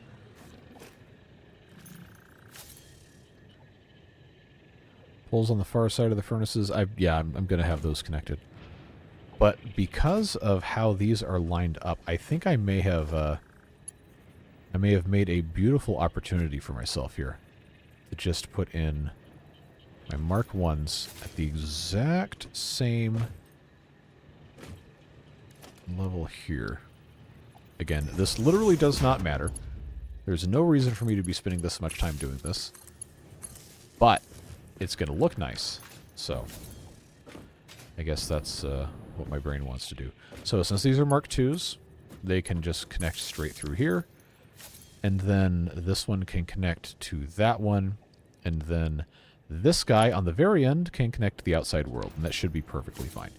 Poles on the far side of the furnaces. I'm going to have those connected. But because of how these are lined up, I think I may have made a beautiful opportunity for myself here to just put in my Mark 1s at the exact same level here. Again, this literally does not matter. There's no reason for me to be spending this much time doing this. But it's going to look nice. So I guess that's what my brain wants to do. So since these are Mark 2s, they can just connect straight through here. And then this one can connect to that one. And then this guy on the very end can connect to the outside world. And that should be perfectly fine.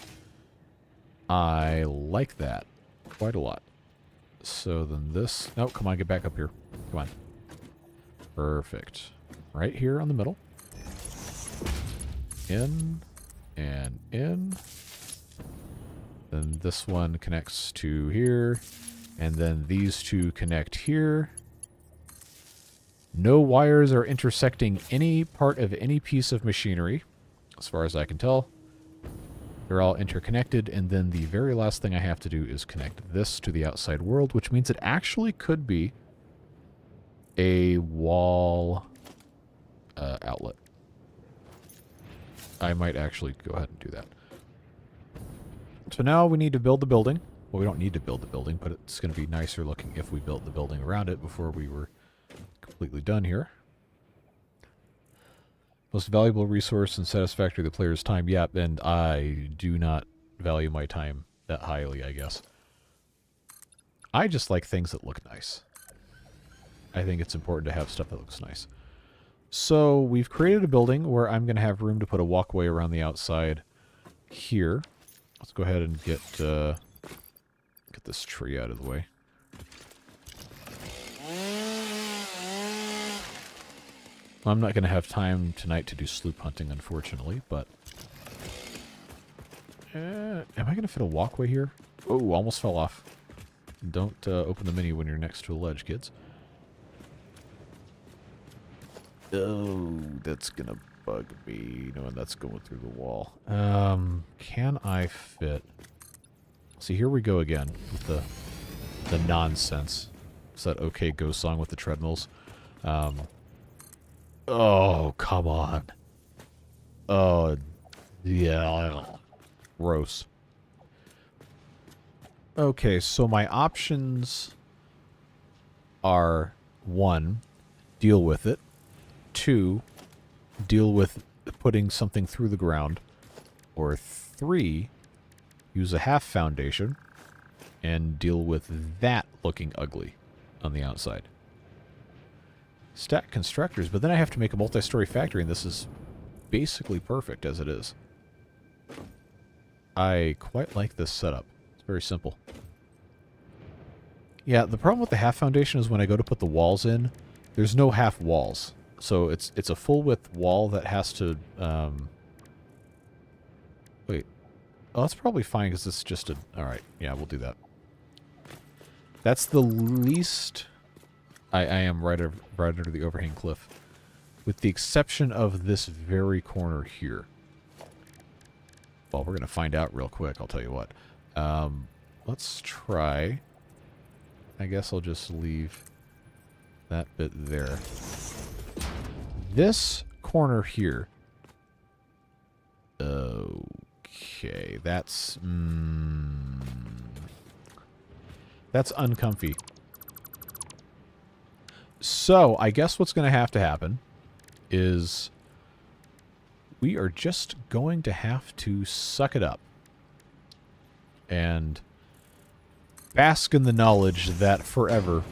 I like that quite a lot. So then this... No, come on, get back up here. Come on. Perfect. Right here on the middle. In. And in. Then this one connects to here. And then these two connect here. No wires are intersecting any part of any piece of machinery, as far as I can tell. They're all interconnected, and then the very last thing I have to do is connect this to the outside world, which means it actually could be a wall outlet. I might actually go ahead and do that. So now we need to build the building. Well, we don't need to build the building, but it's going to be nicer looking if we built the building around it before we were completely done here. Most valuable resource and Satisfactory the player's time. Yep, and I do not value my time that highly, I guess. I just like things that look nice. I think it's important to have stuff that looks nice. So we've created a building where I'm going to have room to put a walkway around the outside here. Let's go ahead and get this tree out of the way. I'm not going to have time tonight to do sloop hunting, unfortunately, but... am I going to fit a walkway here? Oh, almost fell off. Don't open the menu when you're next to a ledge, kids. Oh, that's going to bug me, knowing that's going through the wall. Can I fit... See, here we go again with the nonsense. It's that OK Go song with the treadmills. Oh, come on. Oh, yeah. Gross. Okay, so my options are 1, deal with it. 2, deal with putting something through the ground. Or 3, use a half foundation and deal with that looking ugly on the outside. Stack constructors, but then I have to make a multi-story factory, and this is basically perfect as it is. I quite like this setup. It's very simple. Yeah, the problem with the half foundation is when I go to put the walls in, there's no half walls. So it's a full width wall that has to... Wait. Oh, that's probably fine because it's just a... Alright, yeah, we'll do that. That's the least... I am right under the overhang cliff. With the exception of this very corner here. Well, we're going to find out real quick, I'll tell you what. Let's try... I guess I'll just leave that bit there. This corner here... Okay, that's... that's uncomfy. So, I guess what's going to happen is we are just going to have to suck it up and bask in the knowledge that forever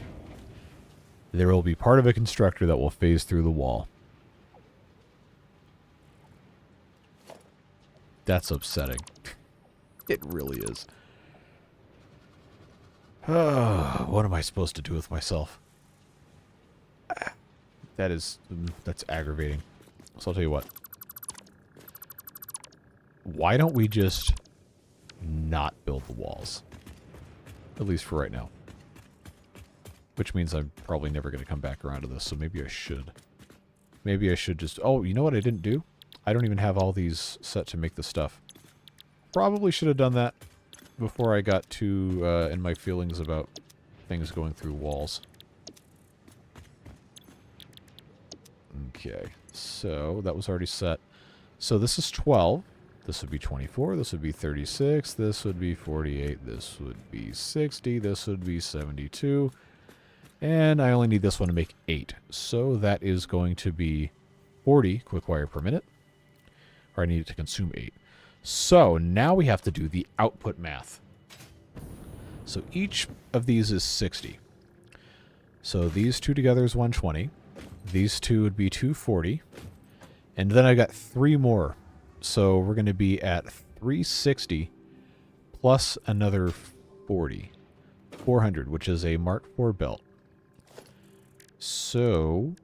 there will be part of a constructor that will phase through the wall. That's upsetting. It really is. What am I supposed to do with myself? That's aggravating. So I'll tell you what. Why don't we just not build the walls? At least for right now. Which means I'm probably never going to come back around to this, so maybe I should. Maybe I should just... Oh, you know what I didn't do? I don't even have all these set to make the stuff. Probably should have done that before I got too in my feelings about things going through walls. Okay, so that was already set. So this is 12. This would be 24. This would be 36. This would be 48. This would be 60. This would be 72. And I only need this one to make 8. So that is going to be 40 quick wire per minute. Or I need it to consume 8. So now we have to do the output math. So each of these is 60. So these two together is 120. These two would be 240. And then I got 3 more. So we're going to be at 360 plus another 40. 400, which is a Mark IV belt. So,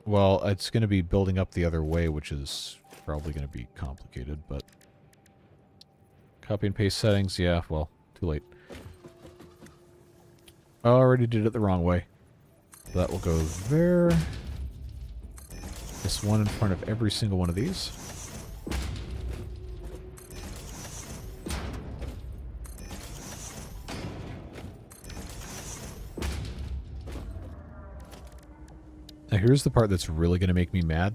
well, it's going to be building up the other way, which is probably going to be complicated, but... Copy and paste settings, yeah, well, too late. I already did it the wrong way. That will go there. This one in front of every single one of these. Now here's the part that's really going to make me mad.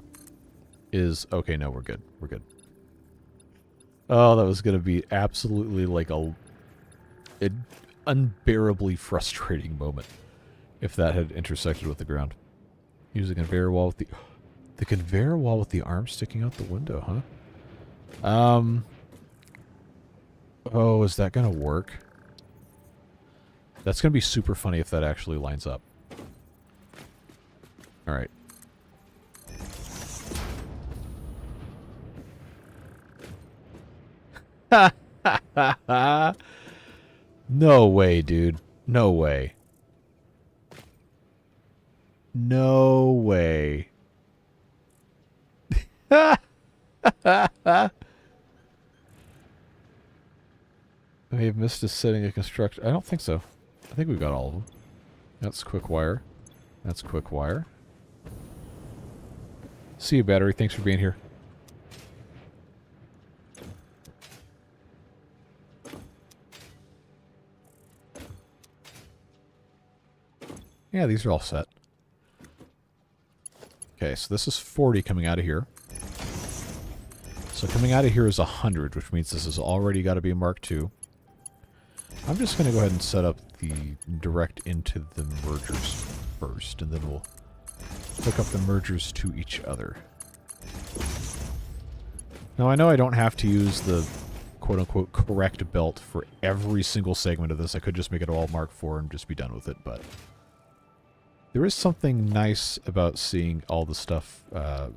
Okay, no, we're good. We're good. Oh, that was going to be absolutely like an unbearably frustrating moment if that had intersected with the ground. Using a conveyor wall with the conveyor wall with the arm sticking out the window, huh? Oh, is that going to work? That's going to be super funny if that actually lines up. All right. No way, dude. No way. No way. I may have missed a setting of construction. I don't think so. I think we've got all of them. That's quick wire. That's quick wire. See you, battery. Thanks for being here. Yeah, these are all set. Okay, so this is 40 coming out of here. So coming out of here is 100, which means this has already got to be a Mark II. I'm just going to go ahead and set up the direct into the mergers first, and then we'll hook up the mergers to each other. Now, I know I don't have to use the quote-unquote correct belt for every single segment of this. I could just make it all Mark IV and just be done with it, but there is something nice about seeing all the stuff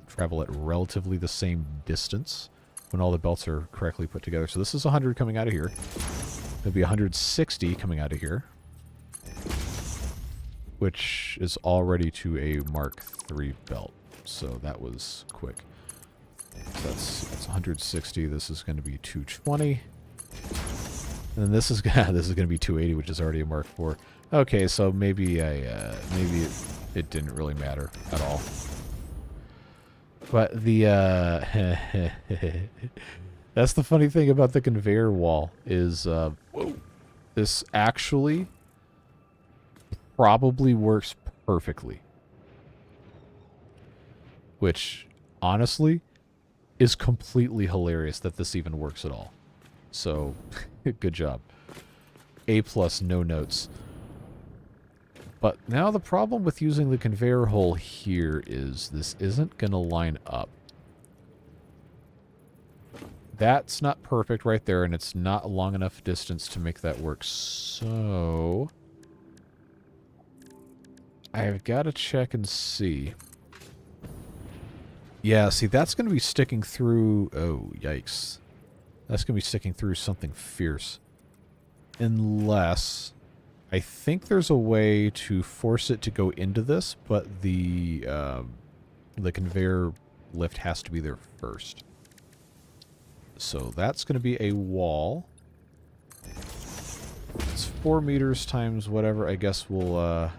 travel at relatively the same distance when all the belts are correctly put together. So this is 100 coming out of here. There'll be 160 coming out of here, which is already to a Mark III belt. So that was quick. That's 160. This is going to be 220. And then this is going to be 280, which is already a Mark IV. Okay, so maybe it didn't really matter at all. But the that's the funny thing about the conveyor wall is this actually probably works perfectly, which honestly is completely hilarious that this even works at all. So good job. A+, no notes. But now the problem with using the conveyor hole here is this isn't going to line up. That's not perfect right there, and it's not a long enough distance to make that work. So I've got to check and see. Yeah, see, that's going to be sticking through... Oh, yikes. That's going to be sticking through something fierce. Unless... I think there's a way to force it to go into this, but the conveyor lift has to be there first. So that's going to be a wall. It's 4 meters times whatever. I guess we'll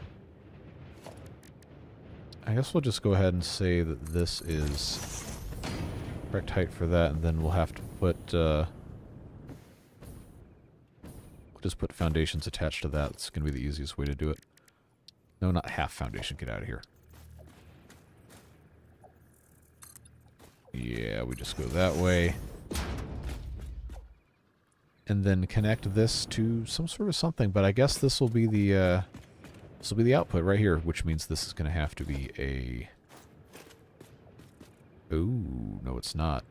just go ahead and say that this is correct height for that, and then we'll have to put just put foundations attached to that. It's going to be the easiest way to do it. No, not half foundation. Get out of here. Yeah, we just go that way. And then connect this to some sort of something. But I guess this will be the output right here, which means this is going to have to be a... Ooh, no, it's not.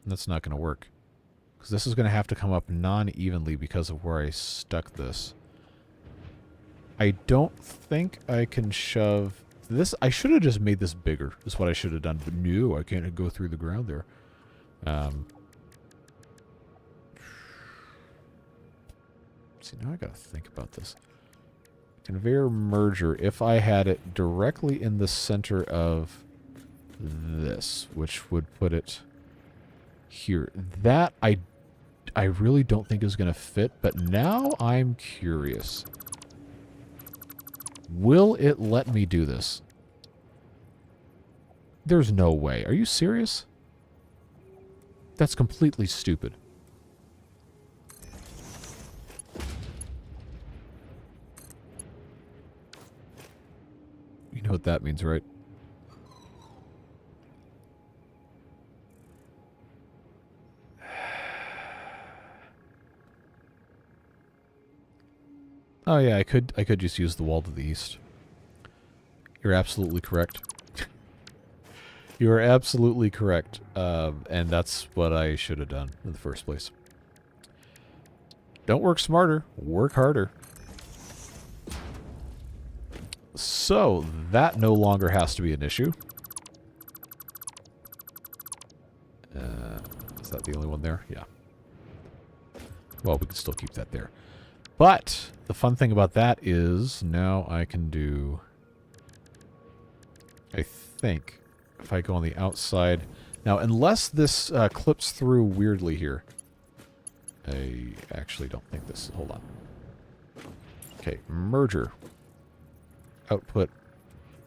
That's not going to work. Because this is going to have to come up non-evenly because of where I stuck this. I don't think I can shove this. I should have just made this bigger, is what I should have done. But no, I can't go through the ground there. See, now I got to think about this. Conveyor merger, if I had it directly in the center of this, which would put it here. That I really don't think is going to fit, but now I'm curious. Will it let me do this? There's no way. Are you serious? That's completely stupid. You know what that means, right? Oh yeah, I could just use the wall to the east. You're absolutely correct. You are absolutely correct. And that's what I should have done in the first place. Don't work smarter, work harder. So, that no longer has to be an issue. Is that the only one there? Yeah. Well, we can still keep that there. But, the fun thing about that is, now I can do... I think, if I go on the outside... Now, unless this clips through weirdly here. I actually don't think this... Hold on. Okay, merger. Output.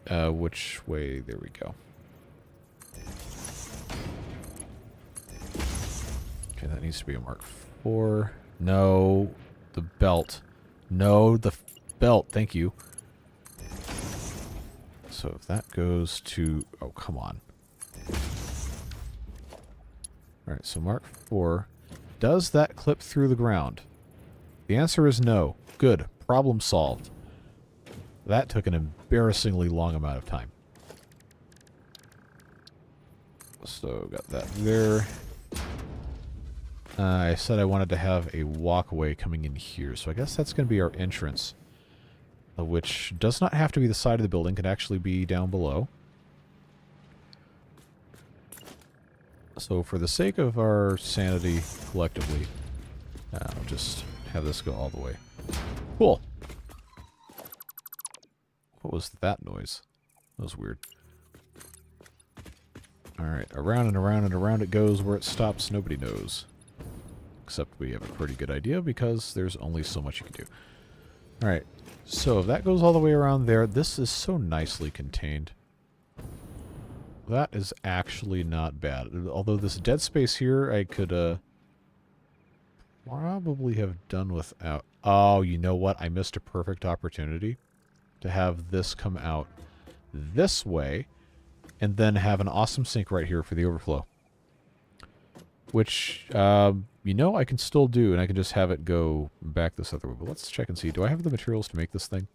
Which way? There we go. Okay, that needs to be a Mark IV. No, the belt. No, the belt. Thank you. So if that goes to... Oh, come on. Alright, so Mark IV. Does that clip through the ground? The answer is no. Good. Problem solved. That took an embarrassingly long amount of time. So, got that there. I said I wanted to have a walkway coming in here, so I guess that's going to be our entrance. Which does not have to be the side of the building, could actually be down below. So, for the sake of our sanity collectively, I'll just have this go all the way. Cool. What was that noise? That was weird. Alright, around and around and around it goes. Where it stops, nobody knows. Except we have a pretty good idea because there's only so much you can do. Alright, so if that goes all the way around there, this is so nicely contained. That is actually not bad. Although this dead space here, I could probably have done without... Oh, you know what? I missed a perfect opportunity to have this come out this way, and then have an awesome sink right here for the overflow. Which, you know, I can still do, and I can just have it go back this other way. But let's check and see. Do I have the materials to make this thing?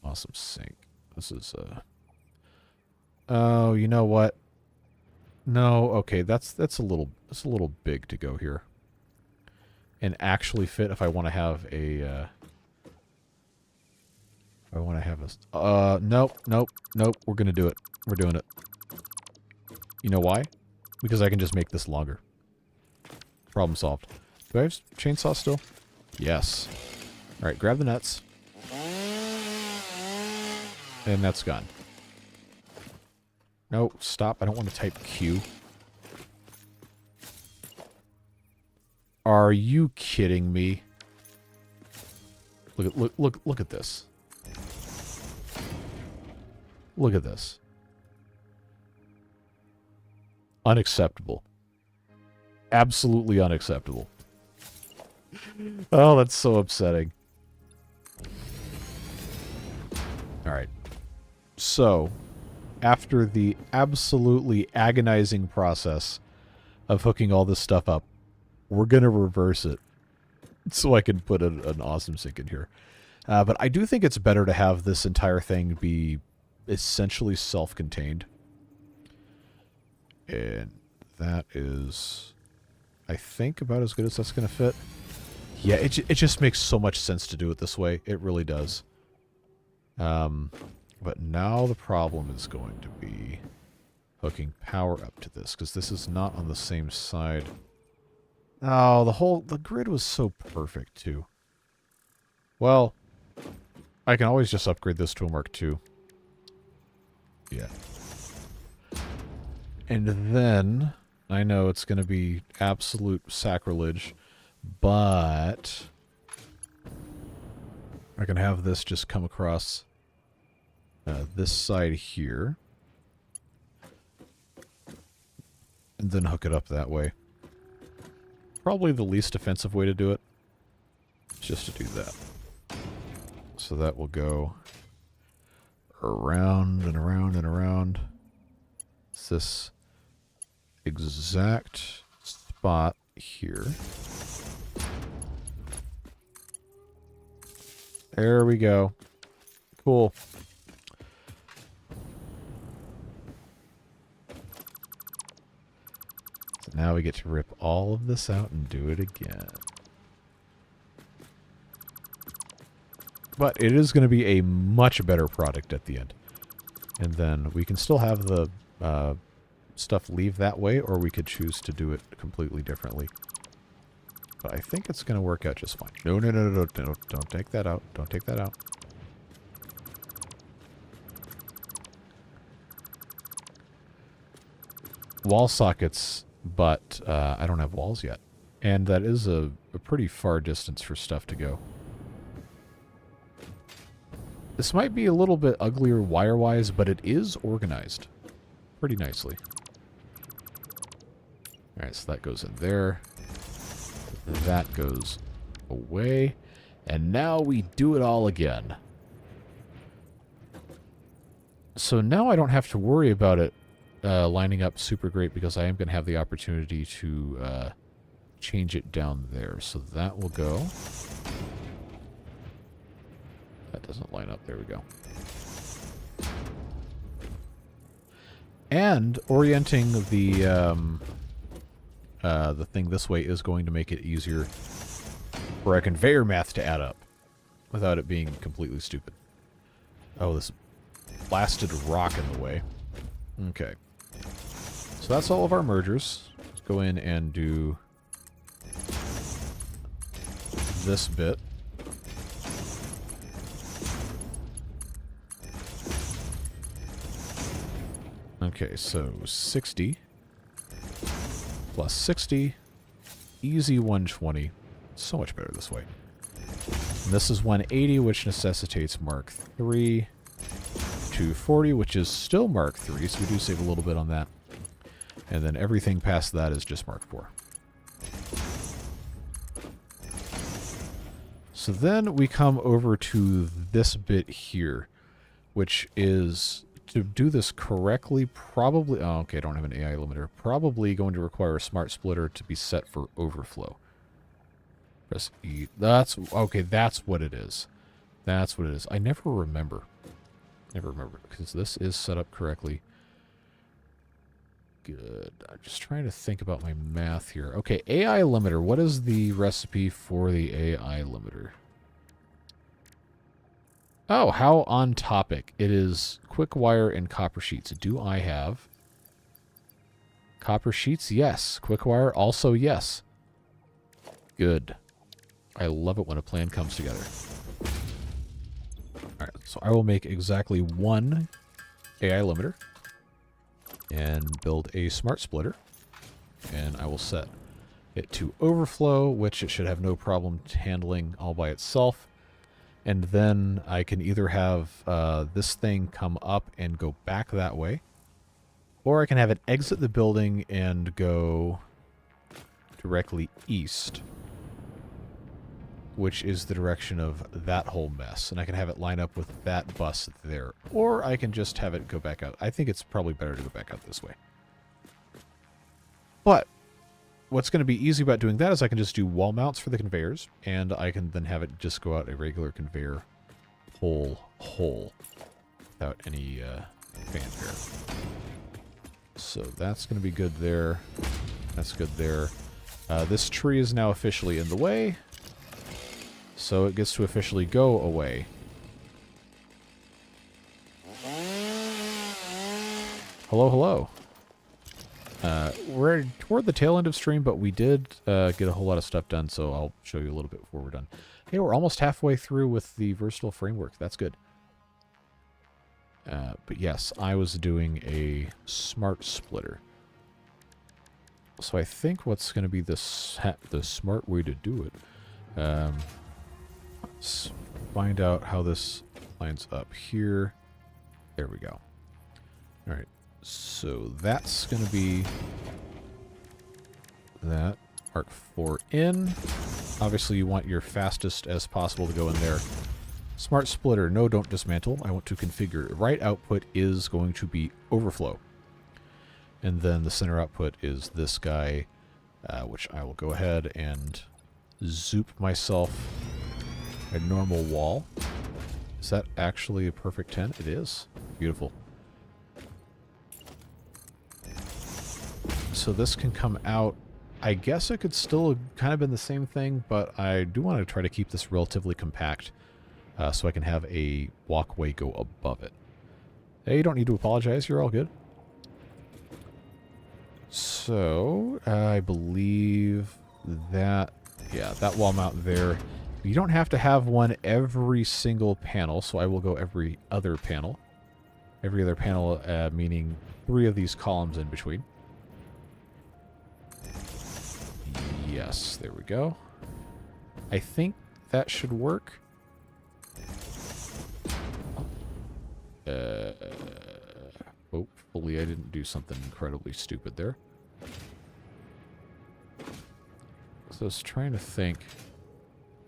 Awesome sink. This is, Oh, you know what? No, okay, that's a little big to go here. And actually fit if I want to have a, I want to have a... nope, we're going to do it. We're doing it. You know why? Because I can just make this longer. Problem solved. Do I have chainsaw still? Yes. Alright, grab the nuts. And that's gone. No, stop. I don't want to type Q. Are you kidding me? Look at this. Look at this. Unacceptable. Absolutely unacceptable. Oh, that's so upsetting. Alright. So, after the absolutely agonizing process of hooking all this stuff up, we're going to reverse it so I can put an awesome sink in here. But I do think it's better to have this entire thing be essentially self-contained. And that is, I think, about as good as that's going to fit. Yeah, it just makes so much sense to do it this way. It really does. But now the problem is going to be hooking power up to this, because this is not on the same side. Oh, the grid was so perfect, too. Well, I can always just upgrade this to a Mark II. Yeah. And then, I know it's going to be absolute sacrilege, but... I can have this just come across this side here. And then hook it up that way. Probably the least offensive way to do it. Just to do that. So that will go around and around and around. It's this exact spot here. There we go. Cool. So now we get to rip all of this out and do it again. But it is going to be a much better product at the end. And then we can still have the stuff leave that way, or we could choose to do it completely differently. But I think it's going to work out just fine. No, no, no, no, no, don't take that out. Don't take that out. Wall sockets, but I don't have walls yet. And that is a pretty far distance for stuff to go. This might be a little bit uglier wire-wise, but it is organized pretty nicely. Alright, so that goes in there. That goes away. And now we do it all again. So now I don't have to worry about it lining up super great, because I am going to have the opportunity to change it down there. So that will go. That doesn't line up. There we go. And orienting the thing this way is going to make it easier for our conveyor math to add up without it being completely stupid. Oh, this blasted rock in the way. Okay. So that's all of our mergers. Let's go in and do this bit. Okay, so 60 plus 60, easy 120. So much better this way. And this is 180, which necessitates Mark III. 240, which is still Mark III, so we do save a little bit on that. And then everything past that is just Mark IV. So then we come over to this bit here, which is, to do this correctly, probably... Oh, okay, I don't have an AI limiter. Probably going to require a smart splitter to be set for overflow. Press E. That's... Okay, that's what it is. That's what it is. I never remember. Never remember, because this is set up correctly. Good. I'm just trying to think about my math here. Okay, AI limiter. What is the recipe for the AI limiter? Oh, how on topic. It is quick wire and copper sheets. Do I have copper sheets? Yes. Quick wire? Also yes. Good. I love it when a plan comes together. Alright, so I will make exactly one AI limiter and build a smart splitter. And I will set it to overflow, which it should have no problem handling all by itself. And then I can either have this thing come up and go back that way, or I can have it exit the building and go directly east, which is the direction of that whole mess. And I can have it line up with that bus there. Or I can just have it go back out. I think it's probably better to go back out this way. But what's going to be easy about doing that is I can just do wall mounts for the conveyors, and I can then have it just go out a regular conveyor hole without any fanfare. So that's going to be good there. That's good there. This tree is now officially in the way, so it gets to officially go away. Hello, hello. We're toward the tail end of stream, but we did get a whole lot of stuff done, so I'll show you a little bit before we're done. Hey, we're almost halfway through with the versatile framework. That's good. But yes, I was doing a smart splitter. So I think what's going to be the smart way to do it. find out how this lines up here. There we go. All right. So that's going to be that. Arc 4 in. Obviously, you want your fastest as possible to go in there. Smart splitter. No, don't dismantle. I want to configure. Right output is going to be overflow. And then the center output is this guy, which I will go ahead and zoop myself a normal wall. Is that actually a perfect 10? It is. Beautiful. So this can come out. I guess it could still have kind of been the same thing, but I do want to try to keep this relatively compact so I can have a walkway go above it. Hey, you don't need to apologize. You're all good. So, I believe that, yeah, that wall mount there. You don't have to have one every single panel, so I will go every other panel. Every other panel, meaning 3 of these columns in between. Yes, there we go. I think that should work. Hopefully I didn't do something incredibly stupid there. So I was trying to think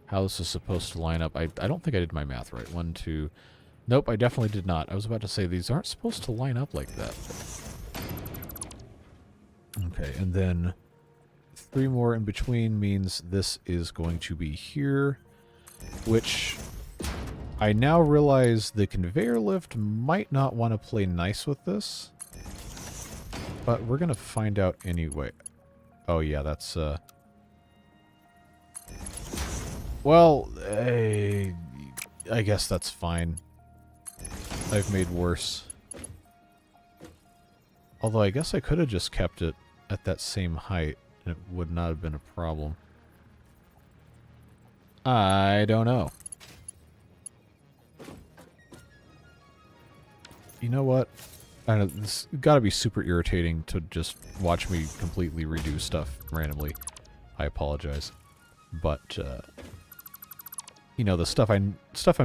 how this is supposed to line up. I don't think I did my math right. 1, 2... Nope, I definitely did not. I was about to say these aren't supposed to line up like that. Okay, and then 3 more in between means this is going to be here, which I now realize the conveyor lift might not want to play nice with this, but we're going to find out anyway. Oh yeah, that's, well, I guess that's fine. I've made worse. Although I guess I could have just kept it at that same height, and it would not have been a problem. I don't know. You know what? I don't know, this got to be super irritating to just watch me completely redo stuff randomly. I apologize. But, you know, the stuff I'm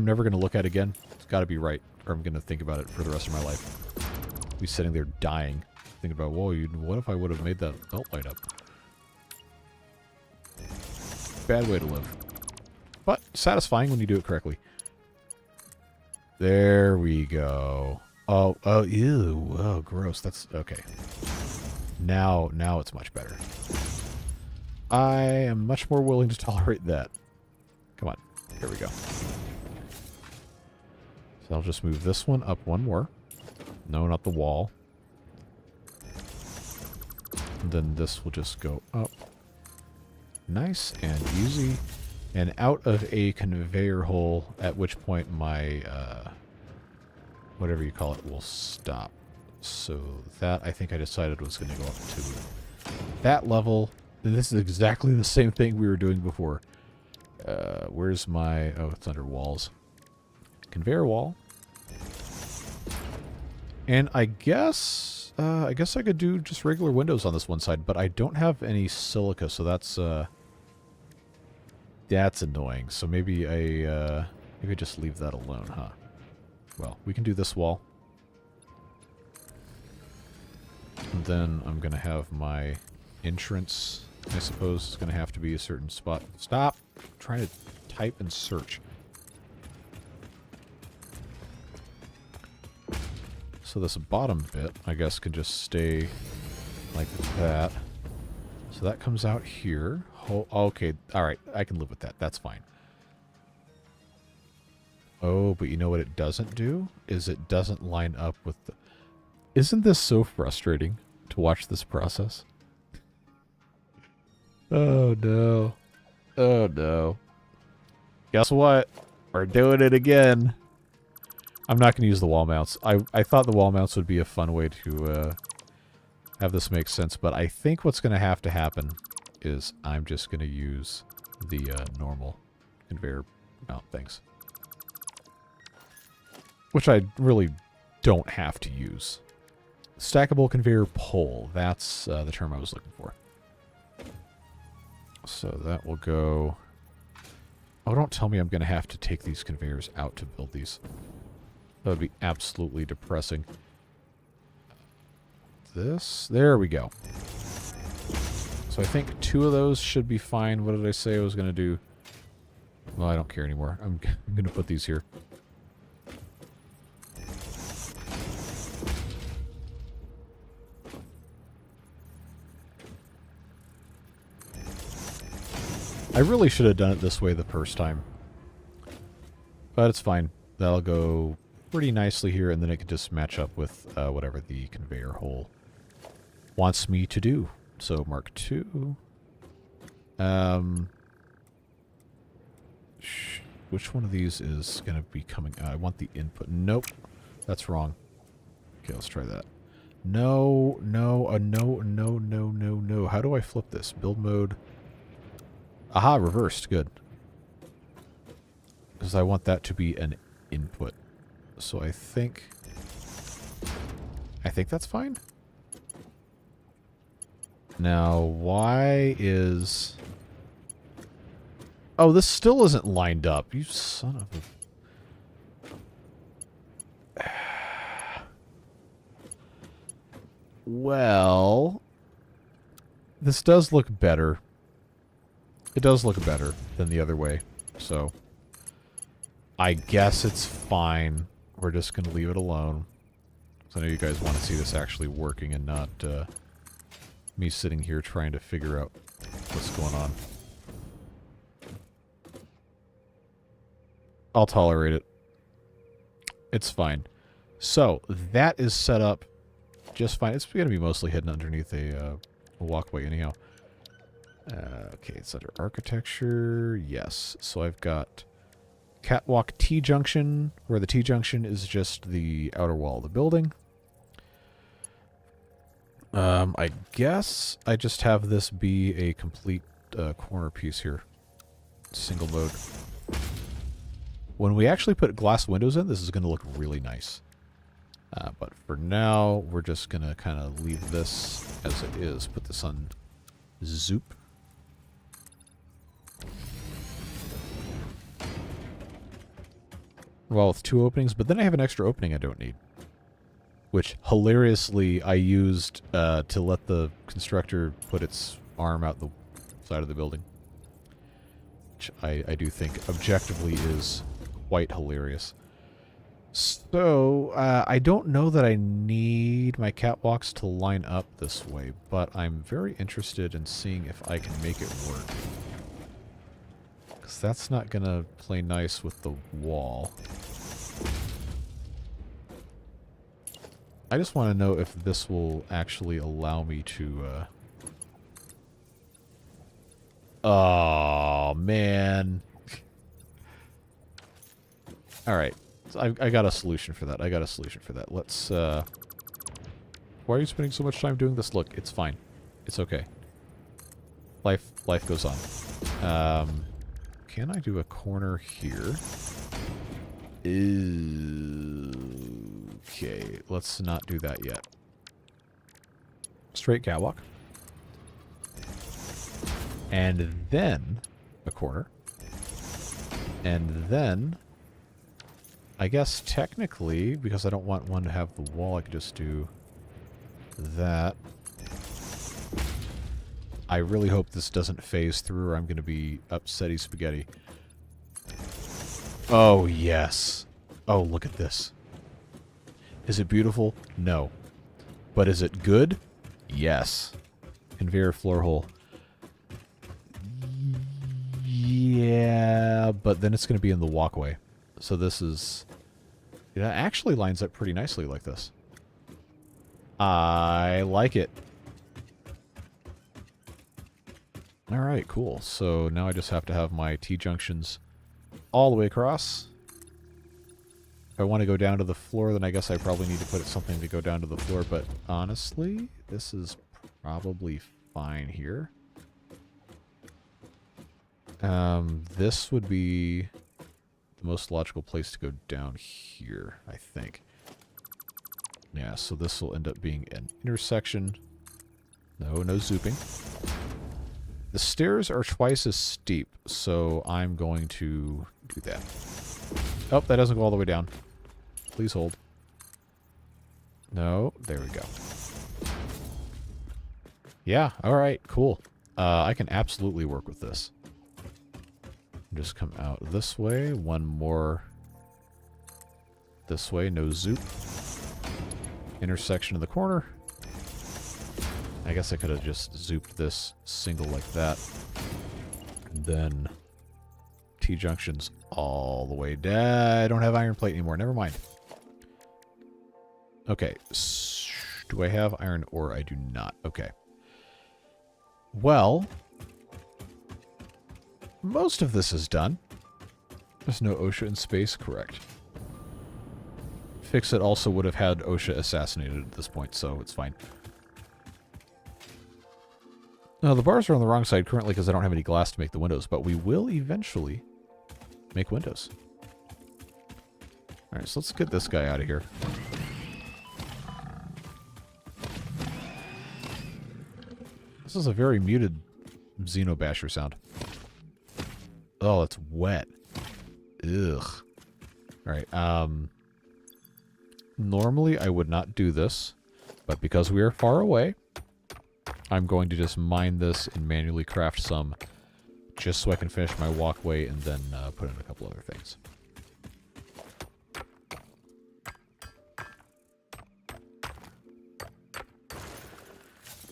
never going to look at again, it's got to be right, or I'm going to think about it for the rest of my life. I'll be sitting there dying, thinking about, whoa, what if I would have made that belt light up? Bad way to live. But satisfying when you do it correctly. There we go. Oh, ew. Oh, gross. That's okay. Now it's much better. I am much more willing to tolerate that. Come on. Here we go. So I'll just move this one up 1 more. No, not the wall. And then this will just go up. Nice and easy. And out of a conveyor hole, at which point my, whatever you call it, will stop. So that, I think I decided was going to go up to that level. And this is exactly the same thing we were doing before. Where's my... Oh, it's under walls. Conveyor wall. And I guess I could do just regular windows on this one side, but I don't have any silica, so that's annoying. So maybe maybe just leave that alone, huh? Well, we can do this wall. And then I'm going to have my entrance, I suppose, is going to have to be a certain spot. Stop! I'm trying to type and search. So this bottom bit, I guess, can just stay like that. So that comes out here. Oh, okay, alright, I can live with that. That's fine. Oh, but you know what it doesn't do? Is it doesn't line up with the... Isn't this so frustrating to watch this process? Oh, no. Oh, no. Guess what? We're doing it again. I'm not going to use the wall mounts. I thought the wall mounts would be a fun way to have this make sense, but I think what's going to happen is I'm just going to use the normal conveyor mount things. Which I really don't have to use. Stackable conveyor pole. That's the term I was looking for. So that will go... Oh, don't tell me I'm going to have to take these conveyors out to build these. That would be absolutely depressing. There we go. So I think 2 of those should be fine. What did I say I was going to do? Well, I don't care anymore. I'm going to put these here. I really should have done it this way the first time. But it's fine. That'll go pretty nicely here, and then it can just match up with whatever the conveyor hole wants me to do. So Mark II. Which one of these is going to be coming out? I want the input. Nope. That's wrong. Okay, let's try that. No. How do I flip this? Build mode. Aha, reversed. Good. Because I want that to be an input. So I think that's fine. Now, why is... Oh, this still isn't lined up. You son of a... Well... This does look better. It does look better than the other way. So... I guess it's fine. We're just going to leave it alone. So I know you guys want to see this actually working and not me sitting here trying to figure out what's going on. I'll tolerate it. It's fine. So, that is set up just fine. It's going to be mostly hidden underneath a walkway anyhow. Okay, it's under architecture. Yes. So I've got catwalk T-junction, where the T-junction is just the outer wall of the building. I guess I just have this be a complete corner piece here. Single mode. When we actually put glass windows in, this is going to look really nice. But for now, we're just going to kind of leave this as it is. Put this on Zoop. Well, with 2 openings, but then I have an extra opening I don't need. Which, hilariously, I used to let the constructor put its arm out the side of the building. Which I do think, objectively, is quite hilarious. So, I don't know that I need my catwalks to line up this way, but I'm very interested in seeing if I can make it work. Because that's not going to play nice with the wall. I just want to know if this will actually allow me to... Oh, man. Alright. So I got a solution for that. Let's... Why are you spending so much time doing this? Look, it's fine. It's okay. Life goes on. Can I do a corner here? Okay, let's not do that yet. Straight catwalk. And then a corner. And then, I guess technically, because I don't want one to have the wall, I could just do that. I really hope this doesn't phase through or I'm going to be upsetty spaghetti. Oh, yes. Oh, look at this. Is it beautiful? No. But is it good? Yes. Conveyor floor hole. Yeah, but then it's going to be in the walkway. So this is... It actually lines up pretty nicely like this. I like it. Alright, cool. So now I just have to have my T-junctions all the way across. If I want to go down to the floor, then I guess I probably need to put something to go down to the floor. But honestly, this is probably fine here. This would be the most logical place to go down here, I think. Yeah, so this will end up being an intersection. No zooping. The stairs are twice as steep, so I'm going to do that. Oh, that doesn't go all the way down. Please hold. No, there we go. Yeah, alright, cool. I can absolutely work with this. Just come out this way. One more this way. No zoop. Intersection of the corner. I guess I could have just zooped this single like that. And then T-junctions all the way down. I don't have iron plate anymore. Never mind. Okay. Do I have iron ore? I do not. Okay. Well, most of this is done. There's no OSHA in space, correct. Fix It also would have had OSHA assassinated at this point, so it's fine. No, the bars are on the wrong side currently because I don't have any glass to make the windows, but we will eventually make windows. Alright, so let's get this guy out of here. This is a very muted Xenobasher sound. Oh, it's wet. Ugh. Alright, normally I would not do this, but because we are far away, I'm going to just mine this and manually craft some just so I can finish my walkway and then put in a couple other things.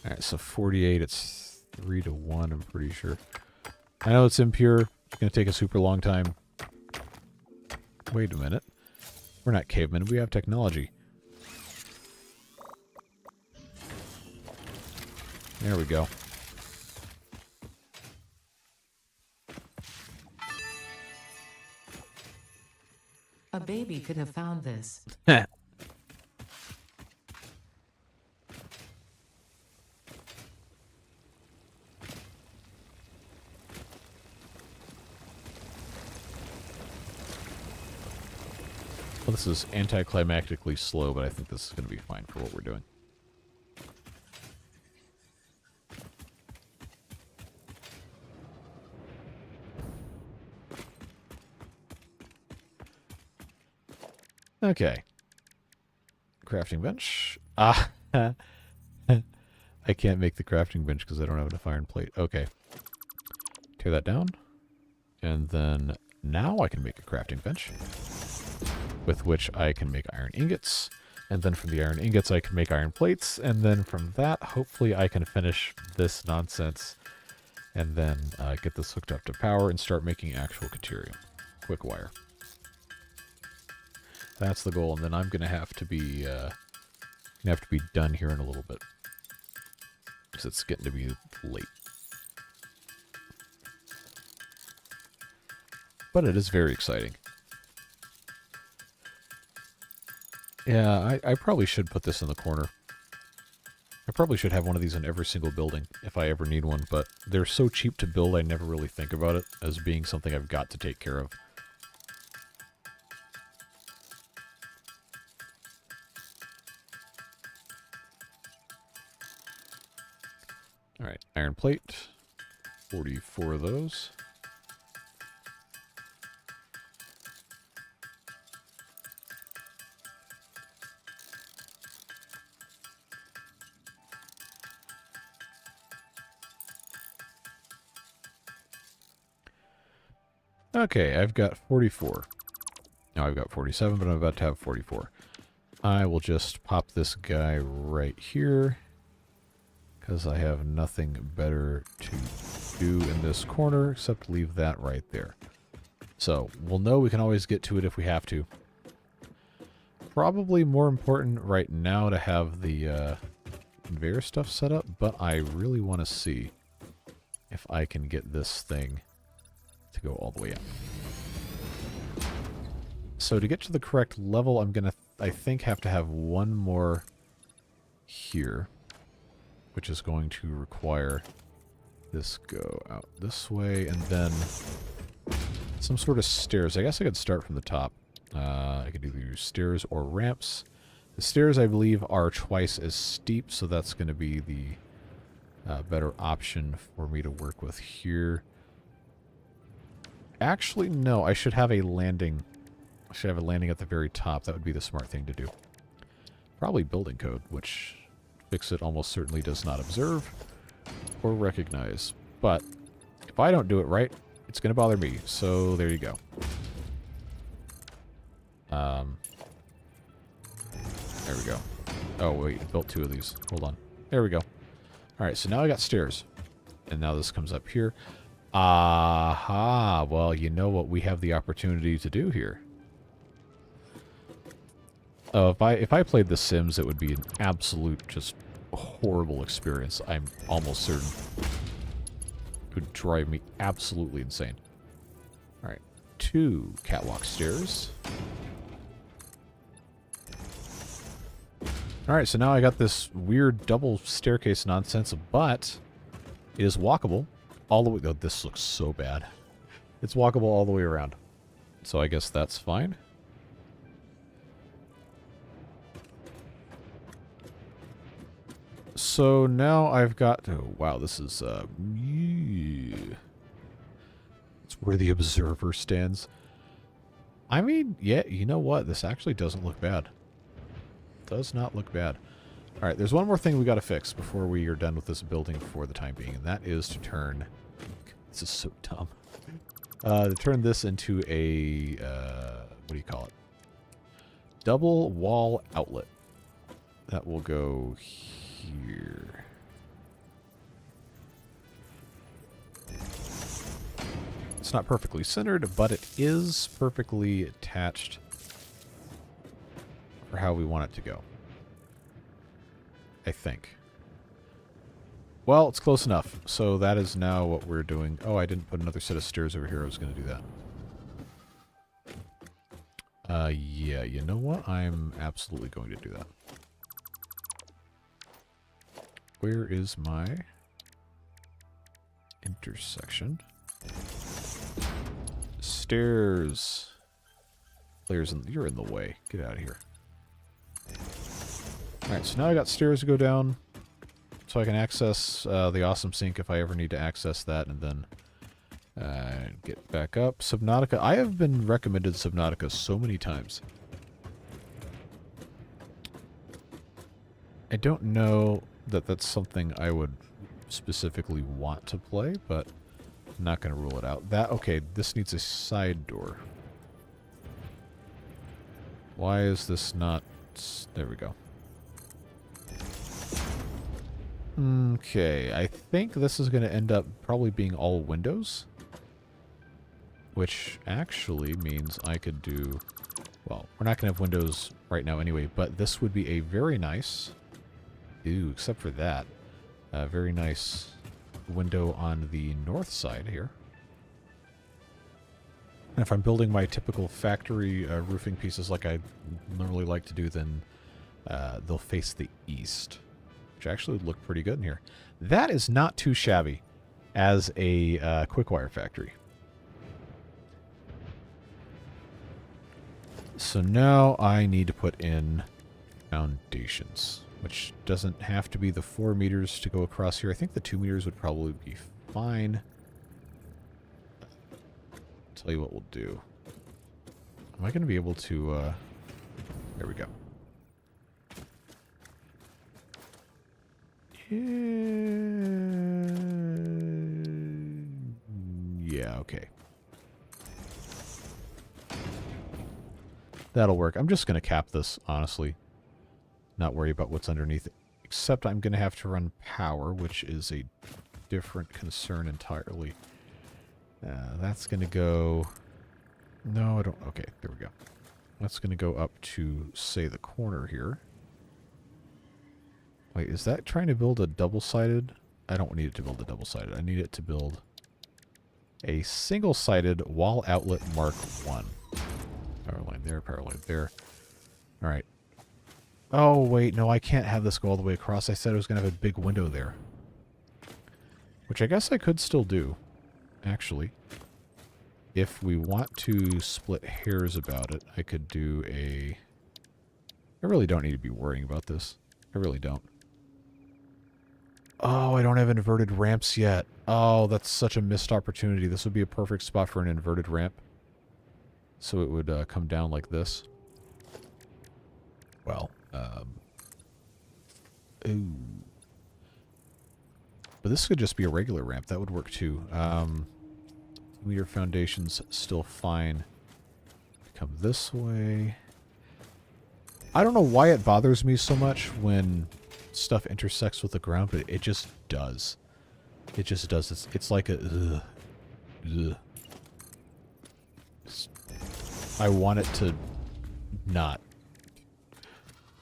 Alright, so 48, it's 3 to 1, I'm pretty sure. I know it's impure. It's going to take a super long time. Wait a minute. We're not cavemen, we have technology. There we go. A baby could have found this. Well, this is anticlimactically slow, but I think this is going to be fine for what we're doing. Okay. Crafting bench. Ah. I can't make the crafting bench because I don't have enough iron plate. Okay. Tear that down. And then now I can make a crafting bench, with which I can make iron ingots. And then from the iron ingots I can make iron plates. And then from that, hopefully I can finish this nonsense. And then get this hooked up to power and start making actual Caterium. Quick wire. That's the goal, and then I'm gonna have to be done here in a little bit, because it's getting to be late. But it is very exciting. Yeah, I probably should put this in the corner. I probably should have one of these in every single building if I ever need one, but they're so cheap to build I never really think about it as being something I've got to take care of. Alright, iron plate. 44 of those. Okay, I've got 44. Now I've got 47, but I'm about to have 44. I will just pop this guy right here, because I have nothing better to do in this corner except leave that right there. So, we'll know we can always get to it if we have to. Probably more important right now to have the conveyor stuff set up, but I really want to see if I can get this thing to go all the way up. So to get to the correct level, I'm going to, I think, have to have one more here, which is going to require this go out this way, and then some sort of stairs. I guess I could start from the top. I could either use stairs or ramps. The stairs, I believe, are twice as steep, so that's going to be the better option for me to work with here. Actually, no. I should have a landing. I should have a landing at the very top. That would be the smart thing to do. Probably building code, which FICSIT almost certainly does not observe or recognize. But if I don't do it right, it's going to bother me. So there you go. There we go. Oh, wait. I built 2 of these. Hold on. There we go. Alright, so now I got stairs. And now this comes up here. Aha! Well, you know what we have the opportunity to do here. Oh, if I played The Sims, it would be an absolute, just horrible experience. I'm almost certain. It would drive me absolutely insane. Alright, 2 catwalk stairs. Alright, so now I got this weird double staircase nonsense, but it is walkable all the way... Oh, this looks so bad. It's walkable all the way around. So I guess that's fine. So now I've got... Oh, wow, this is... yeah. It's where the observer stands. I mean, yeah, you know what? This actually doesn't look bad. Does not look bad. Alright, there's one more thing we gotta fix before we are done with this building for the time being, and that is to turn... This is so dumb. To turn this into a... what do you call it? Double wall outlet. That will go here. It's not perfectly centered, but it is perfectly attached for how we want it to go. I think. Well, it's close enough. So that is now what we're doing. Oh, I didn't put another set of stairs over here. I was going to do that. Yeah, you know what? I'm absolutely going to do that. Where is my intersection? Stairs. Players, you're in the way. Get out of here. Alright, so now I got stairs to go down so I can access the awesome sink if I ever need to access that, and then get back up. Subnautica. I have been recommended Subnautica so many times. I don't know that that's something I would specifically want to play, but I'm not going to rule it out. Okay, this needs a side door. Why is this not... There we go. Okay, I think this is going to end up probably being all windows. Which actually means I could do... Well, we're not going to have windows right now anyway, but this would be a very nice... Ooh, except for that. A very nice window on the north side here. And if I'm building my typical factory roofing pieces like I normally like to do, then they'll face the east. Which actually would look pretty good in here. That is not too shabby as a quickwire factory. So now I need to put in foundations, which doesn't have to be the 4 meters to go across here. I think the 2 meters would probably be fine. Tell you what we'll do. Am I going to be able to... There we go. Yeah, okay. That'll work. I'm just going to cap this, honestly. Not worry about what's underneath it. Except I'm going to have to run power, which is a different concern entirely. That's going to go... No, I don't... Okay, there we go. That's going to go up to, say, the corner here. Wait, is that trying to build a double-sided? I don't need it to build a double-sided. I need it to build a single-sided wall outlet Mark 1. Power line there, power line there. Alright. Oh, wait, no, I can't have this go all the way across. I said I was going to have a big window there. Which I guess I could still do, actually. If we want to split hairs about it, I could do a... I really don't need to be worrying about this. I really don't. Oh, I don't have inverted ramps yet. Oh, that's such a missed opportunity. This would be a perfect spot for an inverted ramp. So it would come down like this. Well, ooh. But this could just be a regular ramp. That would work too. Meter foundation's still fine. Come this way. I don't know why it bothers me so much when stuff intersects with the ground, but it just does. It just does. It's like a... ugh. I want it to not.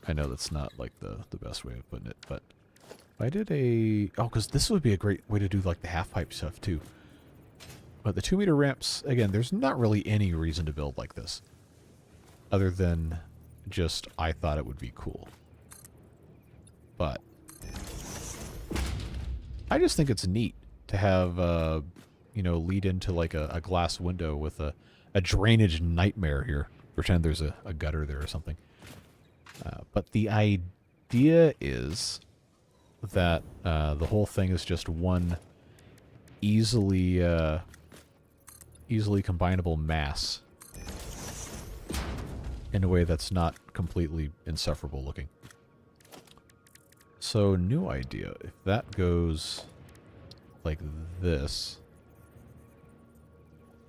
I know that's not like the best way of putting it, but if I did a... Oh, because this would be a great way to do like the half-pipe stuff too. But the 2-meter ramps, again, there's not really any reason to build like this. Other than just, I thought it would be cool. But I just think it's neat to have, you know, lead into like a glass window with a drainage nightmare here. Pretend there's a gutter there or something. But the idea is that the whole thing is just one easily combinable mass in a way that's not completely insufferable looking. So, new idea. If that goes like this,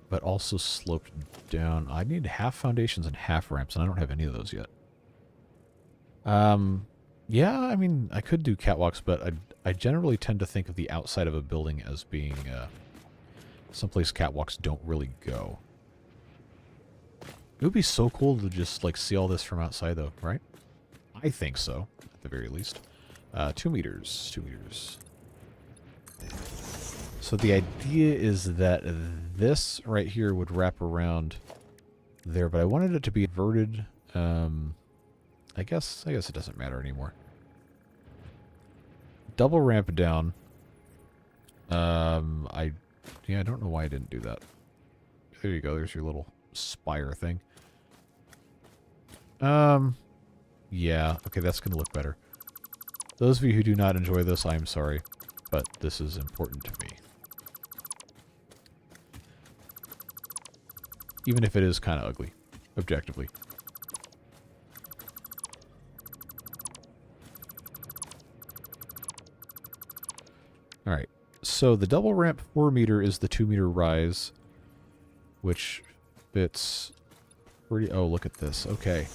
but also sloped down, I need half foundations and half ramps, and I don't have any of those yet. Yeah, I mean, I could do catwalks, but I generally tend to think of the outside of a building as being someplace catwalks don't really go. It would be so cool to just, like, see all this from outside, though, right? I think so, at the very least. 2 meters. 2 meters. So the idea is that this right here would wrap around there, but I wanted it to be inverted. I guess it doesn't matter anymore. Double ramp down. I don't know why I didn't do that. There you go. There's your little spire thing. Yeah. Okay, that's going to look better. Those of you who do not enjoy this, I'm sorry, but this is important to me. Even if it is kind of ugly, objectively. Alright, so the double ramp 4 meter is the 2 meter rise, which fits pretty... Oh, look at this. Okay.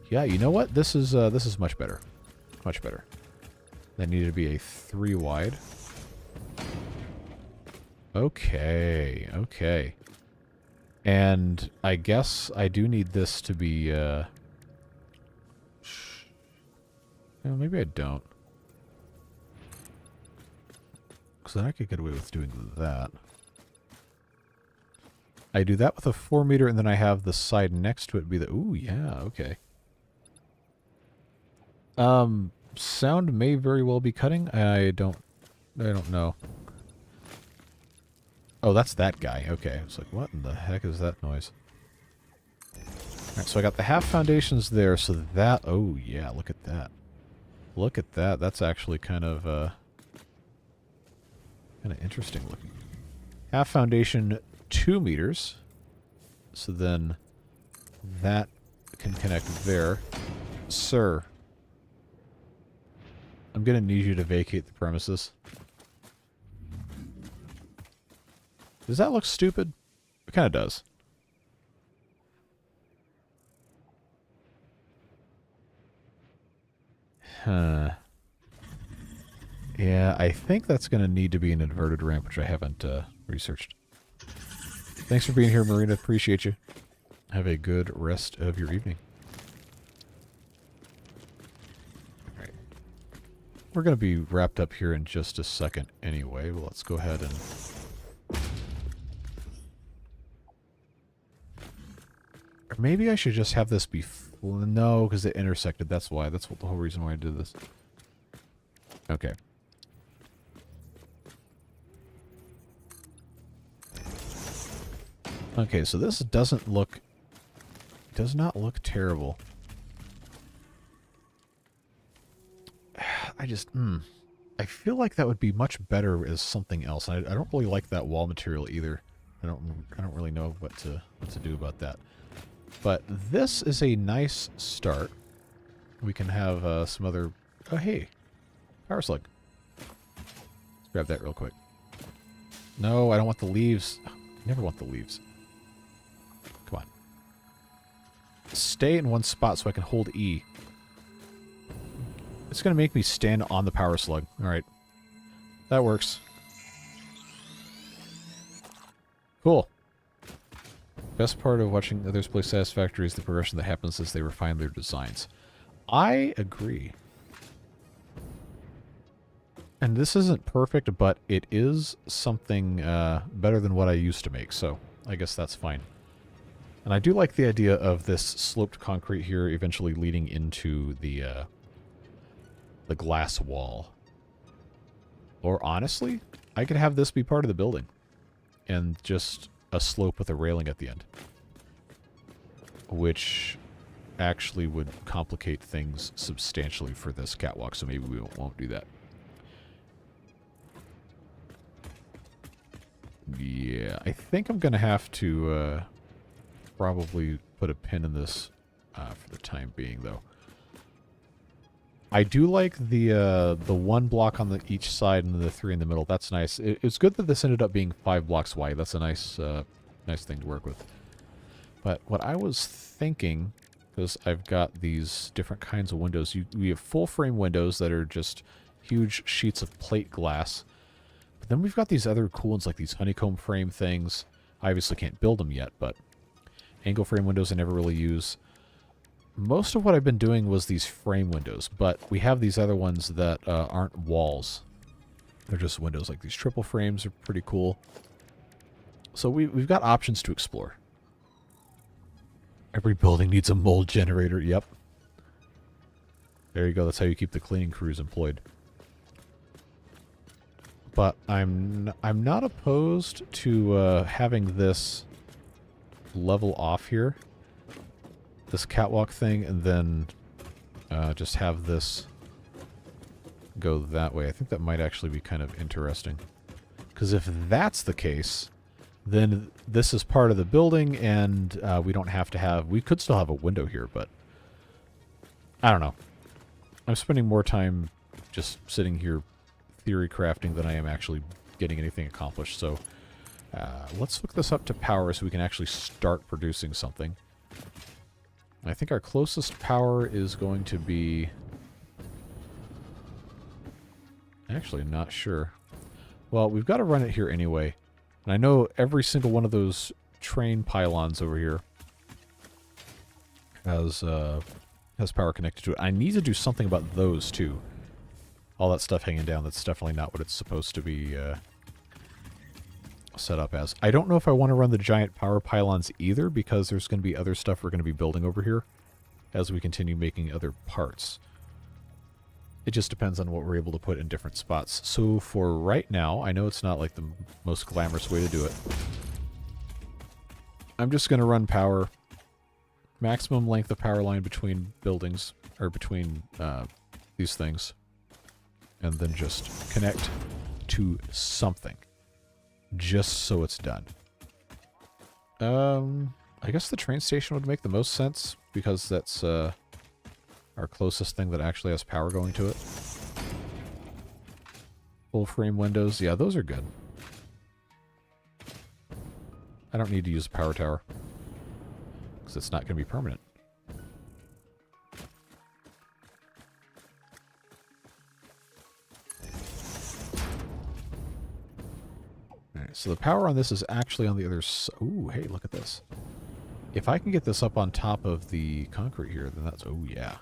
Yeah, you know what? This is much better. Much better. That needed to be a 3 wide. Okay, okay. And I guess I do need this to be, maybe I don't. Because then I could get away with doing that. I do that with a 4 meter, and then I have the side next to it be the... Ooh, yeah, okay. Sound may very well be cutting. I don't know. Oh, that's that guy. Okay. It's like, what in the heck is that noise? Alright, so I got the half foundations there, so that... Oh, yeah, look at that. Look at that. That's actually kind of interesting looking. Half foundation, 2 meters. So then that can connect there. Sir, I'm going to need you to vacate the premises. Does that look stupid? It kind of does. Huh. Yeah, I think that's going to need to be an inverted ramp, which I haven't researched. Thanks for being here, Marina. Appreciate you. Have a good rest of your evening. All right. We're going to be wrapped up here in just a second anyway. Well, let's go ahead and... Or maybe I should just have this be... No, because it intersected. That's why. That's what the whole reason why I did this. Okay. Okay, so this doesn't look... Does not look terrible. I I feel like that would be much better as something else. I don't really like that wall material either. I don't really know what to do about that. But this is a nice start. We can have some other... Oh, hey. Power slug. Let's grab that real quick. No, I don't want the leaves. I never want the leaves. Come on. Stay in one spot so I can hold E. It's going to make me stand on the power slug. Alright. That works. Cool. Best part of watching others play Satisfactory is the progression that happens as they refine their designs. I agree. And this isn't perfect, but it is something better than what I used to make, so I guess that's fine. And I do like the idea of this sloped concrete here eventually leading into the glass wall. Or honestly, I could have this be part of the building. And just a slope with a railing at the end. Which actually would complicate things substantially for this catwalk, so maybe we won't do that. Yeah, I think I'm going to have to probably put a pin in this for the time being, though. I do like the one block on each side and the 3 in the middle. That's nice. It's good that this ended up being 5 blocks wide. That's a nice nice thing to work with. But what I was thinking, because I've got these different kinds of windows, we have full frame windows that are just huge sheets of plate glass. But then we've got these other cool ones like these honeycomb frame things. I obviously can't build them yet, but angle frame windows I never really use. Most of what I've been doing was these frame windows, but we have these other ones that aren't walls. They're just windows. Like these triple frames are pretty cool. So we've got options to explore. Every building needs a mold generator. Yep. There you go. That's how you keep the cleaning crews employed. But I'm not opposed to having this level off here. This catwalk thing, and then just have this go that way. I think that might actually be kind of interesting. Because if that's the case, then this is part of the building, and we don't have to have... We could still have a window here, but... I don't know. I'm spending more time just sitting here theory crafting than I am actually getting anything accomplished. So let's hook this up to power so we can actually start producing something. I think our closest power is going to be... Actually, I'm not sure. Well, we've got to run it here anyway. And I know every single one of those train pylons over here has power connected to it. I need to do something about those, too. All that stuff hanging down, that's definitely not what it's supposed to be set up as. I don't know if I want to run the giant power pylons either, because there's going to be other stuff we're going to be building over here as we continue making other parts. It just depends on what we're able to put in different spots. So for right now, I know it's not like the most glamorous way to do it. I'm just going to run power. Maximum length of power line between buildings, or between these things. And then just connect to something. Just so it's done. I guess the train station would make the most sense, because that's our closest thing that actually has power going to it. Full frame windows, yeah, those are good. I don't need to use a power tower, because it's not going to be permanent. Alright, so the power on this is actually on the other side. Ooh, hey, look at this. If I can get this up on top of the concrete here, then that's... Oh, yeah.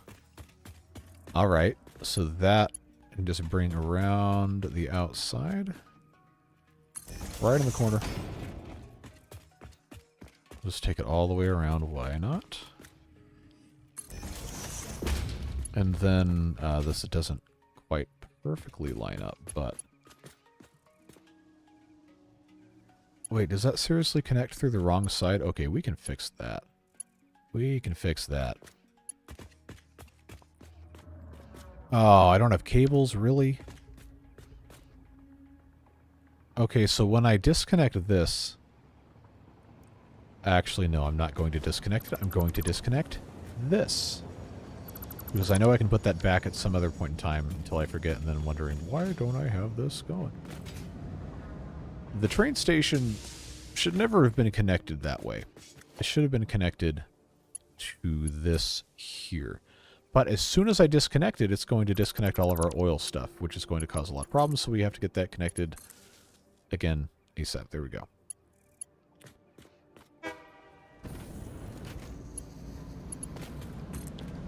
Alright, so that I can just bring around the outside. Right in the corner. Just take it all the way around. Why not? And then this doesn't quite perfectly line up, but... Wait, does that seriously connect through the wrong side? Okay, we can fix that. We can fix that. Oh, I don't have cables, really? Okay, so when I disconnect this... Actually, no, I'm not going to disconnect it. I'm going to disconnect this. Because I know I can put that back at some other point in time until I forget, and then wondering, why don't I have this going? The train station should never have been connected that way. It should have been connected to this here. But as soon as I disconnect it, it's going to disconnect all of our oil stuff, which is going to cause a lot of problems, so we have to get that connected again ASAP. There we go.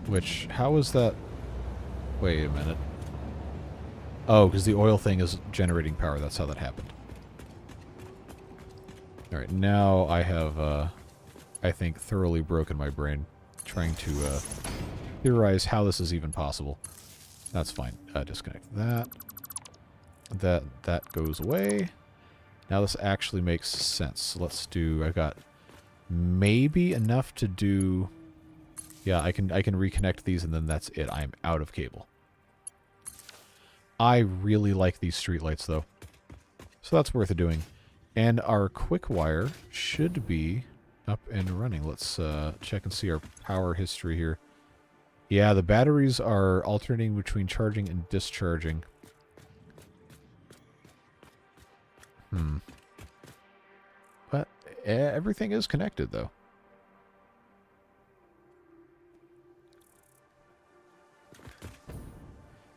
Which, how is that? Wait a minute. Oh, because the oil thing is generating power. That's how that happened. Alright, now I have, I think, thoroughly broken my brain trying to theorize how this is even possible. That's fine. Disconnect that. That goes away. Now this actually makes sense. So let's do... I've got maybe enough to do... Yeah, I can reconnect these, and then that's it. I'm out of cable. I really like these streetlights, though. So that's worth doing. And our quick wire should be up and running. Let's check and see our power history here. Yeah, the batteries are alternating between charging and discharging. But everything is connected, though.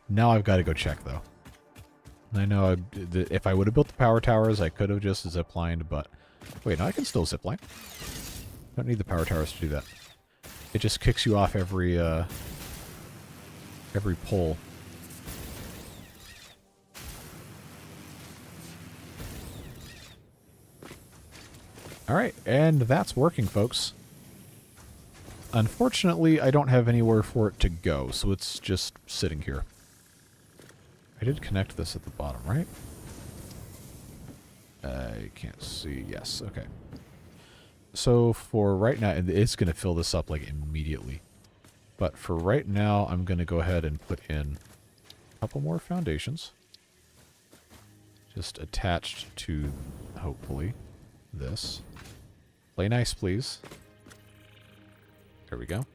Now I've got to go check, though. I know if I would have built the power towers, I could have just ziplined, but... Wait, no, I can still zipline. Don't need the power towers to do that. It just kicks you off every pole. Alright, and that's working, folks. Unfortunately, I don't have anywhere for it to go, so it's just sitting here. I did connect this at the bottom, right? I can't see. Yes, okay. So for right now, and it's going to fill this up like immediately. But for right now, I'm going to go ahead and put in a couple more foundations. Just attached to, hopefully, this. Play nice, please. There we go.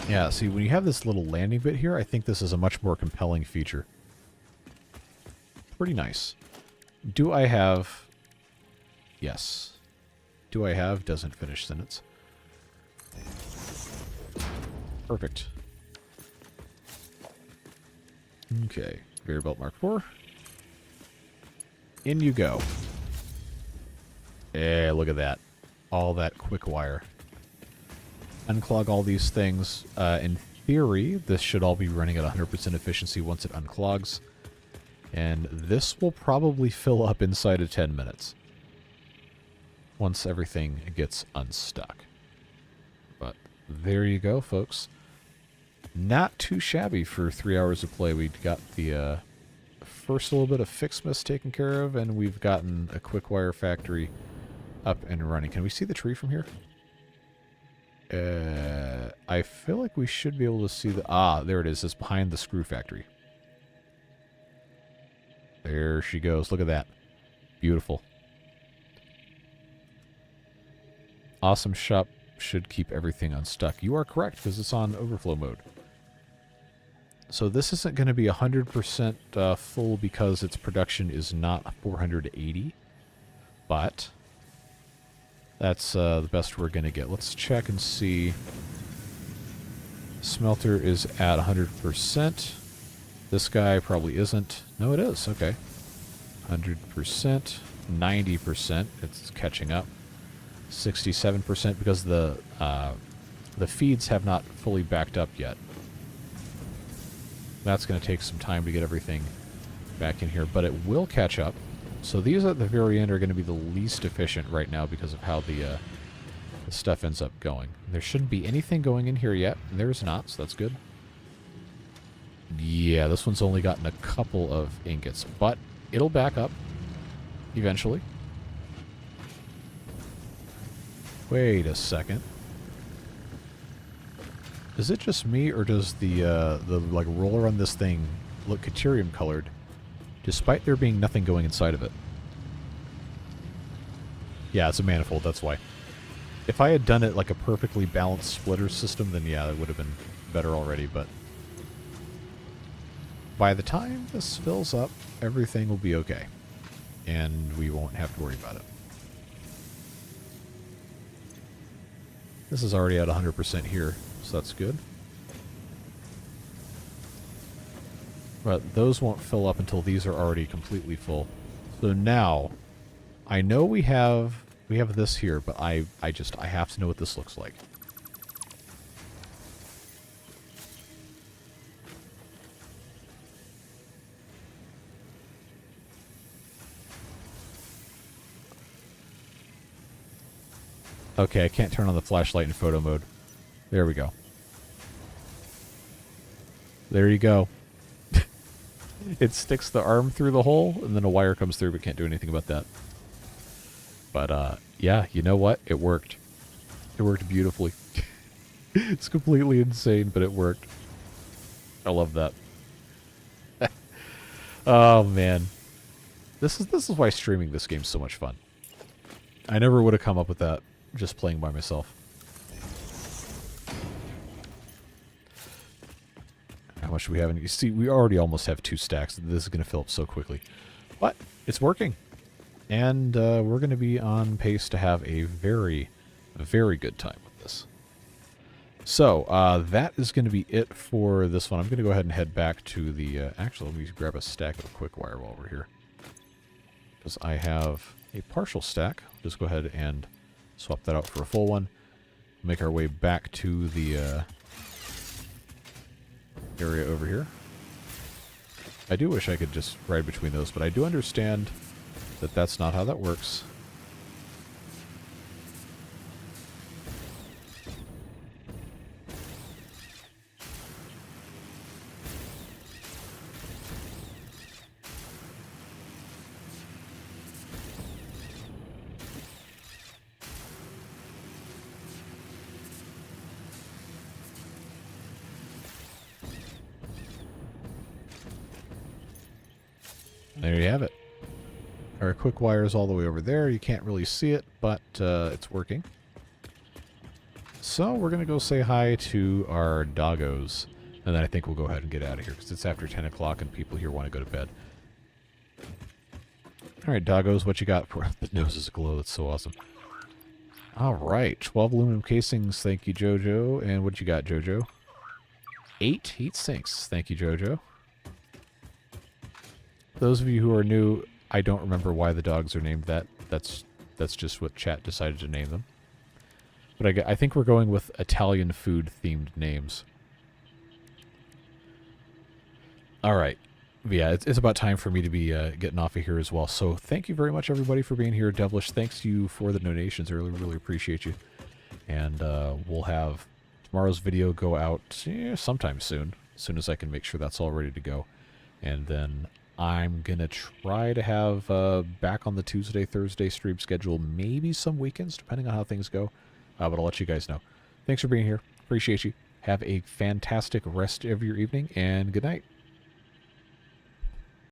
Yeah, see, when you have this little landing bit here, I think this is a much more compelling feature. Pretty nice. Do I have... Yes. Do I have... Doesn't finish sentence. Perfect. Okay. Conveyor belt mark 4. In you go. Yeah, look at that. All that quick wire. Unclog all these things. In theory, this should all be running at 100% efficiency once it unclogs. And this will probably fill up inside of 10 minutes. Once everything gets unstuck. But there you go, folks. Not too shabby for 3 hours of play. We got the first little bit of FICS-MAS taken care of, and we've gotten a quick wire factory up and running. Can we see the tree from here? I feel like we should be able to see the... Ah, there it is. It's behind the screw factory. There she goes. Look at that. Beautiful. Awesome shop should keep everything unstuck. You are correct, because it's on overflow mode. So this isn't going to be 100% full because its production is not 480. But... that's the best we're going to get. Let's check and see. Smelter is at 100%. This guy probably isn't. No, it is. Okay. 100%. 90%. It's catching up. 67% because the feeds have not fully backed up yet. That's going to take some time to get everything back in here, but it will catch up. So these at the very end are going to be the least efficient right now because of how the stuff ends up going. There shouldn't be anything going in here yet. There's not, so that's good. Yeah, this one's only gotten a couple of ingots, but it'll back up eventually. Wait a second. Is it just me, or does the like roller on this thing look Caterium colored, despite there being nothing going inside of it? Yeah, it's a manifold, that's why. If I had done it like a perfectly balanced splitter system, then yeah, it would have been better already, but by the time this fills up, everything will be okay. And we won't have to worry about it. This is already at 100% here, so that's good. But those won't fill up until these are already completely full. So now, I know we have this here, but I have to know what this looks like. Okay, I can't turn on the flashlight in photo mode. There we go. There you go. It sticks the arm through the hole, and then a wire comes through, but can't do anything about that. But, yeah, you know what? It worked. It worked beautifully. It's completely insane, but it worked. I love that. Oh, man. This is why streaming this game is so much fun. I never would have come up with that just playing by myself. How much do we have? You see, we already almost have 2 stacks. This is going to fill up so quickly. But it's working. And we're going to be on pace to have a very, very good time with this. So, that is going to be it for this one. I'm going to go ahead and head back to the... actually, let me grab a stack of quick wire while we're here. Because I have a partial stack. Just go ahead and swap that out for a full one. Make our way back to the area over here. I do wish I could just ride between those, but I do understand that that's not how that works. There you have it. Our quick wire is all the way over there. You can't really see it, but it's working. So we're going to go say hi to our doggos. And then I think we'll go ahead and get out of here because it's after 10 o'clock and people here want to go to bed. Alright, doggos, what you got for the nose is aglow? That's so awesome. Alright, 12 aluminum casings. Thank you, Jojo. And what you got, Jojo? 8 heat sinks. Thank you, Jojo. Those of you who are new, I don't remember why the dogs are named that. That's just what chat decided to name them. But I think we're going with Italian food-themed names. Alright. Yeah, it's about time for me to be getting off of here as well. So thank you very much, everybody, for being here. Devilish, thanks to you for the donations. I really appreciate you. And we'll have tomorrow's video go out sometime soon. As soon as I can make sure that's all ready to go. And then I'm going to try to have back on the Tuesday, Thursday stream schedule, maybe some weekends, depending on how things go. But I'll let you guys know. Thanks for being here. Appreciate you. Have a fantastic rest of your evening, and good night.